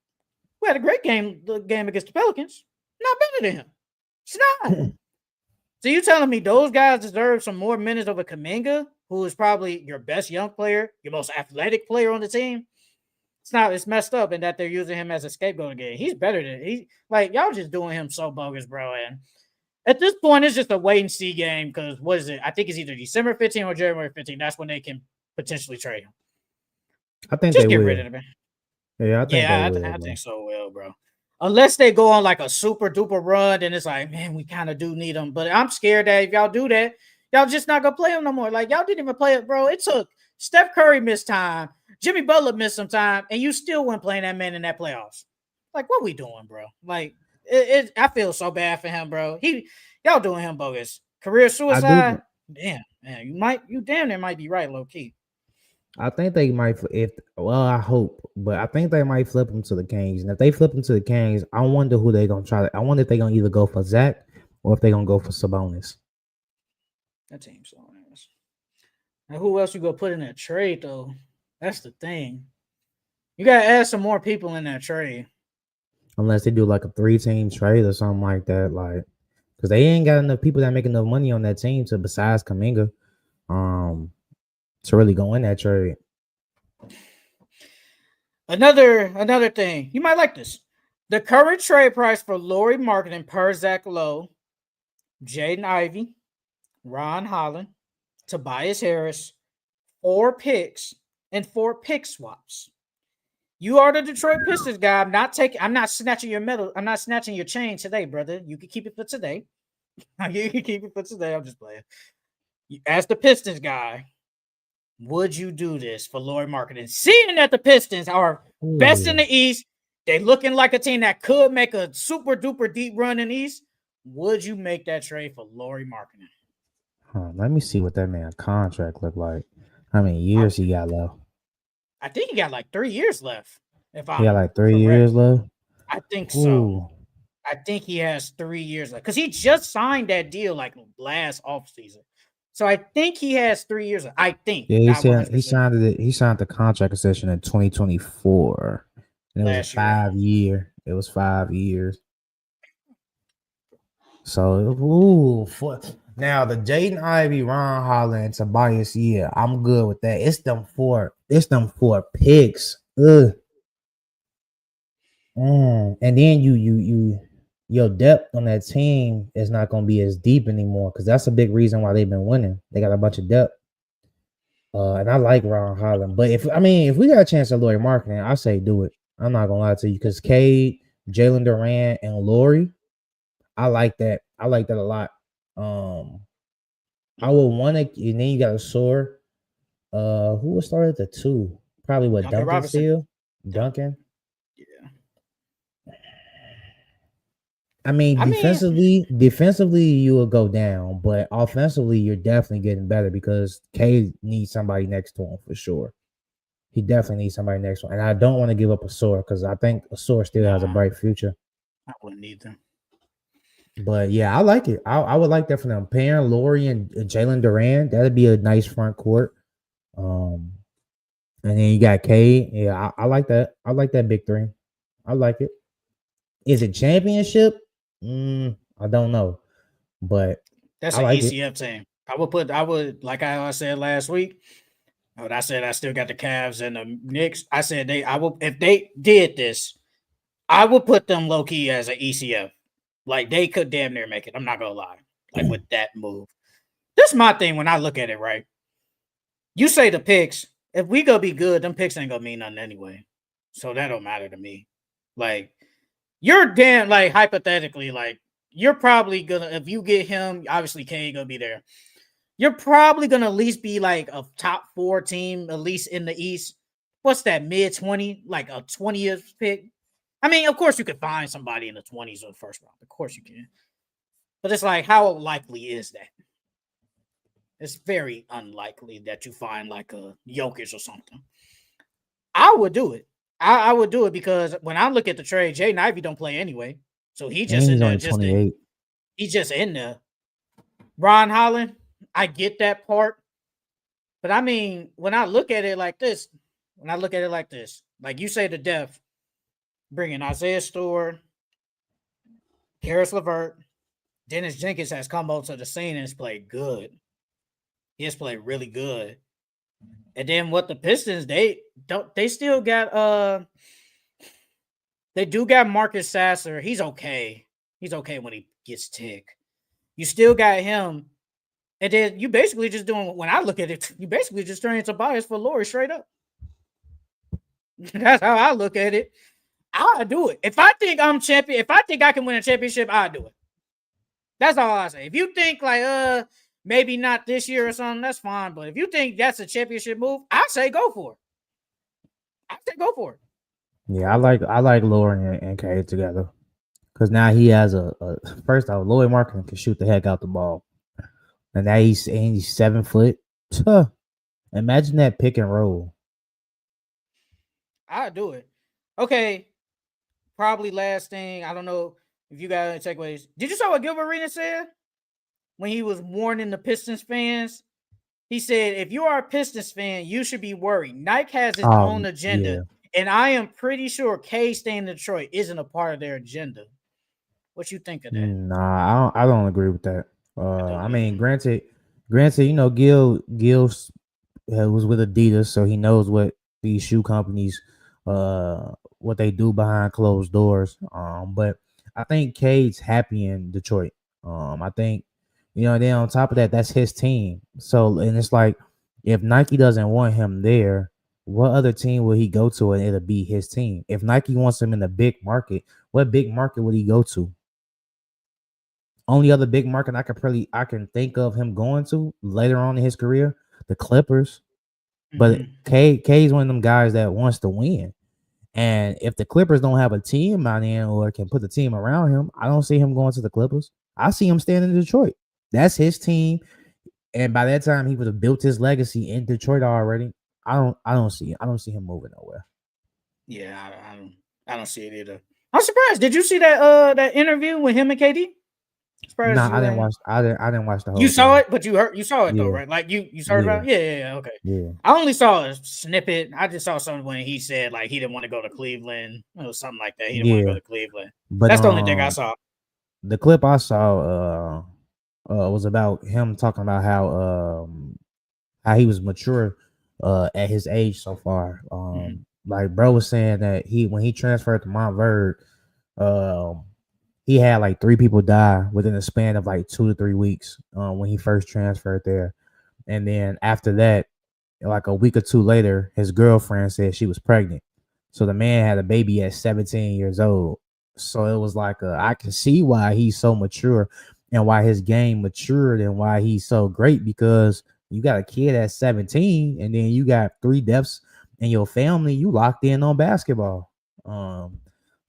Speaker 1: who had a great game against the Pelicans, not better than him. It's not. So you telling me those guys deserve some more minutes over Kuminga, who is probably your best young player, your most athletic player on the team? It's messed up in that they're using him as a scapegoat again. He's better than y'all just doing him so bogus, bro. And at this point, it's just a wait and see game because what is it? I think it's either December 15th or January 15th. That's when they can potentially trade him.
Speaker 3: I think
Speaker 1: just
Speaker 3: they
Speaker 1: get
Speaker 3: will.
Speaker 1: rid of him.
Speaker 3: Yeah,
Speaker 1: I think so, well, bro. Unless they go on like a super duper run, then it's like, man, we kind of do need him. But I'm scared that if y'all do that, y'all just not gonna play him no more. Like, y'all didn't even play it, bro. It took Steph Curry missed time, Jimmy Butler missed some time, and you still weren't playing that man in that playoffs. Like, what we doing, bro? Like, I feel so bad for him, bro. Y'all doing him bogus. Career suicide. Damn, man, you damn near might be right, low key.
Speaker 3: I think they might, I hope, but I think they might flip him to the Kings. And if they flip him to the Kings, I wonder who they're gonna try to. I wonder if they're gonna either go for Zach or if they're gonna go for Sabonis.
Speaker 1: That team's so ass. Now, who else you gonna put in that trade though? That's the thing. You gotta add some more people in that trade.
Speaker 3: Unless they do like a 3-team trade or something like that, like because they ain't got enough people that make enough money on that team to besides Kuminga, to really go in that trade.
Speaker 1: Another thing, you might like this. The current trade price for Lauri Markkanen per Zach Lowe, Jaden Ivey, Ron Holland, Tobias Harris, 4 picks, and 4 pick swaps. You are the Detroit Pistons guy. I'm not snatching your medal. I'm not snatching your chain today, brother. You can keep it for today. You can keep it for today. I'm just playing. As the Pistons guy, would you do this for Lauri Markkanen? Seeing that the Pistons are best in the East, they looking like a team that could make a super duper deep run in the East. Would you make that trade for Lauri Markkanen?
Speaker 3: Let me see what that man's contract look like. How many years he got left?
Speaker 1: I think he got like 3 years left.
Speaker 3: He got like 3 years left?
Speaker 1: I think so. I think he has 3 years left because he just signed that deal like last offseason. So I think he has 3 years left. I think.
Speaker 3: Yeah, he signed the contract extension in 2024. And it was 5 years. It was 5 years. So, now the Jaden Ivey, Ron Holland, and Tobias, yeah, I'm good with that. It's them four picks. Ugh. And then your depth on that team is not gonna be as deep anymore because that's a big reason why they've been winning. They got a bunch of depth. And I like Ron Holland, but if we got a chance at Lauri Markkanen, I say do it. I'm not gonna lie to you because Cade, Jalen Durant, and Lauri, I like that. I like that a lot. I would want to, and then you got a soar. Who would start at the 2? Probably what Duncan still? Duncan. Yeah. I mean, defensively you will go down, but offensively you're definitely getting better because Cade needs somebody next to him for sure. He definitely needs somebody next to him, and I don't want to give up a soar because I think a soar still has a bright future.
Speaker 1: I wouldn't need them.
Speaker 3: But yeah, I like it. I would like that for them. Pairing Laurie and Jalen Duran, that'd be a nice front court. And then you got Cade. Yeah, I like that. I like that big three. I like it. Is it championship? I don't know, but
Speaker 1: That's
Speaker 3: I
Speaker 1: an
Speaker 3: like it.
Speaker 1: ECF team. I would like I said last week. But I said I still got the Cavs and the Knicks. I said if they did this, I would put them low key as an ECF. Like they could damn near make it. I'm not gonna lie. Like with that move. This is my thing when I look at it, right? You say the picks. If we gonna be good, them picks ain't gonna mean nothing anyway. So that don't matter to me. Like you're damn like hypothetically, like you're probably gonna if you get him, obviously Kane gonna be there. You're probably gonna at least be like a top 4 team, at least in the East. What's that, mid-20, like a 20th pick? I mean, of course you could find somebody in the 20s or the first round. Of course you can. But it's like, how likely is that? It's very unlikely that you find like a Jokic or something. I would do it. I would do it because when I look at the trade, Jaden Ivey don't play anyway. So he just in there,
Speaker 3: 28.
Speaker 1: He's just in there. Ron Holland, I get that part. But I mean, when I look at it like this, like you say the depth, bringing Isaiah Stewart, Karis LeVert, Dennis Jenkins has come onto the scene and has played good. He has played really good. And then what the Pistons, they still got they do got Marcus Sasser. He's okay. He's okay when he gets tick. You still got him. And then you basically just doing, when I look at it, you basically just turning Tobias for Laurie straight up. That's how I look at it. I'll do it. If I think I'm champion, if I think I can win a championship, I'll do it. That's all I say. If you think like maybe not this year or something, that's fine. But if you think that's a championship move, I say go for it. I say go for it.
Speaker 3: Yeah, I like Laurie and Cade together. Because now he has a first off, Lloyd Markin can shoot the heck out the ball. And now he's 7 foot. Imagine that pick and roll.
Speaker 1: I'll do it. Okay. Probably last thing. I don't know if you got any takeaways. Did you saw what Gilbert Arenas said? When he was warning the Pistons fans? He said, if you are a Pistons fan, you should be worried. Nike has its own agenda. Yeah. And I am pretty sure K staying in Detroit isn't a part of their agenda. What you think of that?
Speaker 3: Nah, I don't agree with that. I mean, granted, you know, Gil was with Adidas, so he knows what these shoe companies, what they do behind closed doors. But I think Cade's happy in Detroit. I think, you know, then on top of that, that's his team. So, and it's like, if Nike doesn't want him there, what other team will he go to and it'll be his team? If Nike wants him in the big market, what big market would he go to? Only other big market I can think of him going to later on in his career, the Clippers. But K's one of them guys that wants to win. And if the Clippers don't have a team out in or can put the team around him, I don't see him going to the Clippers. I see him staying in Detroit. That's his team. And by that time, he would have built his legacy in Detroit already. I don't see him moving nowhere.
Speaker 1: Yeah, I don't see it either. I'm surprised. Did you see that interview with him and KD?
Speaker 3: Nah, I didn't watch. I didn't watch the whole.
Speaker 1: You saw it, but you saw it though, right? Like you heard about it? Yeah. Okay.
Speaker 3: Yeah.
Speaker 1: I only saw a snippet. I just saw something when he said like he didn't want to go to Cleveland or something like that. He didn't want to go to Cleveland. But that's the only thing I saw.
Speaker 3: The clip I saw was about him talking about how he was mature at his age so far. Like bro was saying that when he transferred to Montverde, he had like 3 people die within a span of like 2 to 3 weeks when he first transferred there. And then after that, like a week or 2 later, his girlfriend said she was pregnant. So the man had a baby at 17 years old. So it was like, I can see why he's so mature and why his game matured and why he's so great, because you got a kid at 17 and then you got 3 deaths in your family. You locked in on basketball.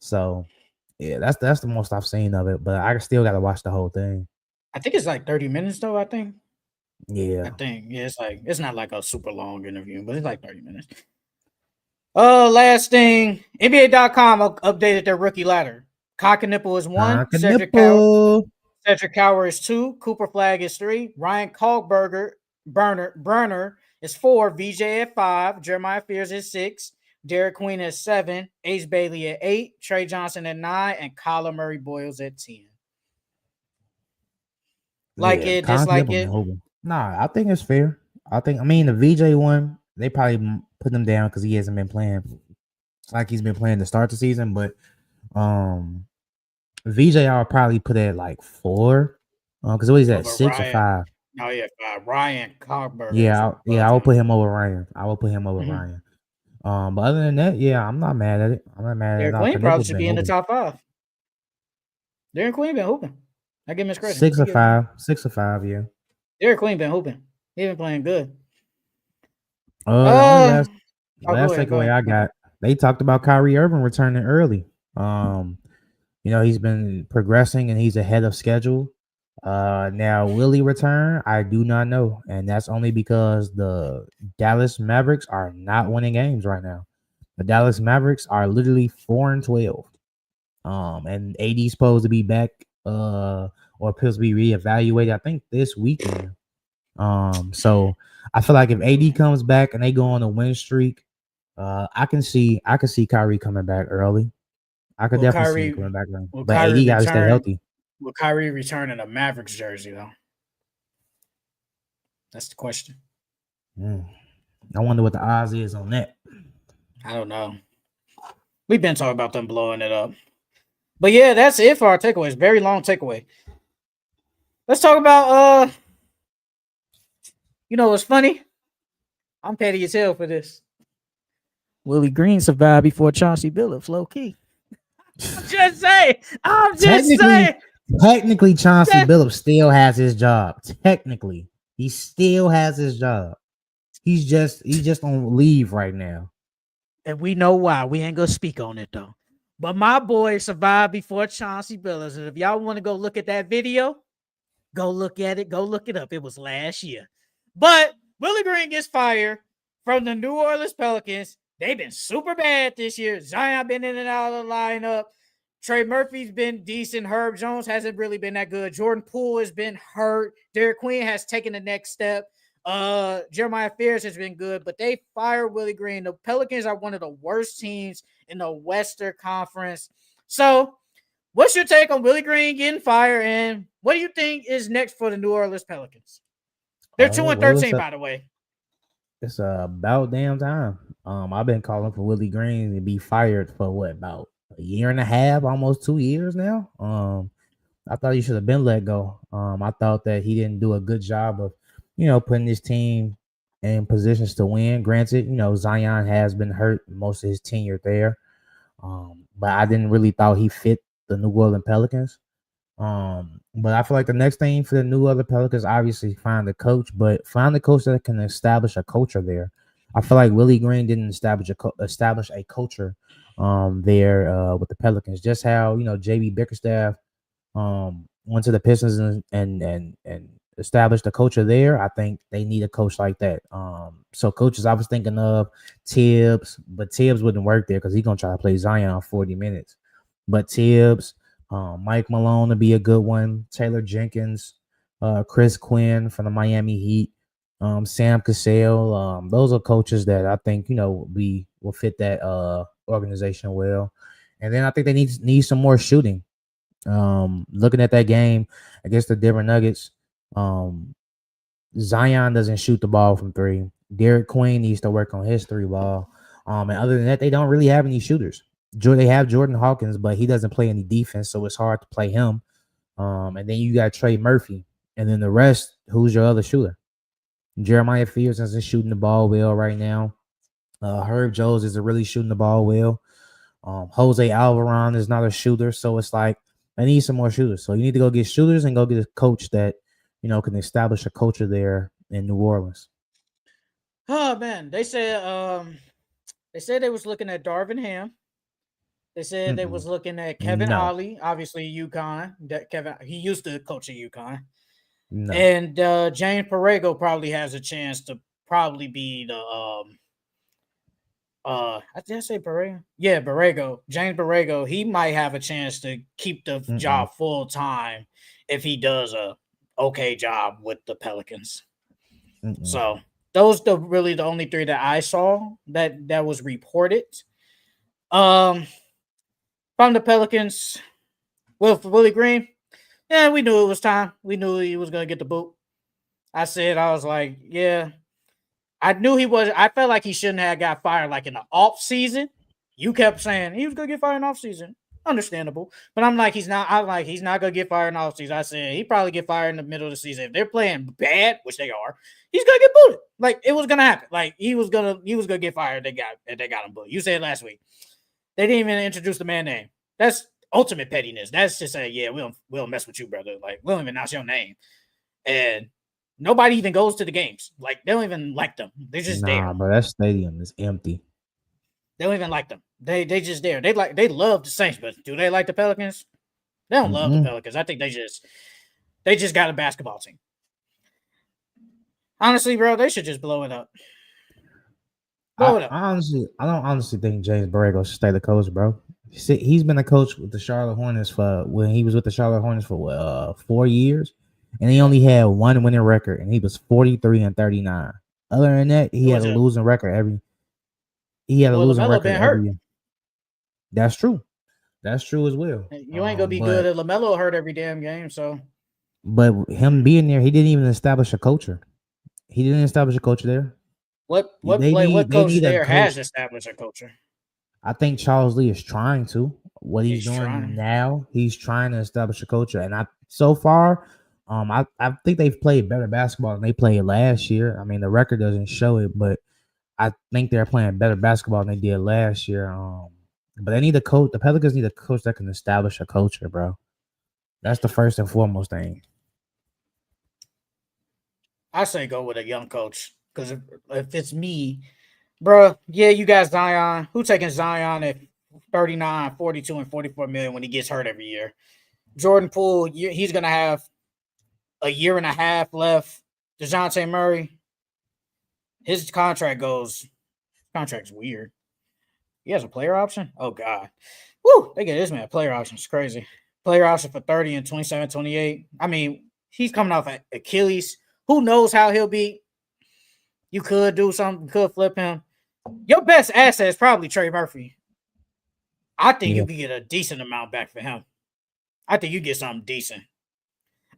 Speaker 3: So yeah, that's the most I've seen of it, but I still got to watch the whole thing.
Speaker 1: I think it's like 30 minutes though, I think.
Speaker 3: Yeah.
Speaker 1: I think. Yeah, it's not like a super long interview, but it's like 30 minutes. Last thing, NBA.com updated their rookie ladder. Cock and Nipple is 1. Cedric Powell. Cedric Coward is 2. Cooper Flag is 3. Ryan Burner is 4. VJ at 5. Jeremiah Fears is 6. Derek Queen at 7. Ace Bailey at 8. Trey Johnson at 9. And Kyler Murray Boyles at 10. Like
Speaker 3: Yeah,
Speaker 1: it,
Speaker 3: Conklin
Speaker 1: dislike it.
Speaker 3: Nah, I think it's fair. I mean, the VJ one, they probably put him down because he hasn't been playing like he's been playing to start the season. But VJ, I'll probably put at like 4. Because what is that, 6 or 5?
Speaker 1: No, yeah, 5. Ryan Cogburger.
Speaker 3: Yeah, I will put him over Ryan. Ryan. But other than that, yeah, I'm not mad at it.
Speaker 1: Derek Queen probably should be in the top 5. Derek Queen been hooping. I give him his credit.
Speaker 3: 6 or 5. 6 or 5, yeah.
Speaker 1: Derek Queen been hooping. He been playing good.
Speaker 3: Last takeaway I got, they talked about Kyrie Irving returning early. He's been progressing and he's ahead of schedule. Now Willie return, I do not know, and that's only because the Dallas Mavericks are not winning games right now. The Dallas Mavericks are literally 4-12. And AD's supposed to be back, or supposed to be reevaluated, I think, this weekend. So I feel like if AD comes back and they go on a win streak, I can see Kyrie coming back early. I could definitely see him coming back early. But AD got to stay healthy.
Speaker 1: Will Kyrie return in a Mavericks jersey though? That's the question.
Speaker 3: I wonder what the odds is on that.
Speaker 1: I don't know. We've been talking about them blowing it up. But yeah, that's it for our takeaways. Very long takeaway. Let's talk about what's funny? I'm petty as hell for this. Willie Green survived before Chauncey Billups, low key. I'm just saying.
Speaker 3: Technically, Chauncey Billups still has his job. Technically, he still has his job. He's just on leave right now.
Speaker 1: And we know why. We ain't gonna speak on it though. But my boy survived before Chauncey Billups. And if y'all want to go look at that video, go look at it. Go look it up. It was last year. But Willie Green gets fired from the New Orleans Pelicans. They've been super bad this year. Zion been in and out of the lineup. Trey Murphy's been decent. Herb Jones hasn't really been that good. Jordan Poole has been hurt. Derek Queen has taken the next step. Jeremiah Fears has been good, but they fired Willie Green. The Pelicans are one of the worst teams in the Western Conference. So, what's your take on Willie Green getting fired, and what do you think is next for the New Orleans Pelicans? They're 2-13, by the way.
Speaker 3: It's about damn time. I've been calling for Willie Green to be fired for about a year and a half, almost 2 years now. I thought he should have been let go. I thought that he didn't do a good job of, putting his team in positions to win. Granted, Zion has been hurt most of his tenure there. But I didn't really thought he fit the New Orleans Pelicans. But I feel like the next thing for the New Orleans Pelicans, obviously find a coach, but find a coach that can establish a culture there. I feel like Willie Green didn't establish a culture there with the Pelicans. Just how JB Bickerstaff went to the Pistons and established a culture there. I think they need a coach like that. So coaches I was thinking of Tibbs, but Tibbs wouldn't work there because he's gonna try to play Zion 40 minutes. But Tibbs, Mike Malone would be a good one. Taylor Jenkins, Chris Quinn from the Miami Heat, Sam Cassell. Those are coaches that I think will fit that organization well. And then I think they need some more shooting. Looking at that game against the Denver Nuggets, Zion doesn't shoot the ball from 3. Derek Queen needs to work on his 3 ball. And other than that, they don't really have any shooters. They have Jordan Hawkins, but he doesn't play any defense, so it's hard to play him. And then you got Trey Murphy. And then the rest, who's your other shooter? Jeremiah Fears isn't shooting the ball well right now. Herb Jones isn't really shooting the ball well. Jose Alvaron is not a shooter, so it's like I need some more shooters. So you need to go get shooters and go get a coach that can establish a culture there in New Orleans.
Speaker 1: Oh man, they said they was looking at Darvin Ham. They said they was looking at Kevin Ollie, obviously UConn. He used to coach at UConn. No. And James Borrego probably has a chance to probably be the did I say Borrego? Yeah, Borrego. James Borrego, he might have a chance to keep the job full time if he does a okay job with the Pelicans.
Speaker 3: Mm-mm.
Speaker 1: So those are really the only three that I saw that was reported. From the Pelicans, for Willie Green, yeah, we knew it was time. We knew he was gonna get the boot. I was like, yeah. I knew he was. I felt like he shouldn't have got fired like in the off season. You kept saying he was gonna get fired in off season. Understandable. But I'm like, he's not. I'm like, he's not gonna get fired in off season. I said he probably get fired in the middle of the season. If they're playing bad, which they are, he's gonna get booted. Like it was gonna happen. Like he was gonna get fired. They got him booted. You said last week. They didn't even introduce the man name. That's ultimate pettiness. That's just saying, yeah, we don't mess with you, brother. Like we don't even announce your name. And nobody even goes to the games. Like they don't even like them. They're just there.
Speaker 3: Bro, that stadium is empty.
Speaker 1: They don't even like them. They just there. They love the Saints, but do they like the Pelicans? They don't love the Pelicans. I think they just got a basketball team. Honestly, bro, they should just blow it up. Blow it up.
Speaker 3: I don't honestly think James Borrego should stay the coach, bro. He's been a coach with the Charlotte Hornets when he was with the Charlotte Hornets for 4 years, and he only had one winning record, and he was 43-39. Other than that, he had a losing record every. He had a losing record every year. That's true. That's true as well.
Speaker 1: You ain't gonna be good at LaMelo hurt every damn game, so.
Speaker 3: But him being there, he didn't even establish a culture. He didn't establish a culture there.
Speaker 1: What coach there has established a culture?
Speaker 3: I think Charles Lee is trying to. What he's doing now, he's trying to establish a culture. And so far, I think they've played better basketball than they played last year. I mean, the record doesn't show it, but I think they're playing better basketball than they did last year. But they need a coach. The Pelicans need a coach that can establish a culture, bro. That's the first and foremost thing.
Speaker 1: I say go with a young coach because if it's me, bro, yeah, you got Zion. Who taking Zion at 39, 42, and 44 million when he gets hurt every year? Jordan Poole, he's going to have a year and a half left. DeJounte Murray, his contract's weird. He has a player option? Oh, God. Woo! They get this man a player option. It's crazy. Player option for 30 and 27, 28. I mean, he's coming off Achilles. Who knows how he'll be? You could do something. You could flip him. Your best asset is probably Trey Murphy. I think you could get a decent amount back for him. I think you get something decent.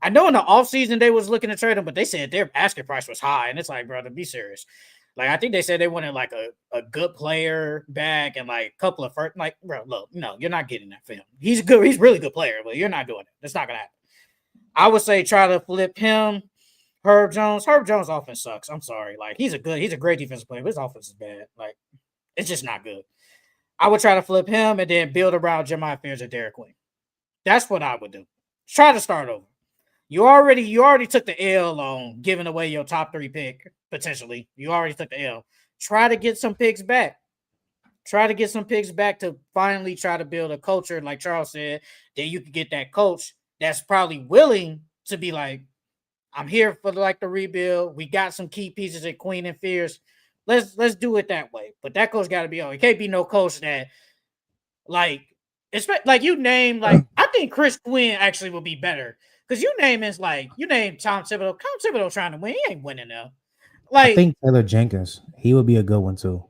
Speaker 1: I know in the offseason they was looking to trade him, but they said their asking price was high. And it's like, brother, be serious. Like, I think they said they wanted like a good player back and like a couple of first. Like, bro, look, no, you're not getting that for him. He's a really good player, but you're not doing it. That's not going to happen. I would say try to flip him. Herb Jones offense sucks. I'm sorry. Like, he's a great defensive player, but his offense is bad. Like, it's just not good. I would try to flip him and then build around Jeremiah Fears and Derek Queen. That's what I would do. Try to start over. You already took the L on giving away your top 3 pick, potentially. You already took the L. Try to get some picks back. Try to get some picks back to finally try to build a culture, like Charles said, that you could get that coach that's probably willing to be like, I'm here for like the rebuild. We got some key pieces at Queen and Fears. Let's do it that way. But that coach got to be on. It can't be no coach that like you name like I think Chris Quinn actually will be better because you name Tom Thibodeau. Tom Thibodeau trying to win. He ain't winning now. Like
Speaker 3: I think Taylor Jenkins, he would be a good one too.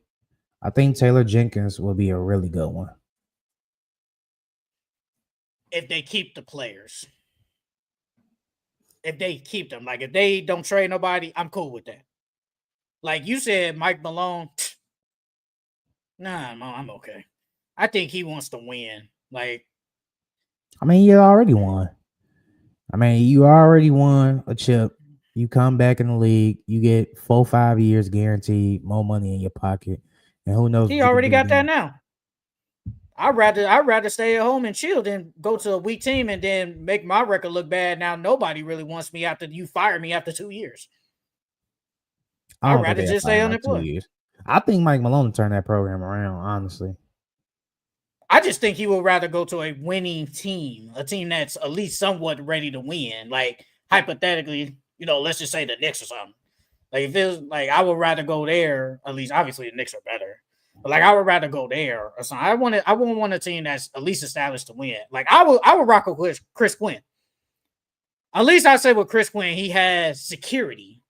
Speaker 3: I think Taylor Jenkins will be a really good one
Speaker 1: if they keep the players. If they keep them, like if they don't trade nobody, I'm cool with that. Like you said, Mike Malone. Nah, I'm okay. I think he wants to win. Like,
Speaker 3: I mean, you already won. You already won a chip. You come back in the league, you get 4-5 years guaranteed, more money in your pocket, and who knows?
Speaker 1: He already got that now. I'd rather stay at home and chill than go to a weak team and then make my record look bad. Now nobody really wants me after you fire me after 2 years. I'd rather just stay unemployed.
Speaker 3: I think Mike Malone will turn that program around, honestly.
Speaker 1: I just think he would rather go to a winning team, a team that's at least somewhat ready to win. Like, hypothetically, let's just say the Knicks or something. Like, if it was like, I would rather go there, at least, obviously, the Knicks are better. But, like, I would rather go there or something. I wouldn't want a team that's at least established to win. Like, I would rock with Chris Quinn. At least I say with Chris Quinn, he has security.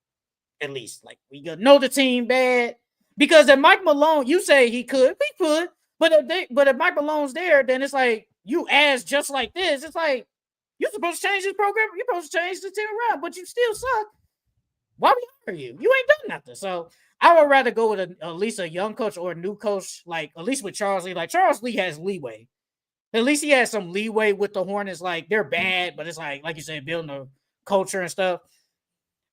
Speaker 1: At least, like we know the team bad. Because if Mike Malone, you say he could, but if Mike Malone's there, then it's like you ask just like this. It's like you're supposed to change this program. You're supposed to change the team around, but you still suck. Why we hire you? You ain't done nothing. So I would rather go with at least a young coach or a new coach, like at least with Charles Lee. Like Charles Lee has leeway. At least he has some leeway with the Hornets. Like they're bad, but it's like you said, building a culture and stuff.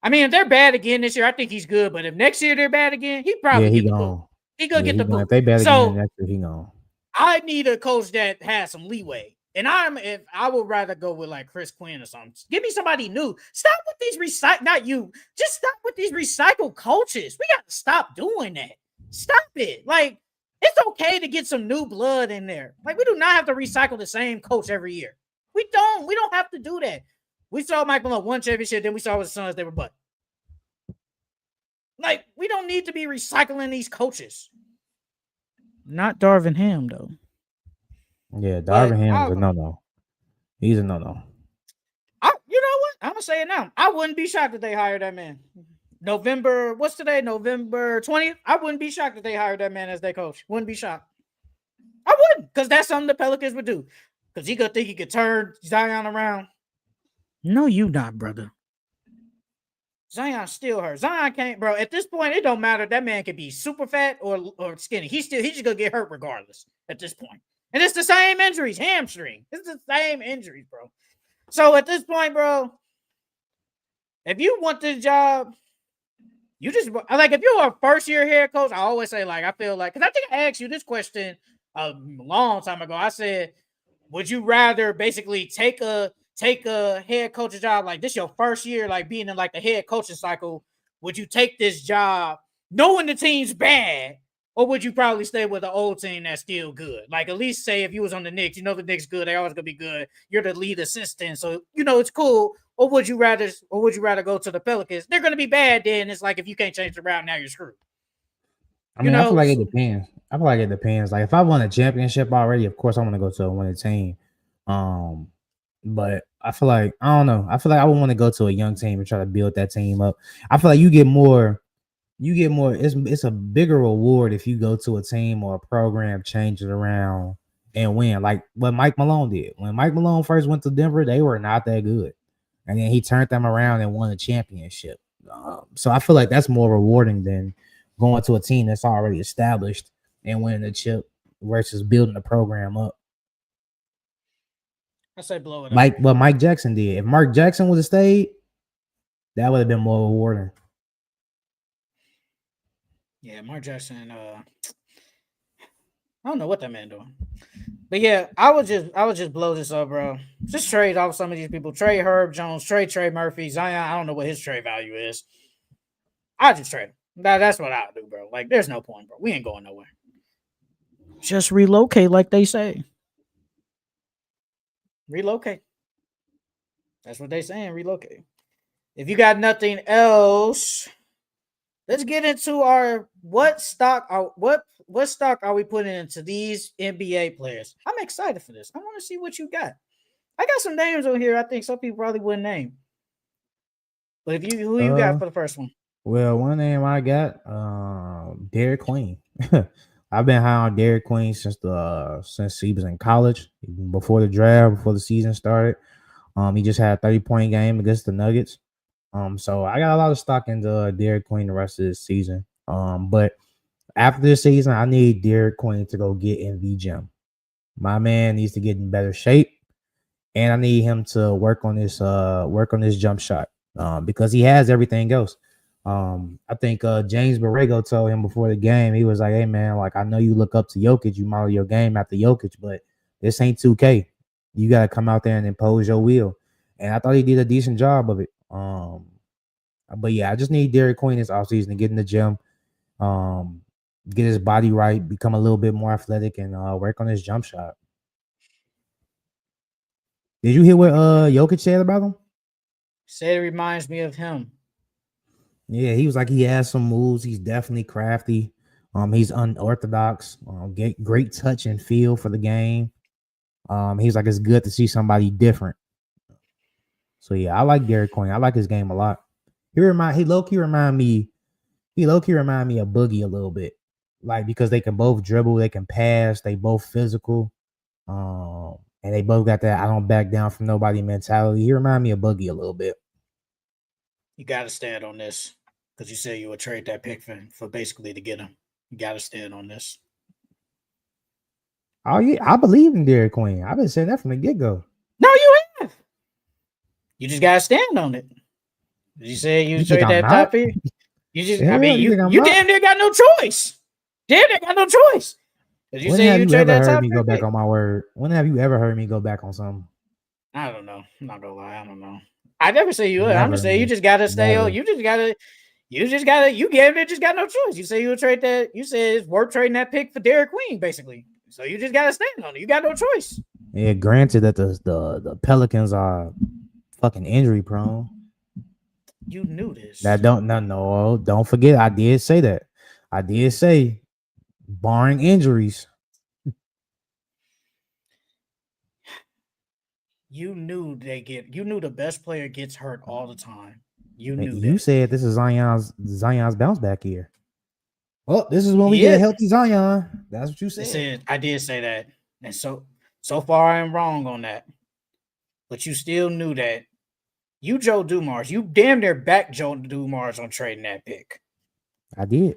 Speaker 1: I mean, if they're bad again this year, I think he's good. But if next year they're bad again, he probably get the boot. He gonna get the boot.
Speaker 3: If they bad again next year, he gone.
Speaker 1: I need a coach that has some leeway. And if I would rather go with like Chris Quinn or something. Give me somebody new. Stop with these not you. Just stop with these recycled coaches. We got to stop doing that. Stop it. Like, it's okay to get some new blood in there. Like, we do not have to recycle the same coach every year. We don't have to do that. We saw Mike Malone one championship, then we saw with the Suns, they were butt. Like, we don't need to be recycling these coaches. Not Darvin Ham, though.
Speaker 3: Yeah, Darvin Ham is a no-no. He's a no-no.
Speaker 1: You know what? I'm going to say it now. I wouldn't be shocked if they hired that man. What's today? November 20th? I wouldn't be shocked if they hired that man as their coach. Wouldn't be shocked. I wouldn't, because that's something the Pelicans would do. Because he could think he could turn Zion around. No, you not, brother. Zion still hurt. Zion can't, bro. At this point, it don't matter. That man could be super fat or skinny. He's just gonna get hurt regardless at this point. And it's the same injuries, hamstring. It's the same injuries, bro. So at this point, bro, if you want this job, you just like if you're a first-year head coach, I always say, like, I feel like, because I think I asked you this question a long time ago. I said, would you rather basically take a head coach's job, like this your first year, like being in like the head coaching cycle? Would you take this job knowing the team's bad, or would you probably stay with the old team that's still good? Like at least say if you was on the Knicks, you know the Knicks good, they always gonna be good. You're the lead assistant, so you know it's cool. Or would you rather go to the Pelicans? They're gonna be bad. Then it's like if you can't change the route, now you're screwed.
Speaker 3: I mean, I feel like it depends. Like if I won a championship already, of course I want to go to a winning team. But I feel like I don't know. I feel like I would want to go to a young team and try to build that team up. I feel like you get more. It's a bigger reward if you go to a team or a program, change it around and win. Like what Mike Malone did. When Mike Malone first went to Denver, they were not that good, and then he turned them around and won a championship. So I feel like that's more rewarding than going to a team that's already established and winning the chip versus building the program up.
Speaker 1: I say blow it up.
Speaker 3: What Mike Jackson did. If Mark Jackson would have stayed, that would have been more rewarding.
Speaker 1: Yeah, Mark Jackson. I don't know what that man doing, but yeah, I would just blow this up, bro. Just trade off some of these people. Trade Herb Jones. Trade Trey Murphy. Zion. I don't know what his trade value is. I just trade him. That's what I do, bro. Like, there's no point, bro. We ain't going nowhere. Just relocate, like they say. Relocate. That's what they saying. Relocate. If you got nothing else, let's get into our what stock are we putting into these NBA players? I'm excited for this. I want to see what you got. I got some names on here. I think some people probably wouldn't name. But if who you got for the first one?
Speaker 3: Well, one name I got, Derek Queen. I've been high on Derek Queen since he was in college, before the draft, before the season started. He just had a 30-point game against the Nuggets. So I got a lot of stock into Derek Queen the rest of this season. But after this season, I need Derek Queen to go get in the gym. My man needs to get in better shape, and I need him to work on this jump shot because he has everything else. I think James Borrego told him before the game, he was like, hey, man, like, I know you look up to Jokic, you model your game after Jokic, but this ain't 2K. You got to come out there and impose your will. And I thought he did a decent job of it. But yeah, I just need Derek Queen this offseason to get in the gym, get his body right, become a little bit more athletic, and work on his jump shot. Did you hear what Jokic said about him?
Speaker 1: Said it reminds me of him.
Speaker 3: Yeah, he was like, he has some moves. He's definitely crafty. He's unorthodox. Great touch and feel for the game. He's like, it's good to see somebody different. So yeah, I like Derek Queen. I like his game a lot. He low key remind me of Boogie a little bit. Like because they can both dribble, they can pass, they both physical. And they both got that I don't back down from nobody mentality. He remind me of Boogie a little bit.
Speaker 1: You gotta stand on this. Because you said you would trade that pick for basically to get him. You gotta stand on this.
Speaker 3: Oh yeah, I believe in Derek Queen. I've been saying that from the get-go.
Speaker 1: No, you have. You just gotta stand on it. You said you trade that top pick. You just,
Speaker 3: yeah,
Speaker 1: I mean, you damn near got no choice. Damn near got no choice.
Speaker 3: You when have you ever heard me go back on my word? When have you ever heard me go back on something?
Speaker 1: I don't know. I'm not gonna lie. I don't know. I never say you would. I'm just saying you just gotta stay on. You just gotta. You gave it. Just got no choice. You say you would trade that. You said it's worth trading that pick for Derek Queen, basically. So you just gotta stand on it. You got no choice.
Speaker 3: Yeah, granted that the Pelicans are fucking injury prone.
Speaker 1: You knew this.
Speaker 3: Don't forget. I did say that. I did say, barring injuries.
Speaker 1: You knew the best player gets hurt all the time. You knew that.
Speaker 3: You said this is Zion's bounce back year. Well, this is when we get a healthy Zion. That's what you said.
Speaker 1: I did say that. And so far I'm wrong on that. But you still knew that. You Joe Dumars, you damn near backed Joe Dumars on trading that pick.
Speaker 3: I did.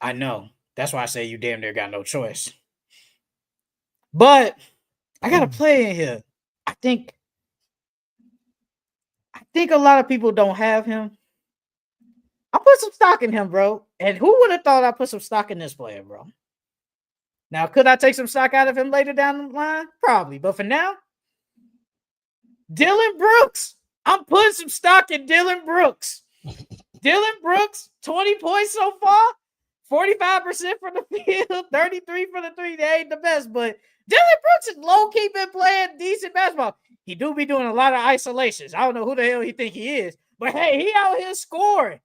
Speaker 1: I know. That's why I say you damn near got no choice. But I got a play in here. I think a lot of people don't have him. I put some stock in him, bro. And who would have thought I put some stock in this player, bro? Now, could I take some stock out of him later down the line? Probably. But for now, Dillon Brooks. I'm putting some stock in Dillon Brooks. Dillon Brooks, 20 points so far, 45% from the field, 33 from the three. They ain't the best, but Dillon Brooks is low-key been playing decent basketball. He do be doing a lot of isolations. I don't know who the hell he think he is, but hey, he out here scoring.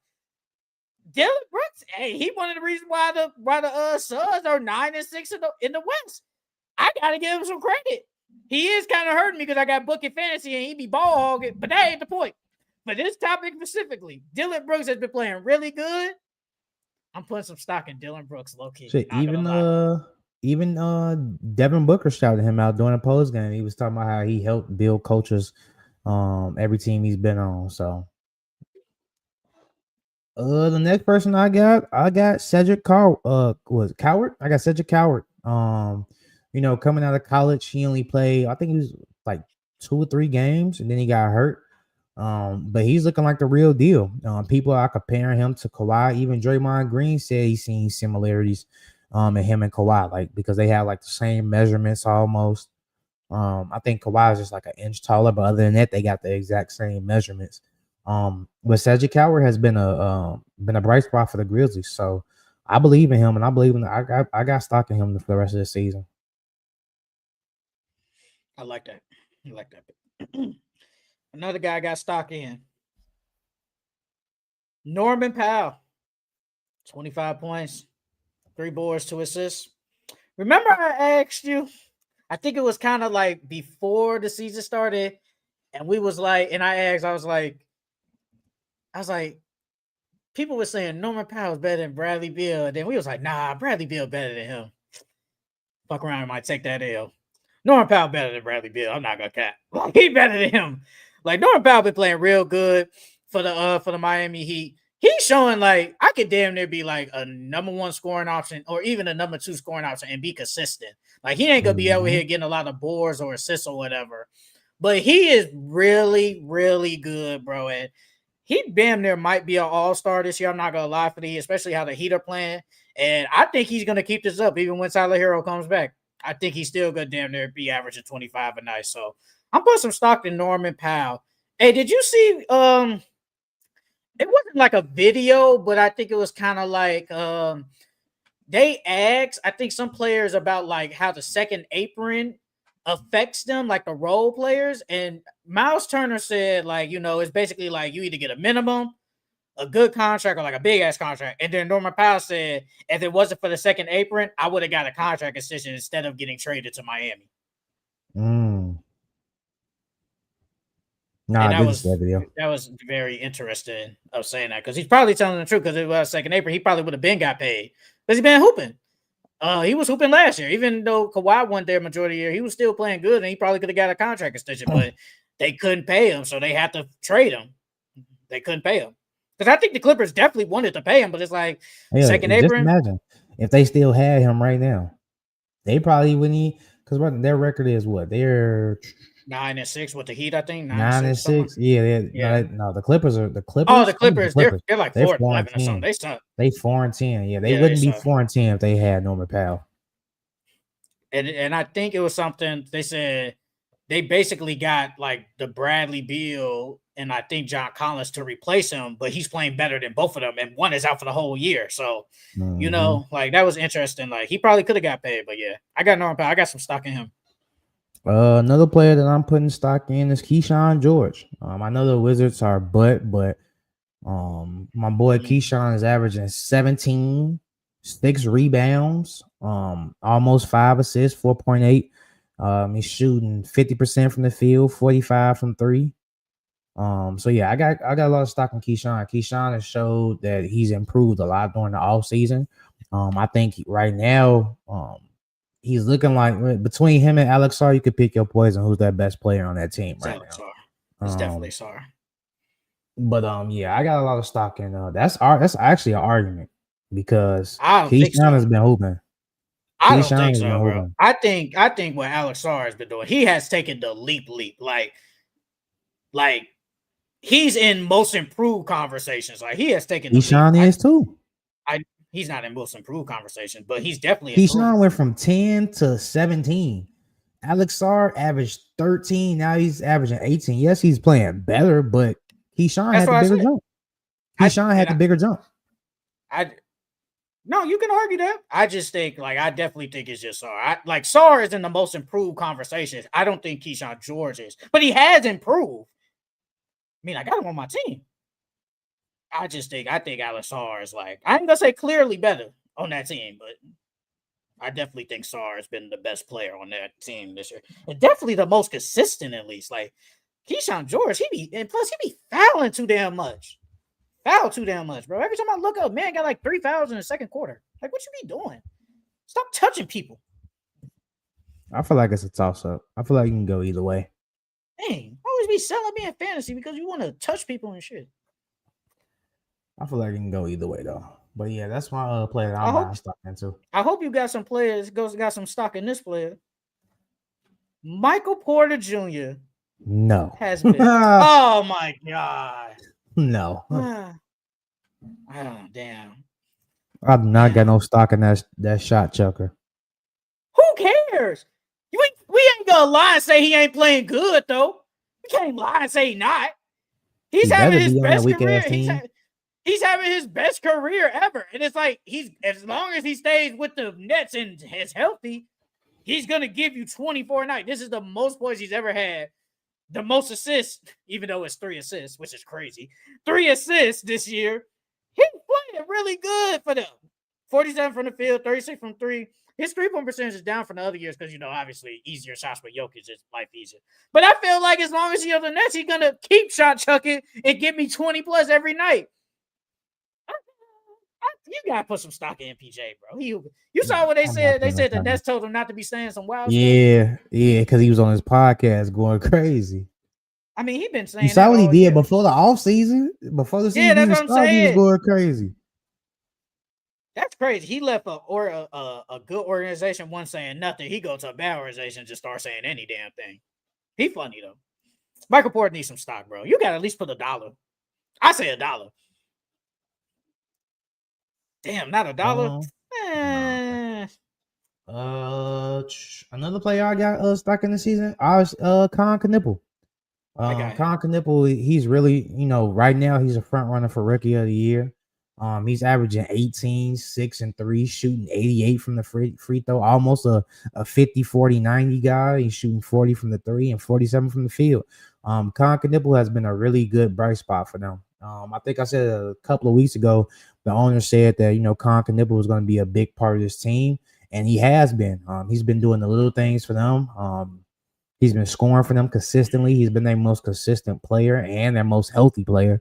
Speaker 1: Dillon Brooks, hey, he one of the reasons why the Suns are 9-6 in the West. I gotta give him some credit. He is kind of hurting me because I got Book in fantasy and he be ball hogging, but that ain't the point. For this topic specifically, Dillon Brooks has been playing really good. I'm putting some stock in Dillon Brooks, low key.
Speaker 3: So even Devin Booker shouted him out during a post game. He was talking about how he helped build cultures every team he's been on. So the next person I got Cedric Coward. I got Cedric Coward. Coming out of college, he only played, I think he was like 2 or 3 games, and then he got hurt. But he's looking like the real deal. People are comparing him to Kawhi. Even Draymond Green said he's seen similarities in him and Kawhi, like because they have like the same measurements almost. I think Kawhi is just like an inch taller, but other than that, they got the exact same measurements. But Cedric Coward has been a bright spot for the Grizzlies, so I believe in him, and I got stock in him for the rest of the season.
Speaker 1: I like that. Another guy got stock in. Norman Powell, 25 points, 3 boards, 2 assists. Remember I asked you, I think it was kind of like before the season started, and we was like, and I was like, people were saying Norman Powell's better than Bradley Beal. And then we was like, nah, Bradley Beal better than him. Fuck around, I might take that L. Norman Powell better than Bradley Beal. I'm not gonna cap. Like, he better than him. Like, Norman Powell been playing real good for the Miami Heat. He's showing like I could damn near be like a number 1 scoring option or even a number 2 scoring option and be consistent. Like, he ain't gonna be over here getting a lot of boards or assists or whatever. But he is really, really good, bro. And he damn near might be an all-star this year. I'm not gonna lie for the Heat, especially how the Heat are playing. And I think he's gonna keep this up even when Tyler Hero comes back. I think he's still gonna damn near be averaging 25 a night. So I'm putting some stock in Norman Powell. Hey, did you see? It wasn't like a video, but I think it was kind of like they asked, I think some players about like how the second apron affects them, like the role players. And Miles Turner said, like, it's basically like you either get a minimum, a good contract, or like a big ass contract. And then Norman Powell said, if it wasn't for the second apron, I would have got a contract extension instead of getting traded to Miami.
Speaker 3: Nah,
Speaker 1: And
Speaker 3: this is that video.
Speaker 1: that was very interesting of saying that because he's probably telling the truth because it was 2nd April. He probably would have been got paid because he been hooping. He was hooping last year, even though Kawhi won there majority of the year. He was still playing good, and he probably could have got a contract extension, but they couldn't pay him, so they had to trade him. They couldn't pay him because I think the Clippers definitely wanted to pay him, but it's like 2nd
Speaker 3: Just
Speaker 1: April.
Speaker 3: imagine if they still had him right now, they probably wouldn't. Because what their record is, what they're
Speaker 1: 9-6 with the Heat, I think
Speaker 3: 9-6. Yeah. No, the Clippers are the Clippers.
Speaker 1: Oh, the Clippers. They're like 4-11 or something. They suck.
Speaker 3: They 4-10. Yeah, they wouldn't be 4-10 if they had Norman Powell.
Speaker 1: And I think it was something they said they basically got like the Bradley Beal and I think John Collins to replace him, but he's playing better than both of them, and one is out for the whole year. So you know, like that was interesting. Like he probably could have got paid, but yeah, I got Norman Powell. I got some stock in him.
Speaker 3: Another player that I'm putting stock in is Keyshawn George. I know the Wizards are but my boy Keyshawn is averaging 17, 6 rebounds, almost 5 assists, 4.8. He's shooting 50% from the field, 45 from 3. So yeah, I got a lot of stock in Keyshawn. Keyshawn has showed that he's improved a lot during the off season. I think right now, he's looking like between him and Alex Sarr, you could pick your poison. Who's that best player on that team right now?
Speaker 1: It's definitely Sarr.
Speaker 3: But yeah, I got a lot of stock in. That's actually an argument because
Speaker 1: Keyshawn
Speaker 3: has been hooping.
Speaker 1: I don't think so, bro. I think what Alex Sarr has been doing, he has taken the leap. Like he's in most improved conversations. Like he has taken.
Speaker 3: Keyshawn is too.
Speaker 1: He's not in most improved conversations, but he's definitely.
Speaker 3: Keyshawn went from 10 to 17. Alex Sarr averaged 13. Now he's averaging 18. Yes, he's playing better, but Keyshawn had the bigger jump. Keyshawn had the bigger jump.
Speaker 1: No, you can argue that. I just think, I definitely think it's just Sarr. Sarr is in the most improved conversations. I don't think Keyshawn George is, but he has improved. I mean, I got him on my team. I think Alex Sarr is I ain't gonna say clearly better on that team, but I definitely think Sarr has been the best player on that team this year. And definitely the most consistent, at least. Keyshawn George, he be fouling too damn much. Foul too damn much, bro. Every time I look up, man got 3 fouls in the second quarter. What you be doing? Stop touching people.
Speaker 3: I feel like it's a toss-up. I feel like you can go either way.
Speaker 1: Dang, always be selling me in fantasy because you want to touch people and shit.
Speaker 3: I feel like it can go either way though. But yeah, that's my player that I'm not stock into.
Speaker 1: I hope you got some players got some stock in this player. Michael Porter Jr.
Speaker 3: No.
Speaker 1: Has been. Oh my god.
Speaker 3: No.
Speaker 1: Oh damn.
Speaker 3: I do not got no stock in that shot chucker.
Speaker 1: Who cares? We ain't gonna lie and say he ain't playing good though. We can't lie and say he not. He's having his best career. He's having his best career ever. And it's he's as long as he stays with the Nets and is healthy, he's gonna give you 24 a night. This is the most points he's ever had. The most assists, even though it's 3 assists, which is crazy. 3 assists this year. He's playing really good for them. 47 from the field, 36 from 3. His 3-point percentage is down from the other years because, obviously easier shots for Jokic is life easier. But I feel like as long as he's on the Nets, he's going to keep shot chucking and give me 20 plus every night. You got to put some stock in PJ, bro. You saw what they said. They said the Nets told him not to be saying some wild stuff.
Speaker 3: Yeah, because he was on his podcast going crazy.
Speaker 1: I mean, he been saying.
Speaker 3: You saw what he did before the offseason? Before the season,
Speaker 1: that's what I'm saying.
Speaker 3: He was going crazy.
Speaker 1: That's crazy. He left a good organization, one saying nothing. He go to a bad organization and just start saying any damn thing. He funny, though. Michael Porter needs some stock, bro. You got to at least put $1. I say $1. Damn, not $1.
Speaker 3: Another player I got stuck in the season. I was Con Knipple. Con Knipple, he's really, right now he's a front runner for Rookie of the Year. He's averaging 18, 6 and 3, shooting 88 from the free throw, almost a 50, 40, 90 guy. He's shooting 40 from the 3 and 47 from the field. Con Knipple has been a really good bright spot for them. I think I said a couple of weeks ago, the owner said that, Con Knipple was going to be a big part of this team, and he has been. He's been doing the little things for them. He's been scoring for them consistently. He's been their most consistent player and their most healthy player.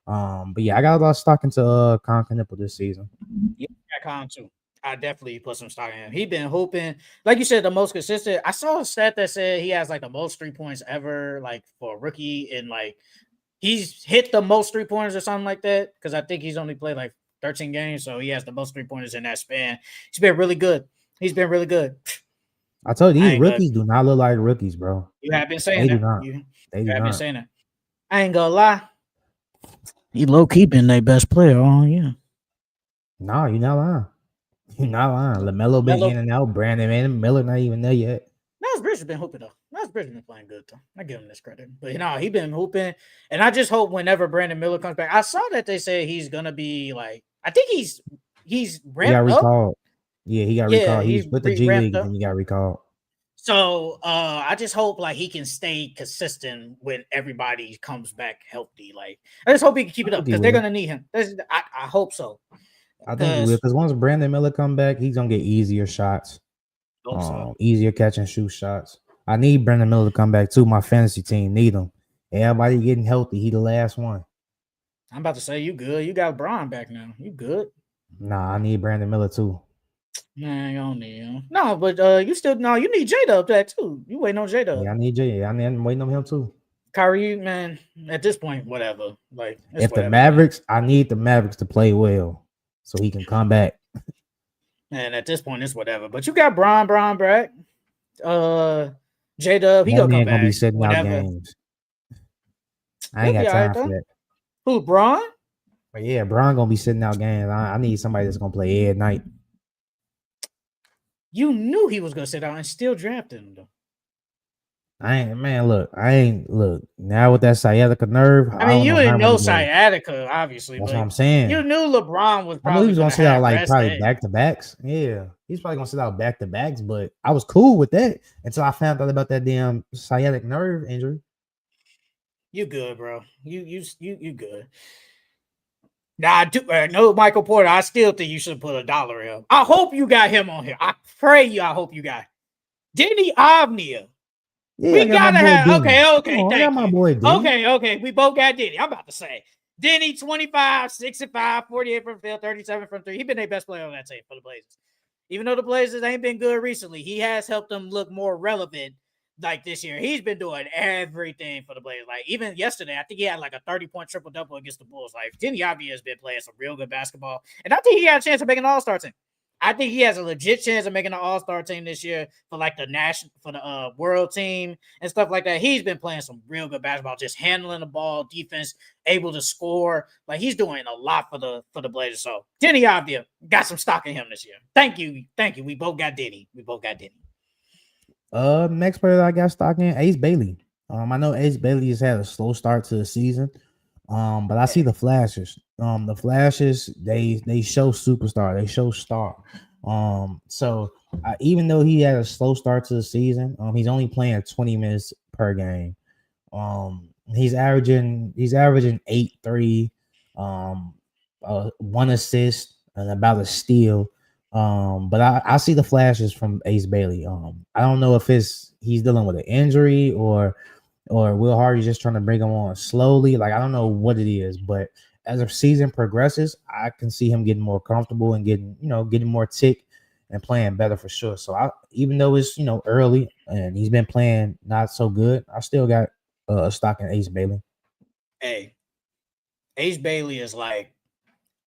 Speaker 3: But yeah, I got a lot of stock into Con Knipple this season.
Speaker 1: Yeah, I got Con too. I definitely put some stock in him. He been hooping, like you said, the most consistent. I saw a stat that said he has like the most 3 points ever, like for a rookie, and like he's hit the most 3 pointers or something like that. Because I think he's only played like 13 games, so he has the most 3 pointers in that span. He's been really good. He's been really good.
Speaker 3: I told you, these rookies do not look like rookies, bro.
Speaker 1: You have been saying
Speaker 3: They
Speaker 1: that.
Speaker 3: do not.
Speaker 1: You
Speaker 3: They do
Speaker 1: have
Speaker 3: not.
Speaker 1: been saying that. I ain't gonna lie. He low key been their best player all year.
Speaker 3: No, you're not lying. You're not lying. LaMelo been in and out. Brandon Miller not even there yet.
Speaker 1: Miles Bridges been hooping though. Miles Bridges been playing good though. I give him this credit, but he been hooping, and I just hope whenever Brandon Miller comes back. I saw that they say he's gonna be like. I think he's ramped up.
Speaker 3: Recalled. Yeah, he got recalled. He's with the G League and he got recalled.
Speaker 1: So I just hope like he can stay consistent when everybody comes back healthy. Like I just hope he can keep it up because they're gonna need him. I hope so.
Speaker 3: I think he will, because once Brandon Miller come back, he's gonna get easier shots, easier catch and shoot shots. I need Brandon Miller to come back too. My fantasy team need him. Everybody getting healthy. He the last one.
Speaker 1: I'm about to say you good. You got Bron back now. You good?
Speaker 3: Nah, I need Brandon Miller too.
Speaker 1: Man, you don't need him. No, but you need J-Dub that too. You waiting on J-Dub.
Speaker 3: Yeah, I need J. I'm waiting on him too.
Speaker 1: Kyrie, man, at this point, whatever. Like
Speaker 3: if the Mavericks, I need the Mavericks to play well so he can come back.
Speaker 1: And at this point, it's whatever. But you got Bron back. J-Dub, he gonna come back.
Speaker 3: Gonna be sitting out games. I ain't got time for that.
Speaker 1: Who, Bron?
Speaker 3: But yeah, Bron gonna be sitting out games. I need somebody that's gonna play every night.
Speaker 1: You knew he was gonna sit out and still drafted him though.
Speaker 3: Look, now with that sciatica nerve.
Speaker 1: I mean, you didn't know sciatica, obviously.
Speaker 3: That's what I'm saying.
Speaker 1: You knew LeBron was probably
Speaker 3: he was gonna sit out like probably back to backs. Yeah, he's probably gonna sit out back to backs, but I was cool with that until I found out about that damn sciatic nerve injury.
Speaker 1: You good, bro. You good. Nah, no Michael Porter. I still think you should put $1 in. I hope you got him on here. I pray you. I hope you got Denny Avnia.
Speaker 3: Yeah,
Speaker 1: we gotta have okay.
Speaker 3: Thank my boy Denny.
Speaker 1: Okay. We both got Denny. I'm about to say Denny 25, 65, 48 from field, 37 from three. He been their best player on that team for the Blazers. Even though the Blazers ain't been good recently, he has helped them look more relevant. Like this year, he's been doing everything for the Blazers. Like even yesterday, I think he had like a 30-point triple-double against the Bulls. Like Denny Avdia has been playing some real good basketball, and I think he got a chance of making an All-Star team. I think he has a legit chance of making an All-Star team this year for like the world team and stuff like that. He's been playing some real good basketball, just handling the ball, defense, able to score. Like he's doing a lot for the Blazers. So Denny Avdia, got some stock in him this year. Thank you. We both got Denny.
Speaker 3: Next player that I got stock in, Ace Bailey. I know Ace Bailey has had a slow start to the season. But I see the flashes. The flashes, they show superstar, they show star. So even though he had a slow start to the season, he's only playing 20 minutes per game. He's averaging 8-3, 1 assist, and about a steal. But I see the flashes from Ace Bailey. I don't know if he's dealing with an injury or Will Hardy's just trying to bring him on slowly. Like, I don't know what it is, but as the season progresses, I can see him getting more comfortable and getting more tick and playing better for sure. So even though it's, early and he's been playing not so good, I still got a stock in Ace Bailey.
Speaker 1: Hey, Ace Bailey is like,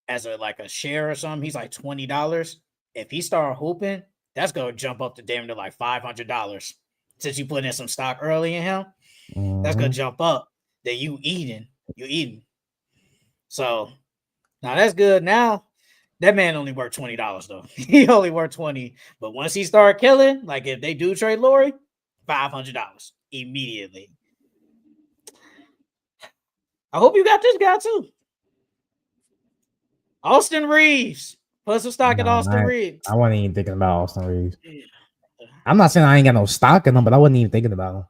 Speaker 1: as a share or something, he's like $20. If he start hooping, that's going to jump up to damn near like $500. Since you put in some stock early in him, that's gonna jump up. Then you eating. So now that's good. Now that man only worth $20 though. He only worth $20. But once he start killing, like if they do trade Laurie, $500 immediately. I hope you got this guy too. Austin Reeves. Put some stock in Austin Reeves.
Speaker 3: I wasn't even thinking about Austin Reeves. I'm not saying I ain't got no stock in him, but I wasn't even thinking about him.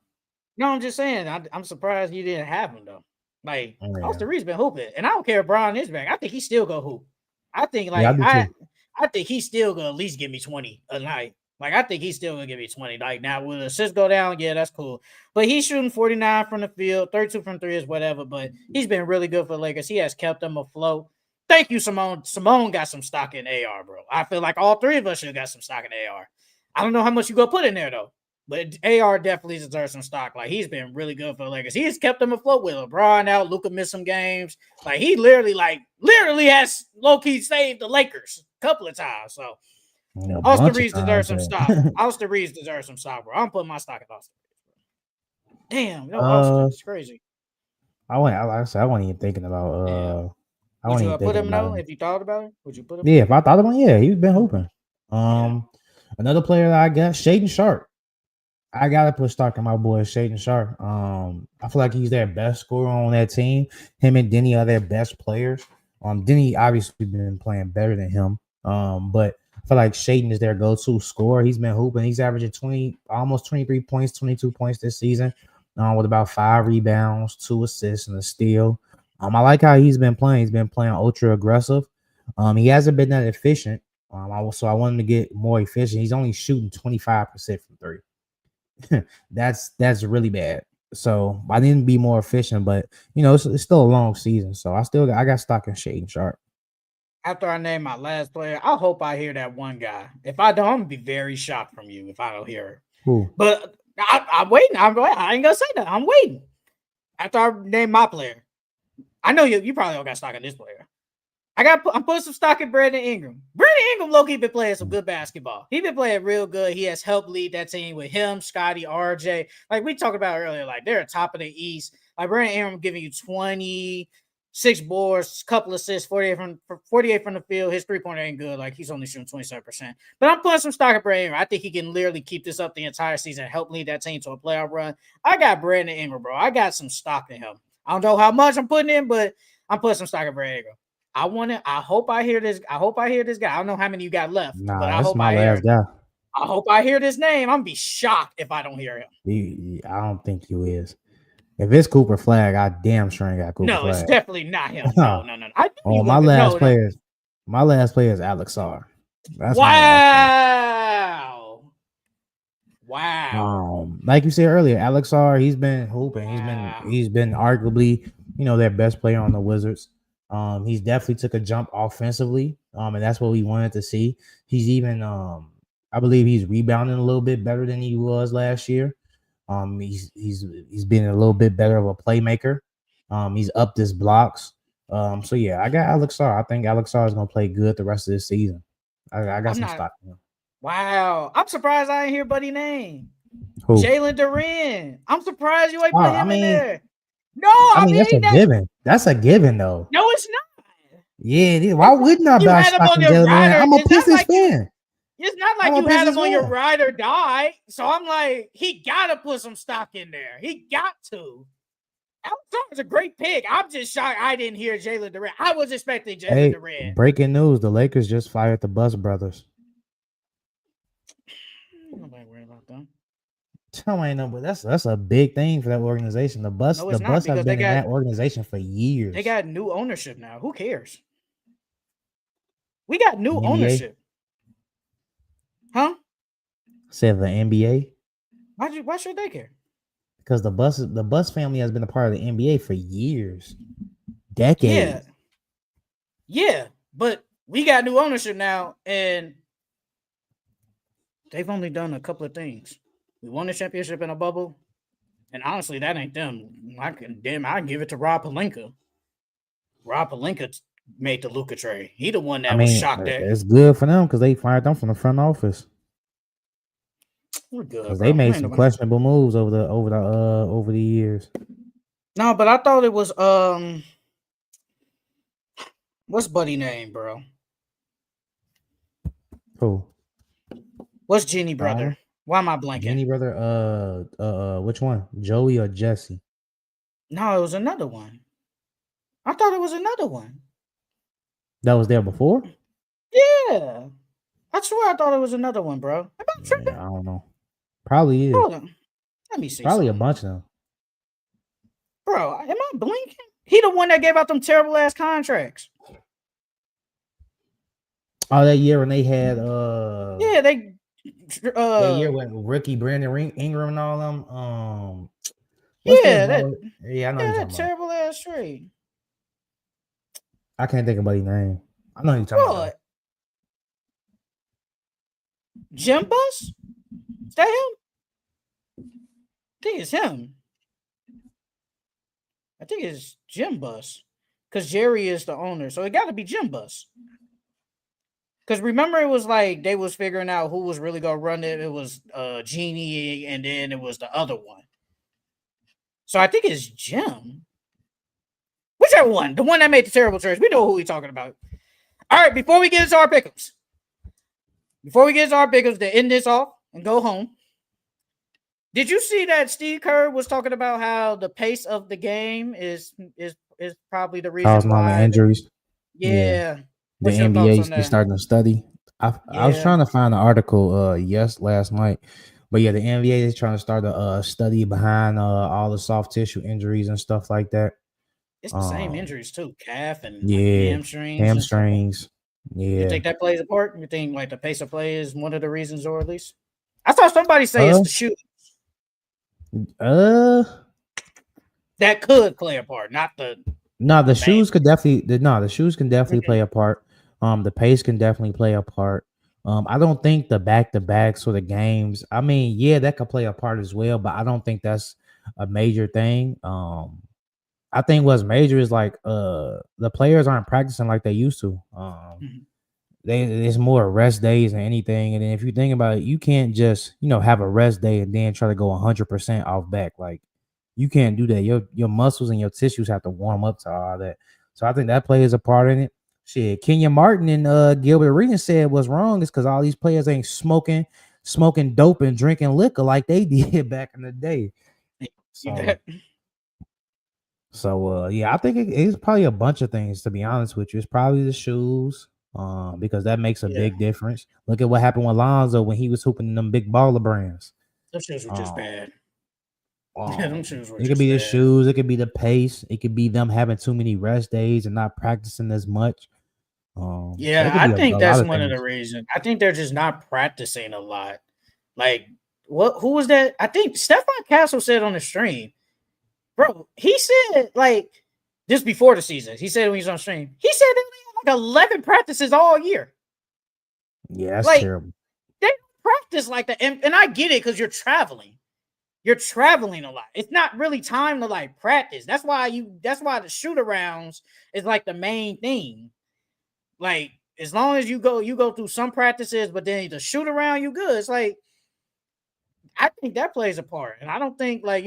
Speaker 1: No, I'm just saying I'm surprised you didn't have him though. Like Austin Reeves been hooping, and I don't care if Bron is back. I think he still go hoop. I think I think he's still gonna at least give me 20 a night. Like, I think he's still gonna give me 20. Like, now will the assists go down? Yeah, that's cool. But he's shooting 49 from the field, 32 from three is whatever. But he's been really good for the Lakers. He has kept them afloat. Thank you, Simone. Simone got some stock in AR, bro. I feel like all three of us should have got some stock in AR. I don't know how much you gonna put in there though. But AR definitely deserves some stock. Like, he's been really good for the Lakers. He has kept them afloat with LeBron out. Luka missed some games. Like, he literally has low-key saved the Lakers a couple of times. So, Austin Reeves deserves some stock. Austin Reeves deserves some stock, bro. I'm putting my stock in Austin Reeves. Damn, no, Austin is crazy.
Speaker 3: I wasn't even thinking about.
Speaker 1: Would you put him though? If you thought about it, would you put him?
Speaker 3: Yeah, if I thought about it, he's been hooping. Another player that I got, Shaedon Sharpe. I gotta put stock in my boy Shaedon Sharpe. I feel like he's their best scorer on that team. Him and Denny are their best players. Denny obviously been playing better than him. But I feel like Shaedon is their go-to scorer. He's been hooping. He's averaging almost 23 points, 22 points this season, with about 5 rebounds, 2 assists, and a steal. I like how he's been playing. He's been playing ultra aggressive. He hasn't been that efficient. So I want him to get more efficient. He's only shooting 25% from three. That's really bad. So I didn't be more efficient, but it's still a long season. So I got stock in Shaedon Sharpe.
Speaker 1: After I name my last player, I hope I hear that one guy. If I don't, I'm gonna be very shocked from you if I don't hear it.
Speaker 3: Who?
Speaker 1: But I'm waiting. I ain't gonna say that. I'm waiting. After I name my player, I know you probably don't got stock in this player. I'm putting some stock in Brandon Ingram. Brandon Ingram low-key been playing some good basketball. He been playing real good. He has helped lead that team with him, Scotty, RJ. Like we talked about earlier, like they're at top of the East. Like Brandon Ingram giving you 26 boards, couple assists, 48 from the field. His three-pointer ain't good. Like he's only shooting 27%. But I'm putting some stock in Brandon Ingram. I think he can literally keep this up the entire season and help lead that team to a playoff run. I got Brandon Ingram, bro. I got some stock in him. I don't know how much I'm putting in, but I'm putting some stock in Brandon Ingram. I hope I hear this. I hope I hear this guy. I don't know how many you got left, but I hope I hear. Guy. I hope I hear this name. I'm gonna be shocked if I don't hear him.
Speaker 3: I don't think you is. If it's Cooper Flag, I damn sure ain't got Cooper Flag.
Speaker 1: No, it's definitely not him. No.
Speaker 3: My last player is Alex R.
Speaker 1: That's wow.
Speaker 3: Like you said earlier, Alex R. He's been hooping. He's been arguably their best player on the Wizards. He's definitely took a jump offensively, and that's what we wanted to see. He's even, I believe, he's rebounding a little bit better than he was last year. He's been a little bit better of a playmaker. He's upped his blocks. So yeah, I got Alex R. I think Alex R is gonna play good the rest of this season. I got some stock in him.
Speaker 1: Wow, I'm surprised I didn't hear buddy name. Who? Jalen Duren. I'm surprised you ain't put him in there. No, I mean
Speaker 3: that's a given. That's a given, though.
Speaker 1: No, it's not.
Speaker 3: Yeah, it is. Why wouldn't I buy stock in Jalen Duren? I'm a Pistons fan.
Speaker 1: It's not like you had him on your ride or die. So I'm like, he gotta put some stock in there. He got to. Alex is a great pick. I'm just shocked I didn't hear Jalen Duren. I was expecting Jalen Duren.
Speaker 3: Breaking news: the Lakers just fired the Bus brothers.
Speaker 1: Nobody worried about them.
Speaker 3: Tell me, no, but that's a big thing for that organization. The Bus have been in that organization for years.
Speaker 1: They got new ownership now. Who cares? We got new ownership. Huh?
Speaker 3: Said the NBA.
Speaker 1: Why should they care?
Speaker 3: Because the Bus family has been a part of the NBA for years, decades.
Speaker 1: Yeah, but we got new ownership now, and they've only done a couple of things. We won the championship in a bubble, and honestly, that ain't them. I can give it to Rob Pelinka. Rob Pelinka made the Luka trade. He the one that was shocked at.
Speaker 3: It's good for them because they fired them from the front office.
Speaker 1: We're good
Speaker 3: because they made some questionable moves over the years.
Speaker 1: No, but I thought it was what's buddy name, bro?
Speaker 3: Who?
Speaker 1: What's Jenny brother? Why am I blanking?
Speaker 3: Jenny brother, which one? Joey or Jesse?
Speaker 1: No, it was another one. I thought it was another one.
Speaker 3: That was there before?
Speaker 1: Yeah. I swear I thought it was another one, bro.
Speaker 3: I don't know. Probably is.
Speaker 1: Hold on. Let me see.
Speaker 3: Probably a bunch now.
Speaker 1: Bro, am I blinking? He the one that gave out them terrible ass contracts.
Speaker 3: Oh, that year when they had That year with rookie Brandon Ingram and all them. What's
Speaker 1: Yeah,
Speaker 3: that? Yeah, I know you're
Speaker 1: that
Speaker 3: talking about.
Speaker 1: terrible ass trade.
Speaker 3: I can't think of anybody's name. I know you're talking about.
Speaker 1: What? Jim Bus? Is that him? I think it's him. I think it's Jim Bus. Because Jerry is the owner. So it got to be Jim Bus. Because remember, it was like they was figuring out who was really going to run it. It was Genie, and then it was the other one. So I think it's Jim. Whichever one. The one that made the terrible trades. We know who we're talking about. All right, before we get into our pick'ems. To end this off and go home. Did you see that Steve Kerr was talking about how the pace of the game is probably the reason why
Speaker 3: the injuries?
Speaker 1: Yeah.
Speaker 3: The NBA is starting to study. I was trying to find an article last night. But yeah, the NBA is trying to start a study behind all the soft tissue injuries and stuff like that.
Speaker 1: It's the same injuries too, calf and
Speaker 3: hamstrings. Yeah.
Speaker 1: You think that plays a part? You think like the pace of play is one of the reasons, or at least I saw somebody say it's the shoes. That could play a part, not the.
Speaker 3: No, the shoes could definitely. The shoes can definitely play a part. The pace can definitely play a part. I don't think the back-to-back sort of games. I mean, yeah, that could play a part as well, but I don't think that's a major thing. I think what's major is like the players aren't practicing like they used to. There's more rest days than anything, and then if you think about it, you can't just have a rest day and then try to go 100% off back. Like you can't do that. Your muscles and your tissues have to warm up to all that. So I think that plays a part in it. Shit, Kenya Martin and Gilbert Arenas said what's wrong is because all these players ain't smoking dope and drinking liquor like they did back in the day. So yeah, I think it's probably a bunch of things, to be honest with you. It's probably the shoes, because that makes a big difference. Look at what happened with Lonzo when he was hooping in them big baller brands.
Speaker 1: Those shoes were just bad.
Speaker 3: It could be the shoes, it could be the pace, it could be them having too many rest days and not practicing as much.
Speaker 1: I think that's one of the reasons. I think they're just not practicing a lot. Like, who was that? I think Stephon Castle said on the stream, bro, he said, like, just before the season, he said when he was on stream, he said they had like 11 practices all year.
Speaker 3: Yeah, that's terrible.
Speaker 1: They practice like that. And I get it because you're traveling. You're traveling a lot. It's not really time to like practice. That's why the shoot arounds is like the main thing. Like, as long as you go through some practices, but then the shoot around, you good. It's like, I think that plays a part. And I don't think like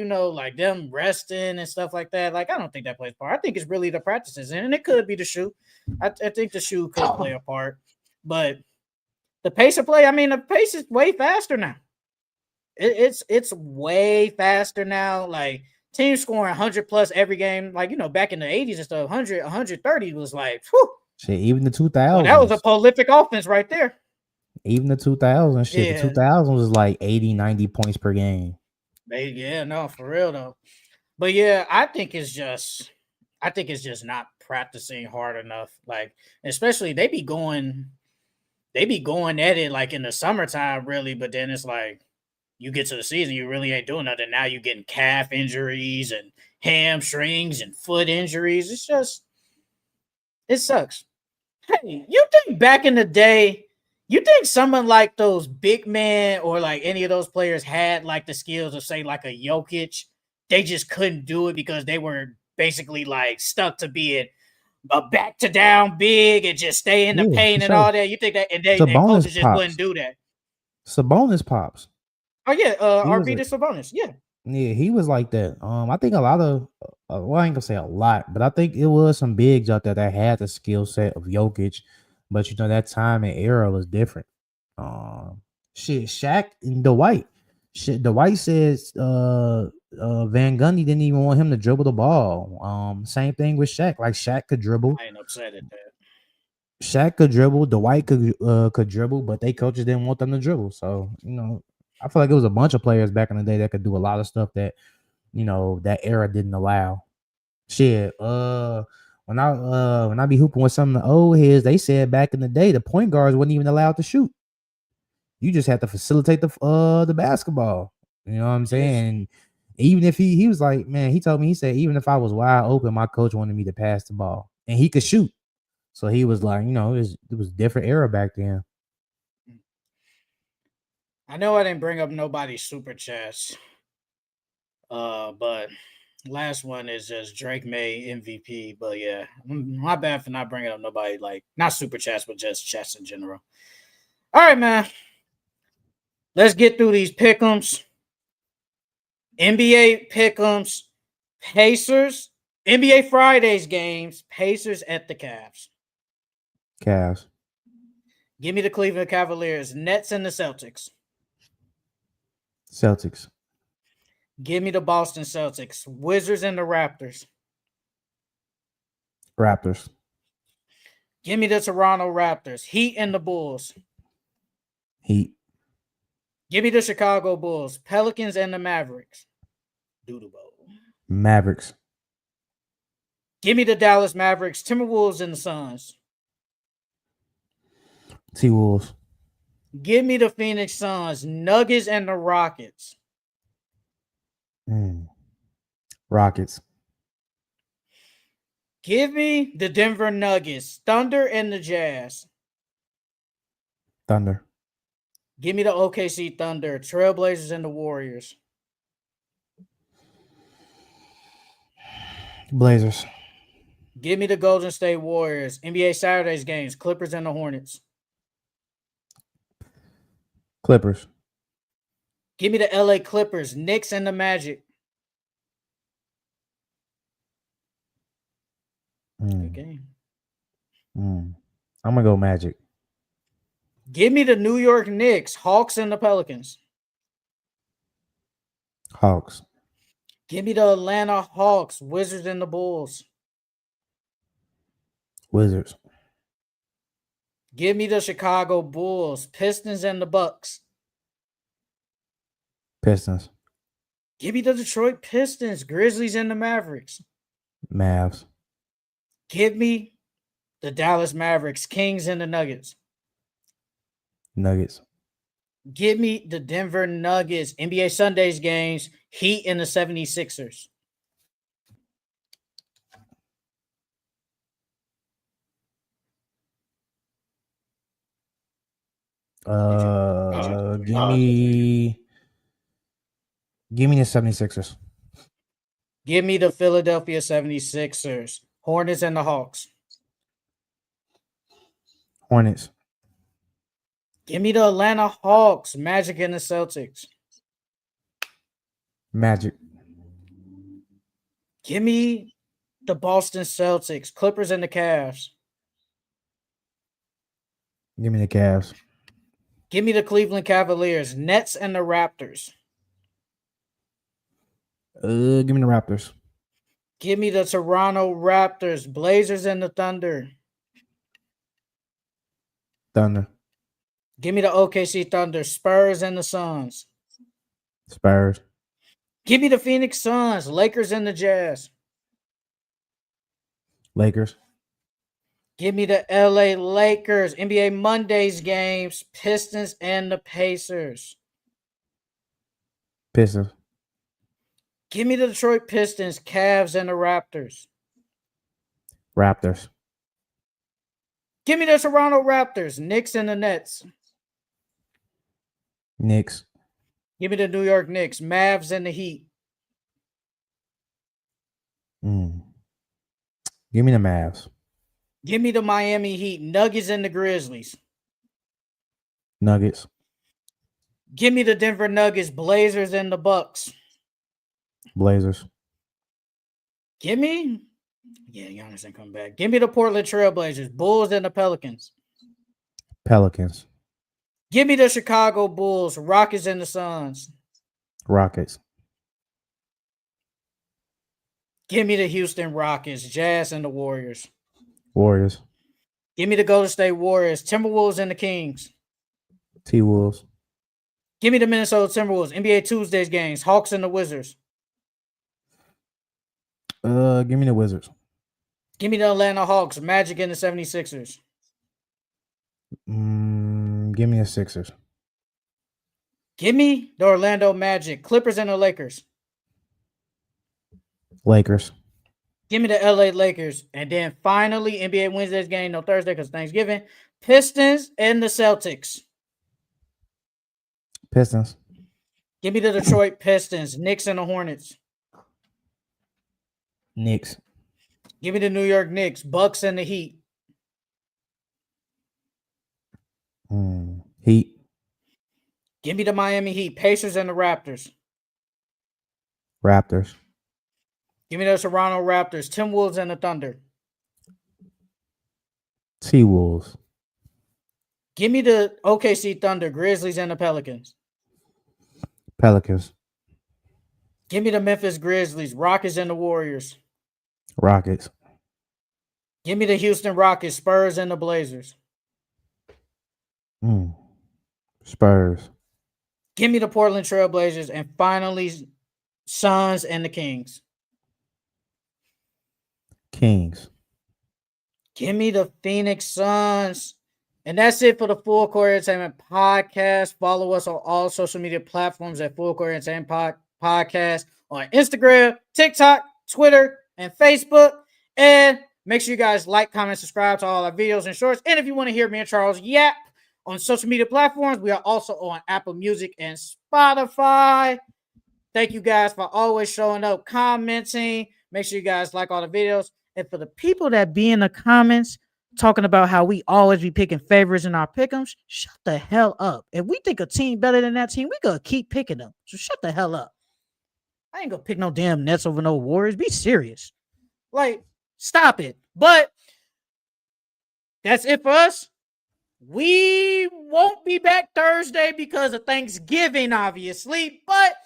Speaker 1: them resting and stuff like that. Like, I don't think that plays a part. I think it's really the practices. And it could be the shoe. I think the shoe could play a part. But the pace of play, I mean, the pace is way faster now. It's way faster now. Like, teams scoring 100 plus every game. Like, back in the 80s and stuff, 100, 130 was like, whew.
Speaker 3: Shit, even the 2000s.
Speaker 1: Well, that was a prolific offense right there.
Speaker 3: Even the 2000s, shit. The 2000s was like 80, 90 points per game.
Speaker 1: Yeah, no, for real though. But yeah, I think it's just not practicing hard enough. Like, especially they be going at it like in the summertime, really. But then it's like you get to the season, you really ain't doing nothing. Now you're getting calf injuries and hamstrings and foot injuries. It sucks. Hey, you think back in the day, you think someone like those big men or like any of those players had like the skills of, say, like a Jokic? They just couldn't do it because they were basically like stuck to being a back to down big and just stay in the paint and all that. You think that, and coaches just wouldn't do that?
Speaker 3: Sabonis pops.
Speaker 1: Oh yeah, Arvydas Sabonis. Yeah.
Speaker 3: Yeah, he was like that. I think a lot of, well, I ain't gonna say a lot, but I think it was some bigs out there that had the skill set of Jokic, but that time and era was different. Shaq and Dwight. Dwight says Van Gundy didn't even want him to dribble the ball. Same thing with Shaq. Like, Shaq could dribble.
Speaker 1: I ain't upset at that.
Speaker 3: Shaq could dribble. Dwight could dribble, but they coaches didn't want them to dribble. So I feel like it was a bunch of players back in the day that could do a lot of stuff that, that era didn't allow. Shit. When I be hooping with some of the old heads, they said back in the day the point guards wasn't even allowed to shoot. You just have to facilitate the basketball. You know what I'm
Speaker 1: Yes.
Speaker 3: saying? Even if he was like, man, he told me, he said, even if I was wide open, my coach wanted me to pass the ball. And he could shoot. So he was like, it was a different era back then.
Speaker 1: I know I didn't bring up nobody's super chats. But last one is just Drake May MVP. But yeah, my bad for not bringing up nobody like not super chats, but just chats in general. All right, man. Let's get through these pick'ems. NBA pick'ems, Pacers, NBA Fridays games, Pacers at the Cavs.
Speaker 3: Cavs.
Speaker 1: Give me the Cleveland Cavaliers, Nets and the Celtics.
Speaker 3: Celtics.
Speaker 1: Give me the Boston Celtics, Wizards and the Raptors.
Speaker 3: Raptors.
Speaker 1: Give me the Toronto Raptors, Heat and the Bulls.
Speaker 3: Heat.
Speaker 1: Give me the Chicago Bulls, Pelicans and the Mavericks. Doodle Bowl.
Speaker 3: Mavericks.
Speaker 1: Give me the Dallas Mavericks, Timberwolves and the Suns.
Speaker 3: T-Wolves.
Speaker 1: Give me the Phoenix Suns, Nuggets and the Rockets.
Speaker 3: Rockets.
Speaker 1: Give me the Denver Nuggets, Thunder and the Jazz.
Speaker 3: Thunder.
Speaker 1: Give me the OKC Thunder, Trailblazers and the Warriors.
Speaker 3: Blazers.
Speaker 1: Give me the Golden State Warriors, NBA Saturdays games, Clippers and the Hornets.
Speaker 3: Clippers.
Speaker 1: Give me the LA Clippers, Knicks and the Magic. Good game.
Speaker 3: I'm going to go Magic.
Speaker 1: Give me the New York Knicks, Hawks and the Pelicans.
Speaker 3: Hawks.
Speaker 1: Give me the Atlanta Hawks, Wizards and the Bulls.
Speaker 3: Wizards.
Speaker 1: Give me the Chicago Bulls, Pistons and the Bucks.
Speaker 3: Pistons.
Speaker 1: Give me the Detroit Pistons, Grizzlies and the Mavericks.
Speaker 3: Mavs.
Speaker 1: Give me the Dallas Mavericks, Kings and the Nuggets.
Speaker 3: Nuggets.
Speaker 1: Give me the Denver Nuggets, NBA Sundays games, Heat and the 76ers.
Speaker 3: Give me the 76ers.
Speaker 1: Give me the Philadelphia 76ers, Hornets and the Hawks.
Speaker 3: Hornets.
Speaker 1: Give me the Atlanta Hawks, Magic and the Celtics.
Speaker 3: Magic.
Speaker 1: Give me the Boston Celtics, Clippers and the Cavs.
Speaker 3: Give me the Cavs.
Speaker 1: Give me the Cleveland Cavaliers, Nets and the Raptors.
Speaker 3: Give me the Raptors.
Speaker 1: Give me the Toronto Raptors, Blazers and the Thunder.
Speaker 3: Thunder.
Speaker 1: Give me the OKC Thunder, Spurs and the Suns.
Speaker 3: Spurs.
Speaker 1: Give me the Phoenix Suns, Lakers and the Jazz.
Speaker 3: Lakers.
Speaker 1: Give me the LA Lakers, NBA Mondays games, Pistons and the Pacers.
Speaker 3: Pistons.
Speaker 1: Give me the Detroit Pistons, Cavs and the Raptors.
Speaker 3: Raptors.
Speaker 1: Give me the Toronto Raptors, Knicks and the Nets.
Speaker 3: Knicks.
Speaker 1: Give me the New York Knicks, Mavs and the Heat.
Speaker 3: Give me the Mavs.
Speaker 1: Give me the Miami Heat, Nuggets and the Grizzlies.
Speaker 3: Nuggets.
Speaker 1: Give me the Denver Nuggets, Blazers and the Bucks.
Speaker 3: Blazers.
Speaker 1: Give me, Giannis ain't come back. Give me the Portland Trailblazers, Bulls and the Pelicans.
Speaker 3: Pelicans.
Speaker 1: Give me the Chicago Bulls, Rockets and the Suns.
Speaker 3: Rockets.
Speaker 1: Give me the Houston Rockets, Jazz and the Warriors.
Speaker 3: Warriors.
Speaker 1: Give me the Golden State Warriors, Timberwolves and the Kings.
Speaker 3: T-Wolves.
Speaker 1: Give me the Minnesota Timberwolves, NBA Tuesdays games, Hawks and the Wizards.
Speaker 3: Give me the Wizards.
Speaker 1: Give me the Atlanta Hawks, Magic and the 76ers.
Speaker 3: Give me the Sixers.
Speaker 1: Give me the Orlando Magic, Clippers, and the Lakers.
Speaker 3: Lakers.
Speaker 1: Give me the LA Lakers. And then finally, NBA Wednesday's game, no Thursday because Thanksgiving. Pistons and the Celtics.
Speaker 3: Pistons.
Speaker 1: Give me the Detroit Pistons, Knicks, and the Hornets.
Speaker 3: Knicks.
Speaker 1: Give me the New York Knicks, Bucks, and the Heat.
Speaker 3: Heat.
Speaker 1: Give me the Miami Heat, Pacers, and the Raptors.
Speaker 3: Raptors.
Speaker 1: Give me the Toronto Raptors, Timberwolves, and the Thunder.
Speaker 3: T-Wolves.
Speaker 1: Give me the OKC Thunder, Grizzlies, and the Pelicans.
Speaker 3: Pelicans.
Speaker 1: Give me the Memphis Grizzlies, Rockets, and the Warriors.
Speaker 3: Rockets.
Speaker 1: Give me the Houston Rockets, Spurs, and the Blazers.
Speaker 3: Spurs.
Speaker 1: Give me the Portland Trail Blazers, and finally, Suns and the Kings.
Speaker 3: Kings.
Speaker 1: Give me the Phoenix Suns. And that's it for the Full Court Entertainment Podcast. Follow us on all social media platforms at Full Court Entertainment Podcast on Instagram, TikTok, Twitter, and Facebook. And make sure you guys like, comment, subscribe to all our videos and shorts. And if you want to hear me and Charles yap on social media platforms, we are also on Apple Music and Spotify. Thank you guys for always showing up, commenting. Make sure you guys like all the videos. And for the people that be in the comments talking about how we always be picking favorites in our pick'ems, shut the hell up. If we think a team better than that team, we gonna keep picking them. So shut the hell up. I ain't gonna pick no damn Nets over no Warriors. Be serious. Like, stop it. But that's it for us. We won't be back Thursday because of Thanksgiving, obviously, but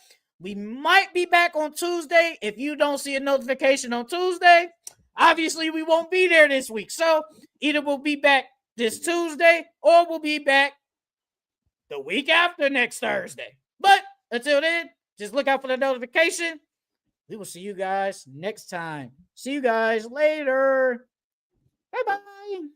Speaker 1: we might be back on Tuesday. If you don't see a notification on Tuesday, obviously we won't be there this week. So either we'll be back this Tuesday or we'll be back the week after next Thursday. But until then, just look out for the notification. We will see you guys next time. See you guys later. Bye-bye.